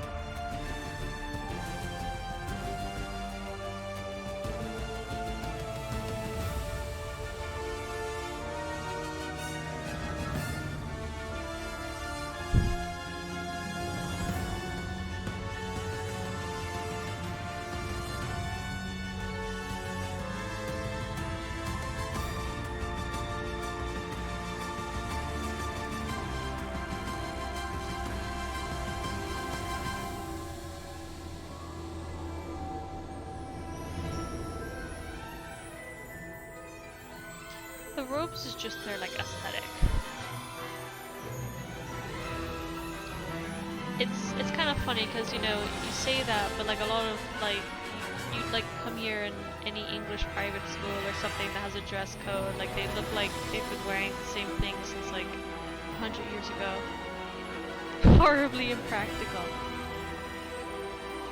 The robes is just their like aesthetic. It's kind of funny because, you know, you say that, but like a lot of like you like come here in any English private school or something that has a dress code, like they look like they've been wearing the same thing since like 100 years ago. Horribly impractical.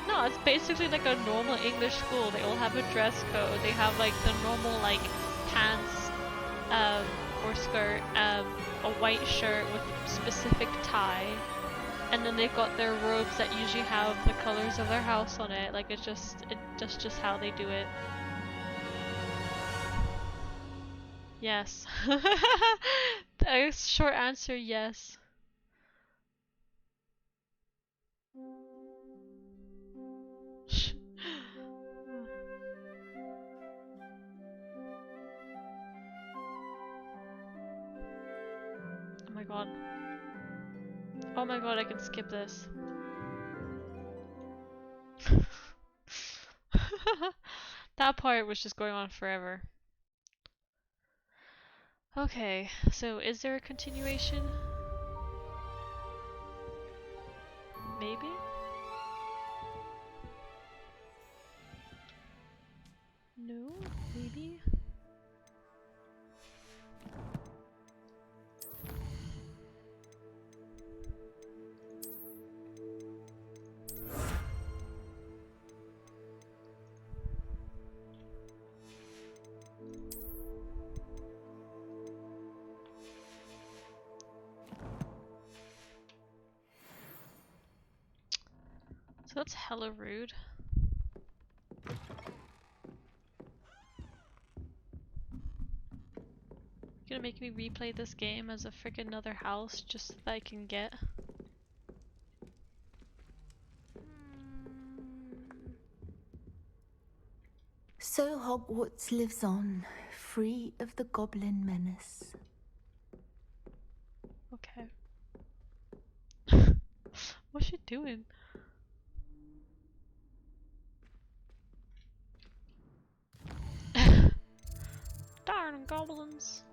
No, it's basically like a normal English school. They all have a dress code. They have like the normal like pants or skirt, a white shirt with specific tie, and then they've got their robes that usually have the colors of their house on it. Like it's just how they do it. Yes. The short answer, yes. Oh my god. Oh my god, I can skip this. That part was just going on forever. Okay, so is there a continuation? Maybe? No? Maybe? So that's hella rude. Gonna make me replay this game as a freaking another house just so that I can get. So Hogwarts lives on, free of the goblin menace. Okay. What's she doing? Darn goblins.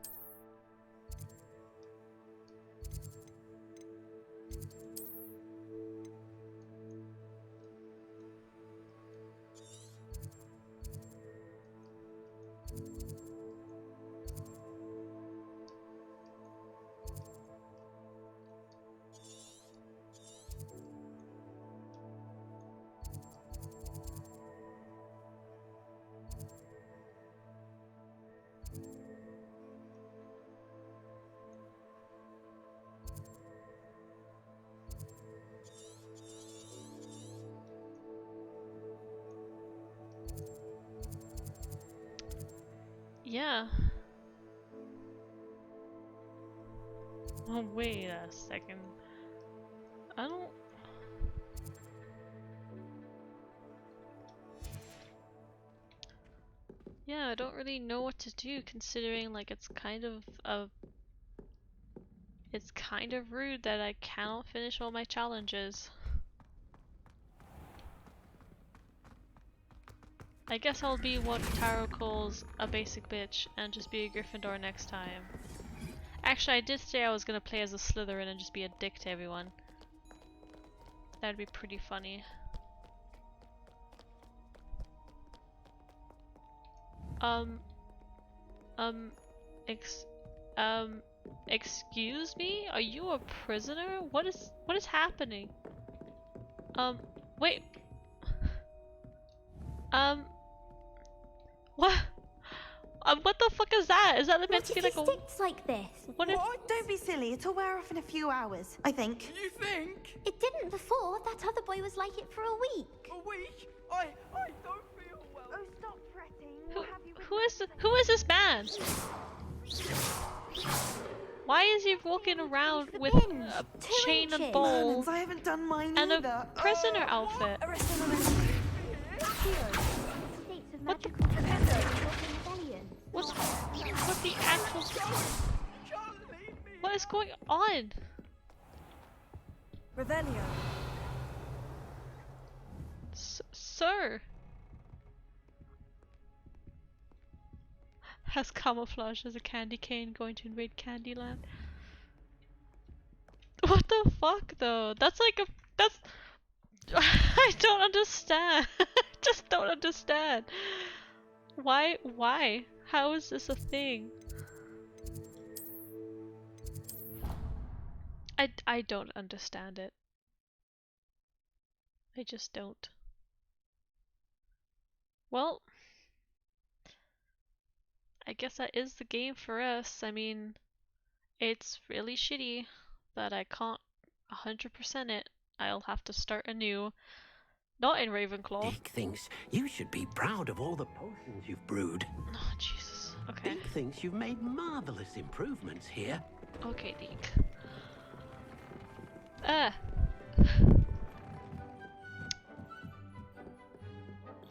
Yeah. Oh, wait a second. I don't... Yeah, I don't really know what to do considering like it's kind of rude that I cannot finish all my challenges. I guess I'll be what Taro calls a basic bitch and just be a Gryffindor next time. Actually, I did say I was gonna play as a Slytherin and just be a dick to everyone. That'd be pretty funny. Ex excuse me? Are you a prisoner? What is happening? Wait. What? What the fuck is that? Is that meant to be like a... sticks like this? What? Don't be silly. It'll wear off in a few hours, I think. You think? It didn't before. That other boy was like it for a week. A week? I don't feel well. Oh, stop fretting. Who is this man? Why is he walking around with a chain and ball I haven't done mine and either. a prisoner outfit? What's the actual... What is going on? Revelio. Sir. Has camouflaged as a candy cane going to invade Candyland. What the fuck though? That's like a... That's... I don't understand. I just don't understand. Why? Why? How is this a thing? I don't understand it. I just don't. Well, I guess that is the game for us. I mean, it's really shitty that I can't 100% it. I'll have to start anew. Not in Ravenclaw. Deke thinks you should be proud of all the potions you've brewed. Oh, Jesus. Okay. Deke thinks you've made marvelous improvements here. Okay, Deke.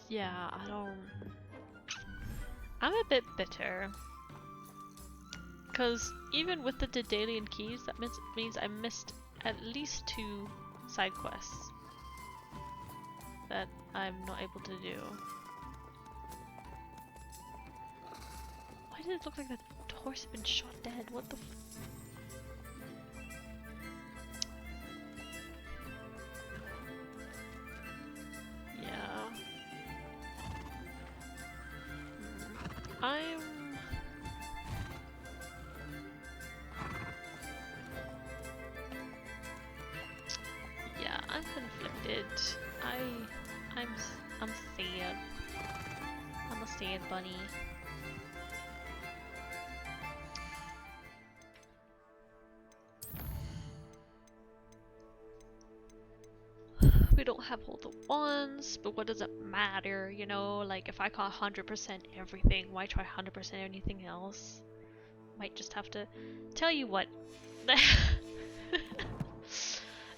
Yeah, I don't... I'm a bit bitter. Because even with the Daedalian keys, that means I missed at least 2 side quests that I'm not able to do. Why did it look like the horse had been shot dead? What the Yeah. I'm conflicted. I'm sad. I'm a sad bunny. We don't have all the ones, but what does it matter, you know? Like, if I can't 100% everything, why try 100% anything else? Might just have to... Tell you what.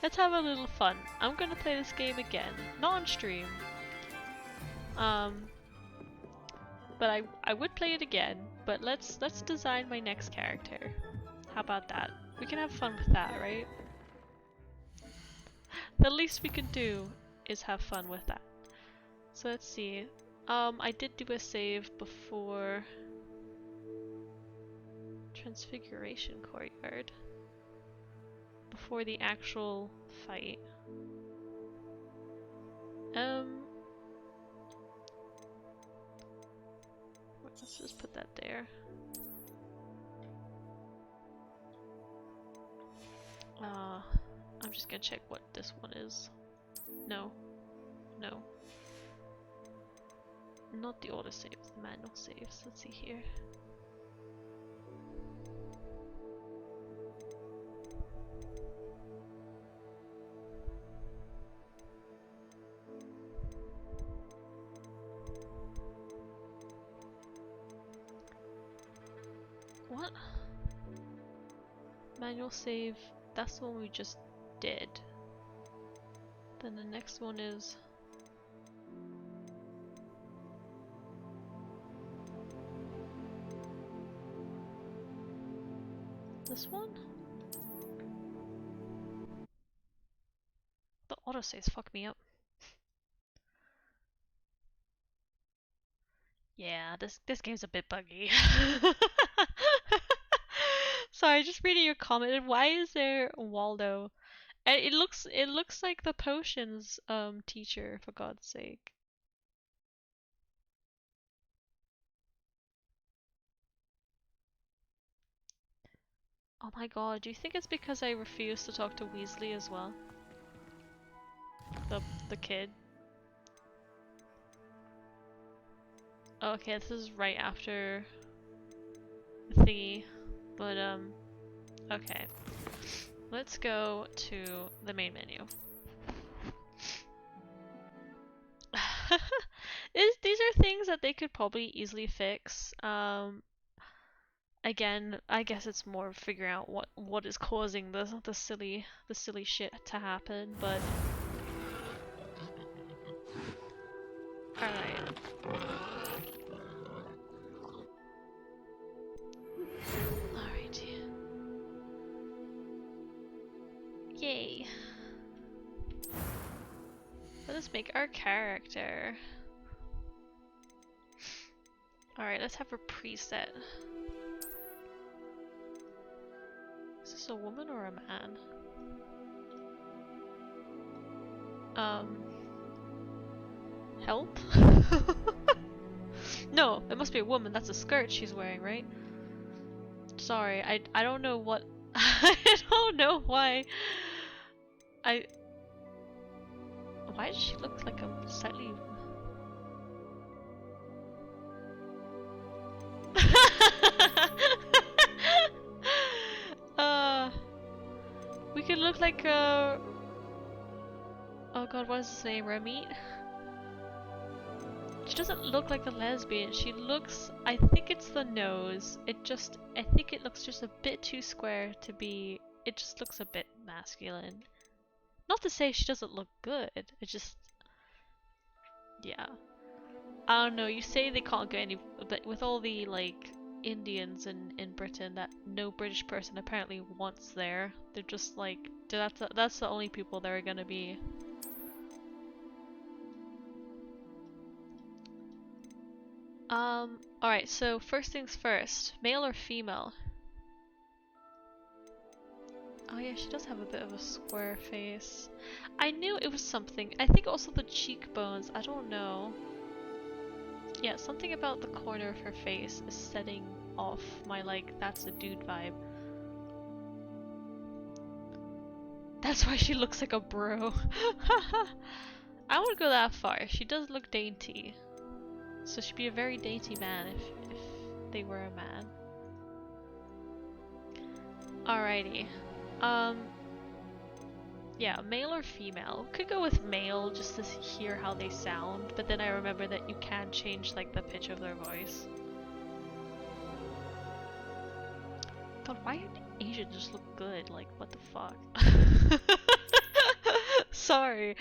Let's have a little fun. I'm gonna play this game again. Not on stream. But I would play it again, but let's design my next character. How about that? We can have fun with that, right? The least we can do is have fun with that. So let's see. I did do a save before Transfiguration courtyard. Before the actual fight. Let's just put that there. I'm just gonna check what this one is. No. No. Not the auto saves, the manual saves. Let's see here. What? Manual save, that's the one we just did. Then the next one is... this one? The autosaves fuck me up. Yeah, this game's a bit buggy. Sorry, just reading your comment. Why is there Waldo? And it looks like the potions teacher, for God's sake. Oh my god, do you think it's because I refuse to talk to Weasley as well? The kid. Okay, this is right after the thingy. But okay. Let's go to the main menu. These are things that they could probably easily fix. Again, I guess it's more figuring out what is causing the silly shit to happen, but alright. Alright. Yay. Let us make our character. Alright, let's have a preset. Is this a woman or a man? Help? No, it must be a woman. That's a skirt she's wearing, right? Sorry, I don't know what I don't know why why does she look like a slightly we could look like oh god, what is his name? Ramit? She doesn't look like a lesbian. She looks, I think it's the nose. I think it looks just a bit too square to be, it just looks a bit masculine. Not to say she doesn't look good, it just, yeah. I don't know, you say they can't go any, but with all the, like, Indians in Britain that no British person apparently wants there, they're just like, that's the only people that are gonna be. Alright, so first things first, male or female? Oh yeah, she does have a bit of a square face. I knew it was something. I think also the cheekbones, I don't know. Yeah, something about the corner of her face is setting off my, like, that's a dude vibe. That's why she looks like a bro. I wouldn't go that far. She does look dainty. So she'd be a very dainty man if they were a man. Alrighty. Yeah, male or female? Could go with male just to hear how they sound, but then I remember that you can change like the pitch of their voice. God, why do Asians just look good? Like, what the fuck? Sorry.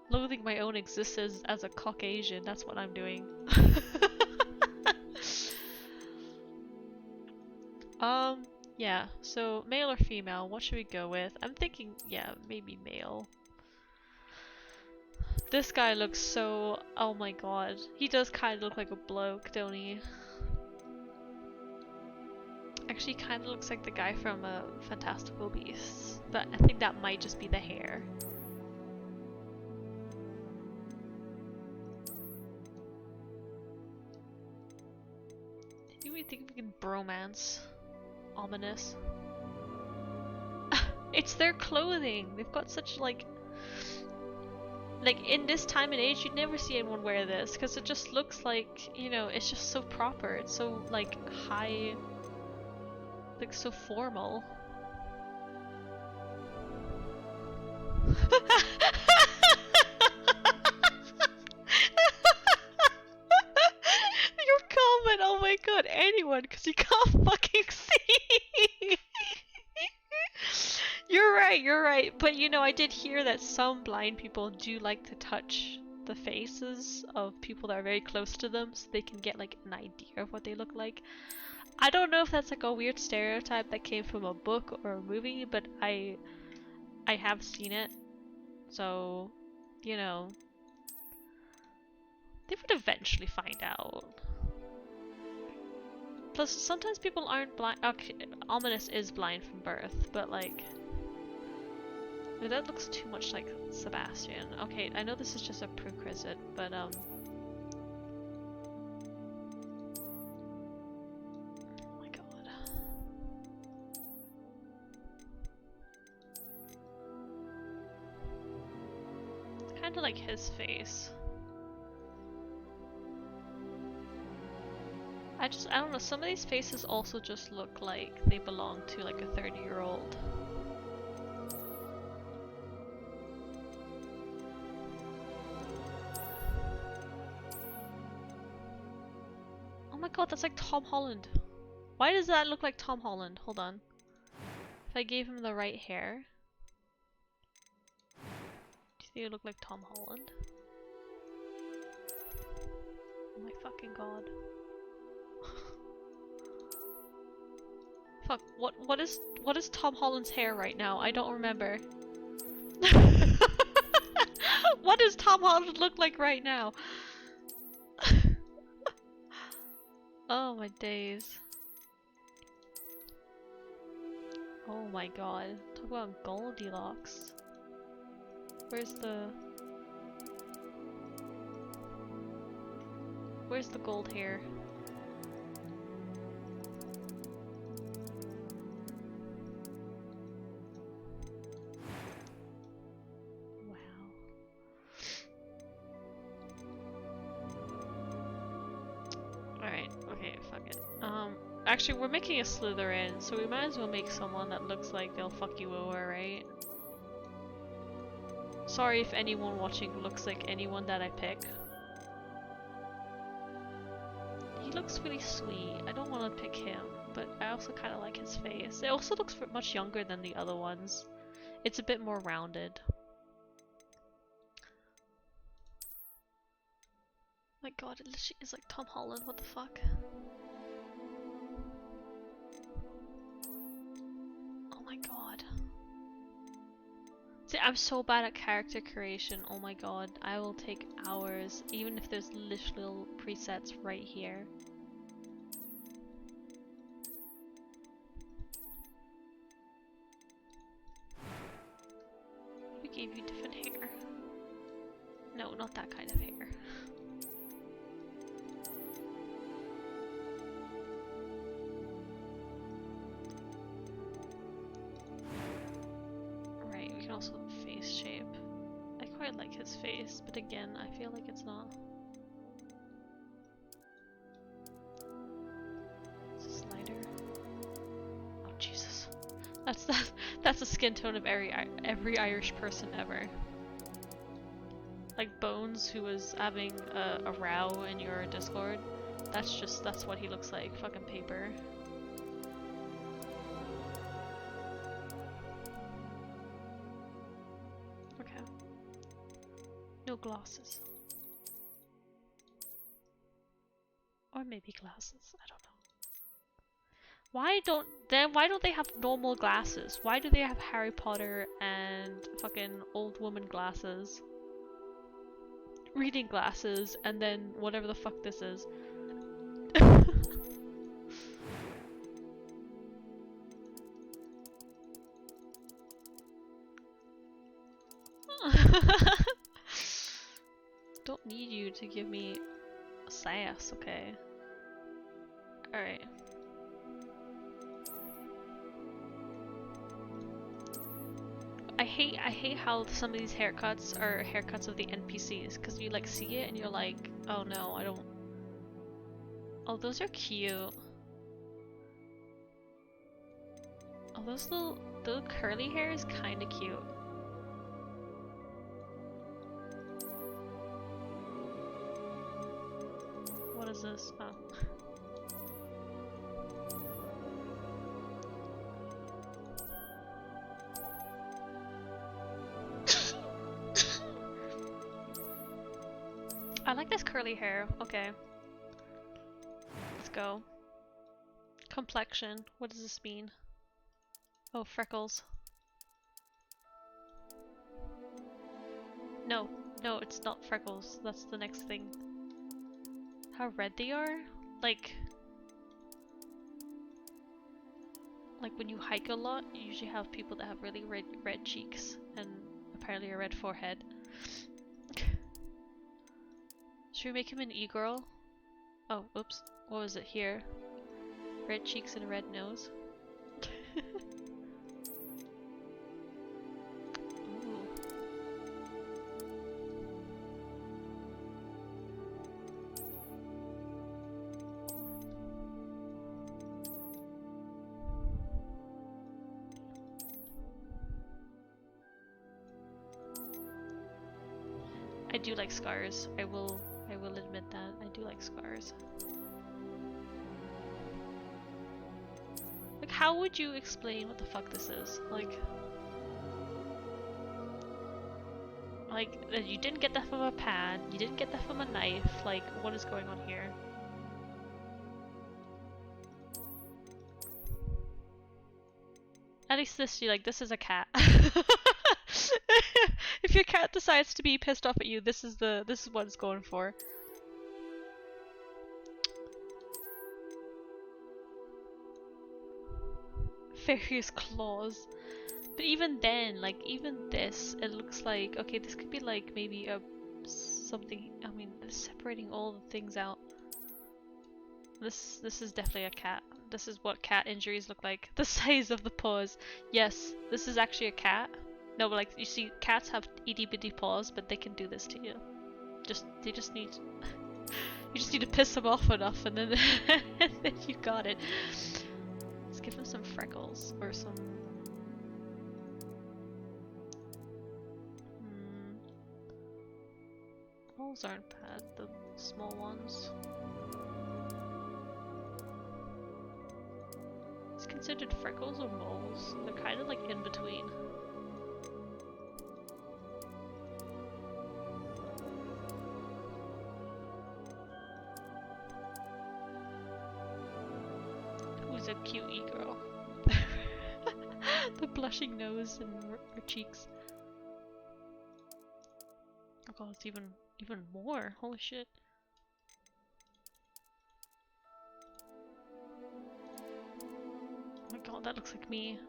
Loathing my own existence as a Caucasian, that's what I'm doing. Yeah, so male or female, what should we go with? I'm thinking, yeah, maybe male. This guy looks so... oh my god. He does kind of look like a bloke, don't he? Actually, kind of looks like the guy from Fantastical Beasts. But I think that might just be the hair. Do we think we can bromance? Ominous. It's their clothing! They've got such like in this time and age you'd never see anyone wear this because it just looks like, you know, it's just so proper. It's so like high, like so formal. Your comment, oh my god, anyone, because you can't fucking see. You're right, but you know, I did hear that some blind people do like to touch the faces of people that are very close to them so they can get like an idea of what they look like. I don't know if that's like a weird stereotype that came from a book or a movie, but I have seen it. So, you know, they would eventually find out. Plus, sometimes people aren't blind. Okay, Ominous is blind from birth, but like... that looks too much like Sebastian. Okay, I know this is just a prerequisite, but oh my god. It's kind of like his face. I don't know, some of these faces also just look like they belong to like a 30-year-old. Oh my god, that's like Tom Holland. Why does that look like Tom Holland? Hold on. If I gave him the right hair. Do you think it look like Tom Holland? Oh my fucking god. Fuck, what is Tom Holland's hair right now? I don't remember. What does Tom Holland look like right now? Oh my days. Oh my god. Talk about Goldilocks. Where's the gold hair? Okay, fuck it. Actually, we're making a Slytherin, so we might as well make someone that looks like they'll fuck you over, right? Sorry if anyone watching looks like anyone that I pick. He looks really sweet. I don't want to pick him, but I also kind of like his face. It also looks much younger than the other ones. It's a bit more rounded. My god, it literally is like Tom Holland, what the fuck? Oh my god. See, I'm so bad at character creation, oh my god. I will take hours, even if there's literal presets right here. We gave you different hair. No, not that kind of hair. Also face shape. I quite like his face, but again, I feel like it's not. It's a slider. Oh Jesus, that's the skin tone of every Irish person ever. Like Bones, who was having a row in your Discord. That's what he looks like. Fucking paper. No glasses. Or maybe glasses, I don't know. Why don't they have normal glasses? Why do they have Harry Potter and fucking old woman glasses? Reading glasses and then whatever the fuck this is. Don't need you to give me sass, okay? Alright. I hate how some of these haircuts are haircuts of the NPCs, because you like see it and you're like, oh no, I don't. Oh, those are cute. Oh, those little curly hair is kind of cute. What is this? Oh. I like this curly hair. Okay. Let's go. Complexion. What does this mean? Oh, freckles. No, no, it's not freckles. That's the next thing. How red they are? Like when you hike a lot, you usually have people that have really red cheeks and apparently a red forehead. Should we make him an e-girl? Oh, oops. What was it here? Red cheeks and a red nose. Ooh. I do like scars. I will admit that. I do like scars. Like, how would you explain what the fuck this is? Like you didn't get that from a pan, you didn't get that from a knife, like, what is going on here? At least this, this is a cat. If your cat decides to be pissed off at you, this is what it's going for. Fairy's claws. But even then, even this, it looks like, okay, this could be like maybe something, I mean, separating all the things out. This is definitely a cat. This is what cat injuries look like. The size of the paws. Yes, this is actually a cat. No, but you see, cats have itty bitty paws, but they can do this to you. They just need you just need to piss them off enough, and then and then you got it. Let's give him some freckles or some. Moles aren't bad. The small ones. It's considered freckles or moles. They're kind of like in between. Who's a cute e-girl? The blushing nose and her cheeks. Oh god, it's even more. Holy shit. Oh my god, that looks like me.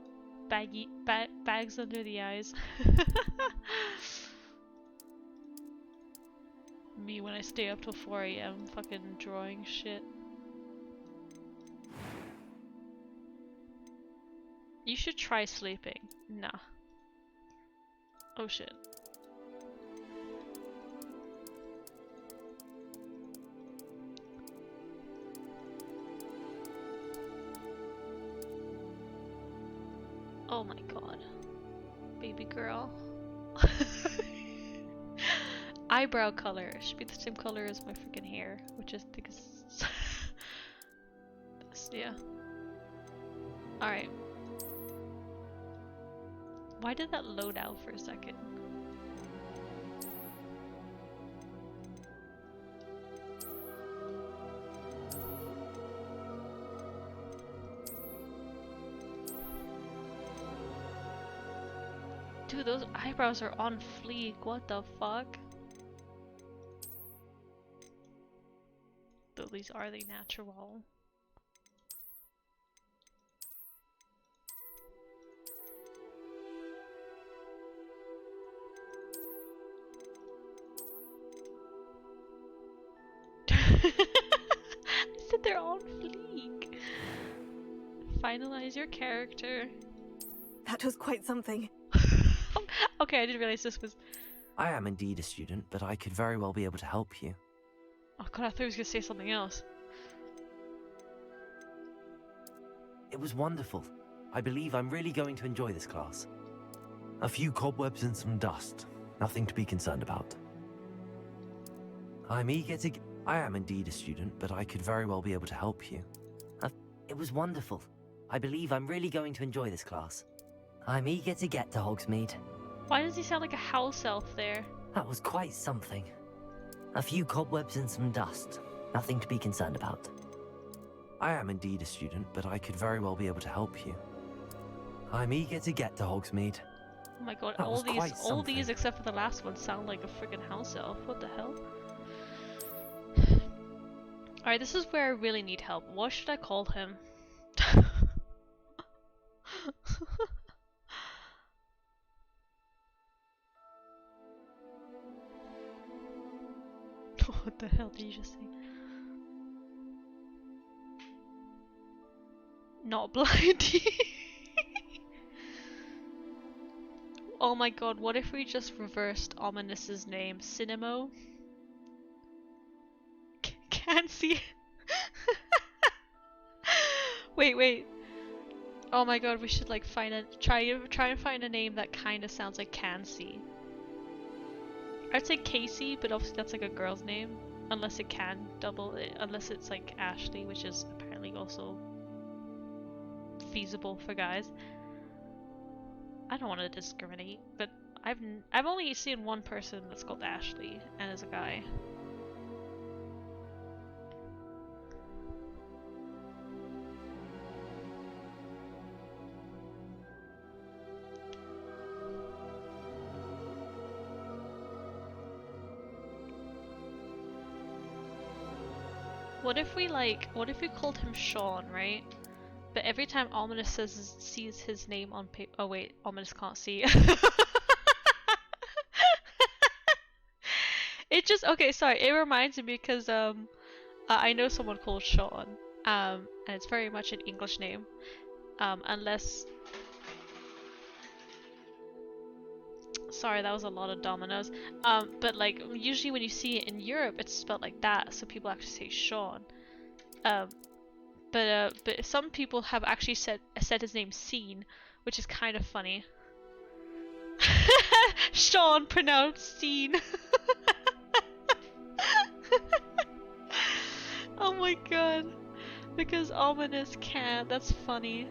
Bags under the eyes. Me when I stay up till 4 AM fucking drawing shit. You should try sleeping. Nah. Oh shit. Oh my god. Baby girl. Eyebrow color should be the same color as my freaking hair, which is because yeah. Alright. Why did that load out for a second? Dude, those eyebrows are on fleek. What the fuck? Though these are they natural. I said they're on fleek. Finalize your character. That was quite something. Okay, I didn't realize this was. I am indeed a student, but I could very well be able to help you. Oh god, I thought he was gonna say something else. It was wonderful. I believe I'm really going to enjoy this class. A few cobwebs and some dust. Nothing to be concerned about. I'm eager to... I am indeed a student, but I could very well be able to help you. It was wonderful. I believe I'm really going to enjoy this class. I'm eager to get to Hogsmeade. Why does he sound like a house elf there? That was quite something. A few cobwebs and some dust. Nothing to be concerned about. I am indeed a student, but I could very well be able to help you. I'm eager to get to Hogsmeade. Oh my god, That all was these, quite all these something. except for the last one sound like a friggin' house elf. What the hell? Alright, this is where I really need help. What should I call him? What the hell did you just say? Not blindy. Oh my god, what if we just reversed Ominous's name? Cinemo? Can't see. Wait. Oh my god, we should like find a try and find a name that kind of sounds like can see. I'd say Casey, but obviously that's like a girl's name, unless it can double it, unless it's like Ashley, which is apparently also feasible for guys. I don't want to discriminate, but I've only seen one person that's called Ashley and is a guy. What if we called him Sean, right? But every time Ominous sees his name on paper. Oh wait, Ominous can't see. It just okay. Sorry, it reminds me because I know someone called Sean, and it's very much an English name, unless. Sorry, that was a lot of dominoes. But like usually when you see it in Europe, it's spelled like that, so people actually say Sean. But some people have actually said his name Scene, which is kind of funny. Sean pronounced Scene. Oh my god, because Ominous can't. That's funny.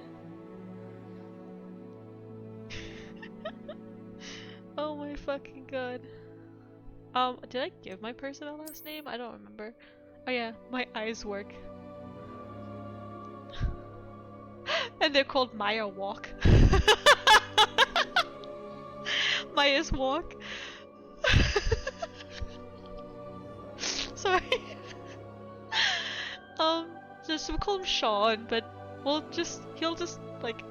Oh my fucking god. Did I give my person a last name? I don't remember. Oh yeah, my eyes work. And they're called Maya Walk. Maya's Walk. Sorry. Just we'll call him Sean, but he'll just like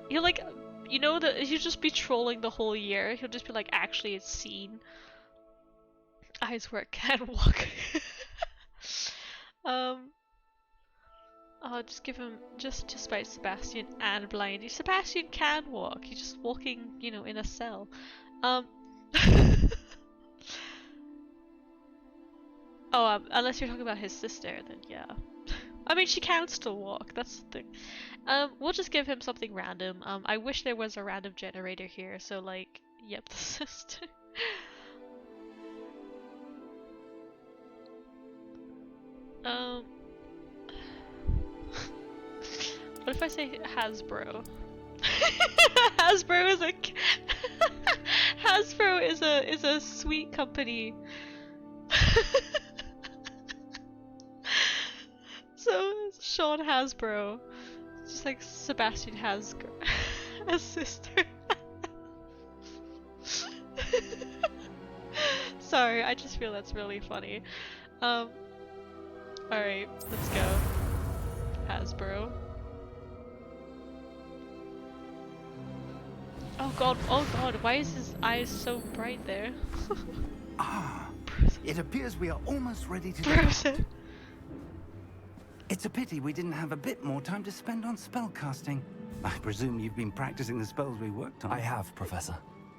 you know that he'll just be trolling the whole year. He'll just be like, actually it's Scene. Eyes work, can't walk. I'll just give him just despite Sebastian and Blindy. Sebastian can walk. He's just walking, you know, in a cell. Unless you're talking about his sister, then yeah. I mean, she can still walk. That's the thing. We'll just give him something random. I wish there was a random generator here. So like, yep, the sister. What if I say Hasbro? Hasbro is a Hasbro is a sweet company. So Sean Hasbro, just like Sebastian has a sister. Sorry, I just feel that's really funny. Alright, let's go. Hasbro. Oh god, why is his eyes so bright there? It appears we are almost ready to Frozen. It's a pity we didn't have a bit more time to spend on spellcasting. I presume you've been practicing the spells we worked on. I have, Professor.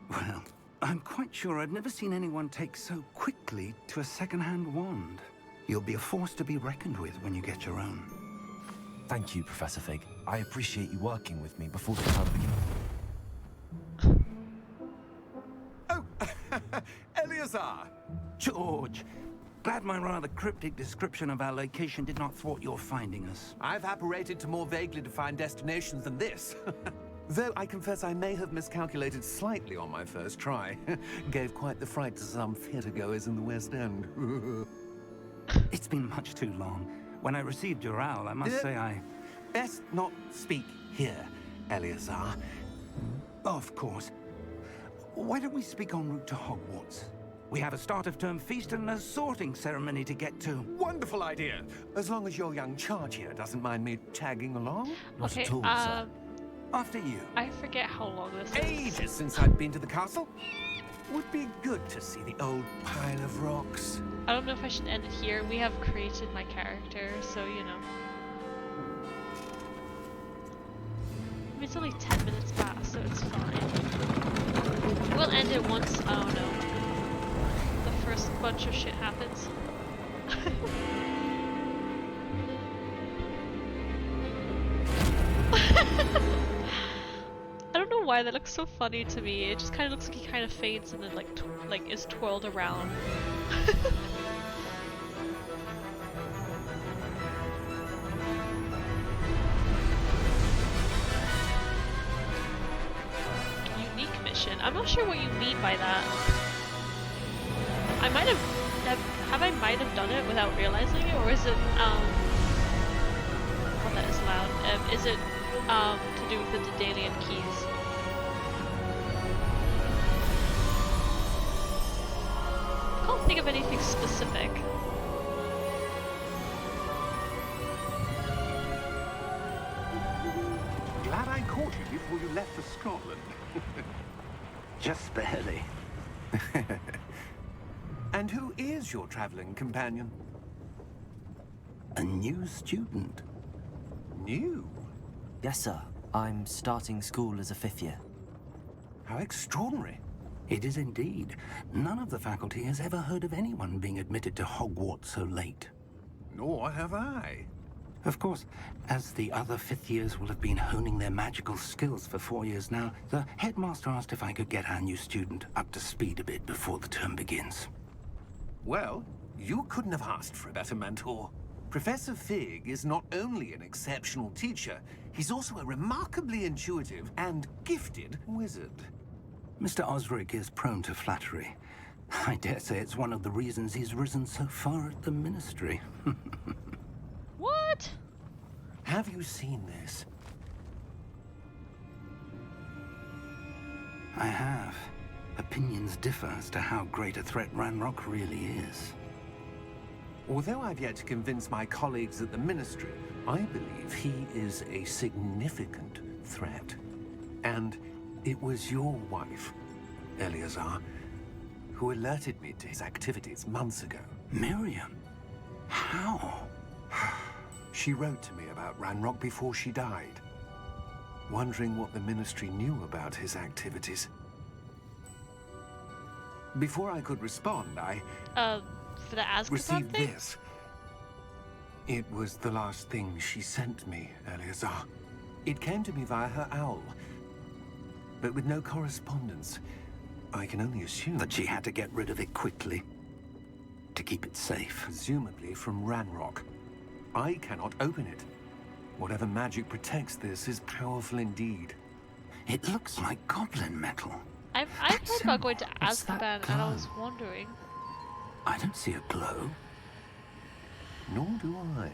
Well, I'm quite sure I've never seen anyone take so quickly to a second-hand wand. You'll be a force to be reckoned with when you get your own. Thank you, Professor Fig. I appreciate you working with me before the term begins. Eleazar! George! Glad my rather cryptic description of our location did not thwart your finding us. I've apparated to more vaguely defined destinations than this. Though I confess I may have miscalculated slightly on my first try. Gave quite the fright to some theatre-goers in the West End. It's been much too long. When I received your owl, I must say I... Best not speak here, Eleazar. Of course. Why don't we speak en route to Hogwarts? We have a start-of-term feast and a sorting ceremony to get to. Wonderful idea. As long as your young charge here doesn't mind me tagging along. Not at all, sir. After you. I forget how long this is. Ages since I'd been to the castle. Would be good to see the old pile of rocks. I don't know if I should end it here. We have created my character, so you know. I mean, it's only 10 minutes past, so it's fine. We'll end it once, I don't know, the first bunch of shit happens. I don't know why that looks so funny to me. It just kind of looks like he kind of fades and then like is twirled around. Unique mission. I'm not sure what you mean by that. I might have done it without realizing it, or is it oh, that is loud. Is it to do with the Daedalian keys? I can't think of anything specific. Glad I caught you before you left for Scotland. Just barely. And who is your traveling companion? A new student. New? Yes, sir. I'm starting school as a 5th year. How extraordinary. It is indeed. None of the faculty has ever heard of anyone being admitted to Hogwarts so late. Nor have I. Of course, as the other 5th years will have been honing their magical skills for 4 years now, the headmaster asked if I could get our new student up to speed a bit before the term begins. Well, you couldn't have asked for a better mentor. Professor Fig is not only an exceptional teacher, he's also a remarkably intuitive and gifted wizard. Mr. Osric is prone to flattery. I dare say it's one of the reasons he's risen so far at the Ministry. What? Have you seen this? I have. Opinions differ as to how great a threat Ranrok really is. Although I've yet to convince my colleagues at the Ministry, I believe he is a significant threat. And it was your wife, Eleazar, who alerted me to his activities months ago. Miriam? How? She wrote to me about Ranrok before she died, wondering what the Ministry knew about his activities. Before I could respond, I for the Azkaban received thing? this. It was the last thing she sent me, Eleazar. It came to me via her owl, but with no correspondence. I can only assume that she had to get rid of it quickly to keep it safe. Presumably from Ranrok. I cannot open it. Whatever magic protects this is powerful indeed. It looks like goblin metal. I've heard about going to Azkaban and I was wondering. I don't see a glow. Nor do I.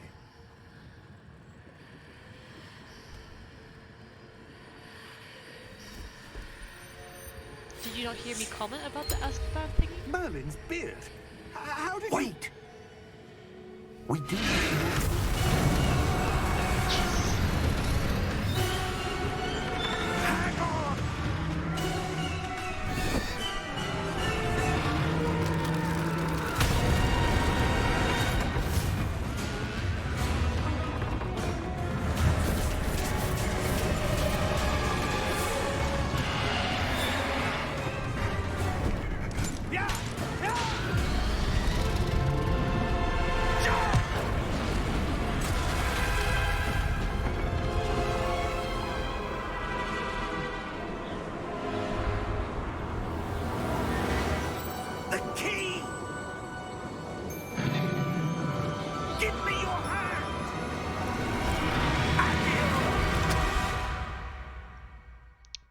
did you not hear me comment about the Azkaban thingy? Merlin's beard? How did Wait! We do.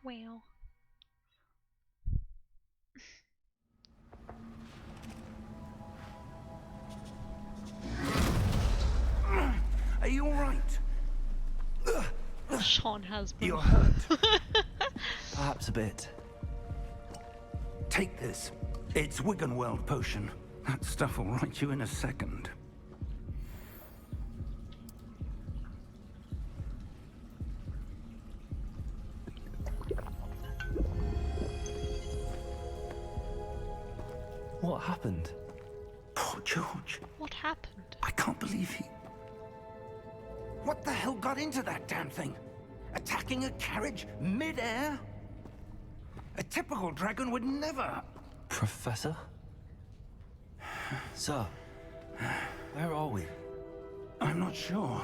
Well. Are you alright? Sean has been. You're hurt. Perhaps a bit. Take this. It's Wiggenweld potion. That stuff will right you in a second. What happened? Poor George. What happened? I can't believe he... What the hell got into that damn thing? Attacking a carriage mid-air? A typical dragon would never... Professor? Sir, where are we? I'm not sure.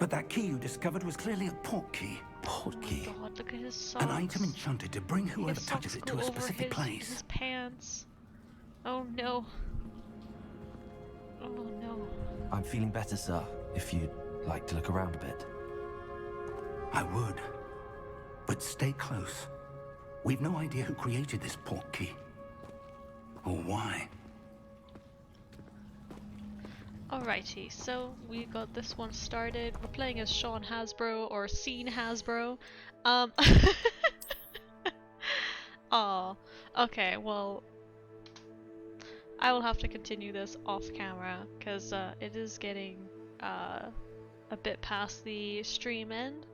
But that key you discovered was clearly a port key. Port key? God, look at his socks. An item enchanted to bring whoever His touches socks it to go a over specific place. his pants. Oh no. Oh no. I'm feeling better, sir, if you'd like to look around a bit. I would. But stay close. We've no idea who created this port key. Or why. Alrighty, so we got this one started. We're playing as Sean Hasbro, or Scene Hasbro. Aw. Okay, well... I will have to continue this off camera, because it is getting a bit past the stream end.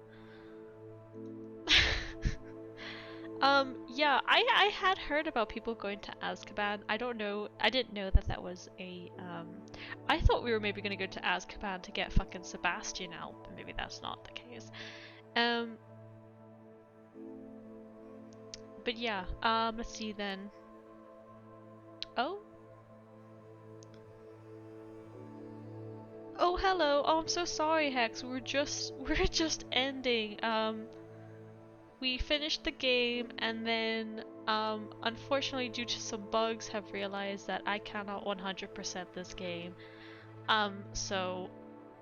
Yeah, I had heard about people going to Azkaban. I didn't know that that was a, I thought we were maybe gonna go to Azkaban to get fucking Sebastian out, but maybe that's not the case. But yeah, let's see then. Oh? Oh, hello. Oh, I'm so sorry, Hex. We're just ending. We finished the game, and then, unfortunately, due to some bugs, have realized that I cannot 100% this game. So,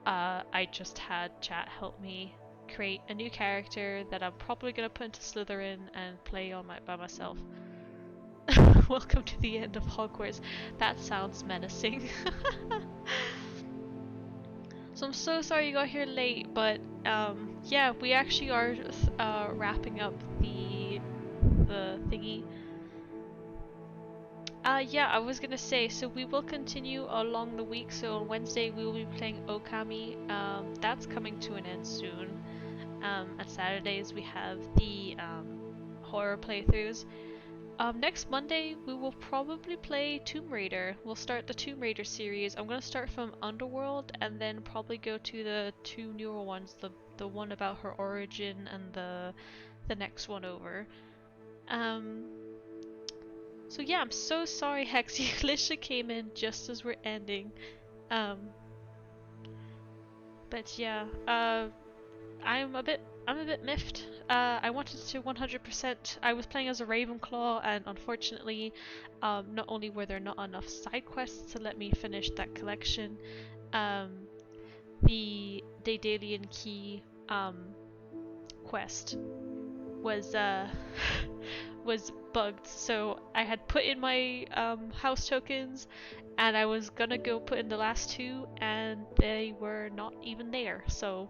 I just had chat help me create a new character that I'm probably gonna put into Slytherin and play on by myself. Welcome to the end of Hogwarts. That sounds menacing. So I'm so sorry you got here late, but yeah, we actually are wrapping up the thingy. Yeah, I was gonna say, so we will continue along the week. So on Wednesday we will be playing Okami. That's coming to an end soon. And Saturdays we have the horror playthroughs. Next Monday we will probably play Tomb Raider. We'll start the Tomb Raider series. I'm gonna start from Underworld and then probably go to the two newer ones, the one about her origin and the next one over. So yeah, I'm so sorry, Hex. You literally came in just as we're ending. But yeah, I'm a bit miffed. I wanted to 100%. I was playing as a Ravenclaw, and unfortunately, not only were there not enough side quests to let me finish that collection, the Daedalian Key quest was was bugged. So I had put in my house tokens, and I was gonna go put in the last two, and they were not even there. So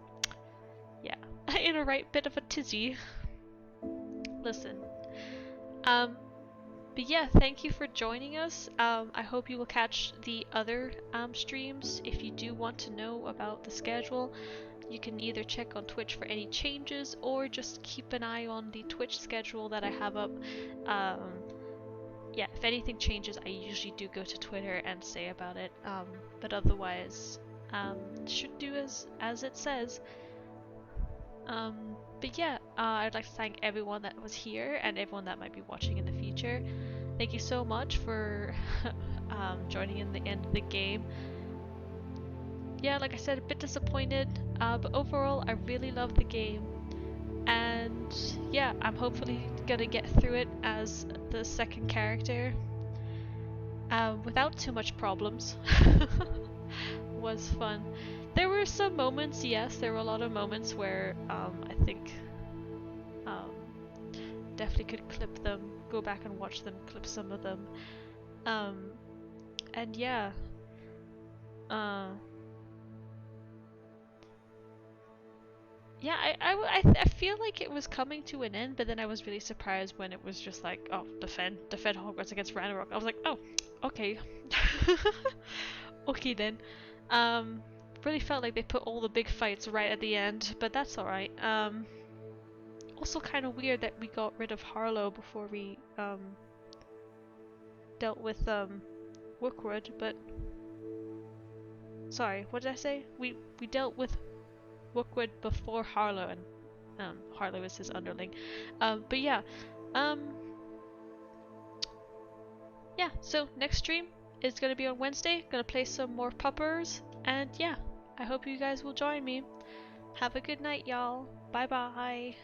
yeah. In a right bit of a tizzy. Listen, But yeah, thank you for joining us. I hope you will catch the other streams. If you do want to know about the schedule, you can either check on Twitch for any changes or just keep an eye on the Twitch schedule that I have up. Yeah, if anything changes, I usually do go to Twitter and say about it. But otherwise, should do as it says. But yeah, I'd like to thank everyone that was here and everyone that might be watching in the future. Thank you so much for joining in the end of the game. Yeah, like I said, a bit disappointed, but overall I really love the game. And yeah, I'm hopefully gonna get through it as the second character without too much problems. Was fun. There were some moments, yes, there were a lot of moments where I think definitely could clip them, go back and watch them, clip some of them. And yeah. Yeah, I feel like it was coming to an end, but then I was really surprised when it was just like, oh, defend Hogwarts against Ranrok. I was like, oh, okay. Okay then. Really felt like they put all the big fights right at the end, but that's alright. Also kind of weird that we got rid of Harlow before we dealt with Rookwood, but sorry, what did I say? We dealt with Rookwood before Harlow, and Harlow is his underling. But yeah, yeah. So next stream is gonna be on Wednesday. Gonna play some more puppers, and yeah, I hope you guys will join me. Have a good night, y'all. Bye bye.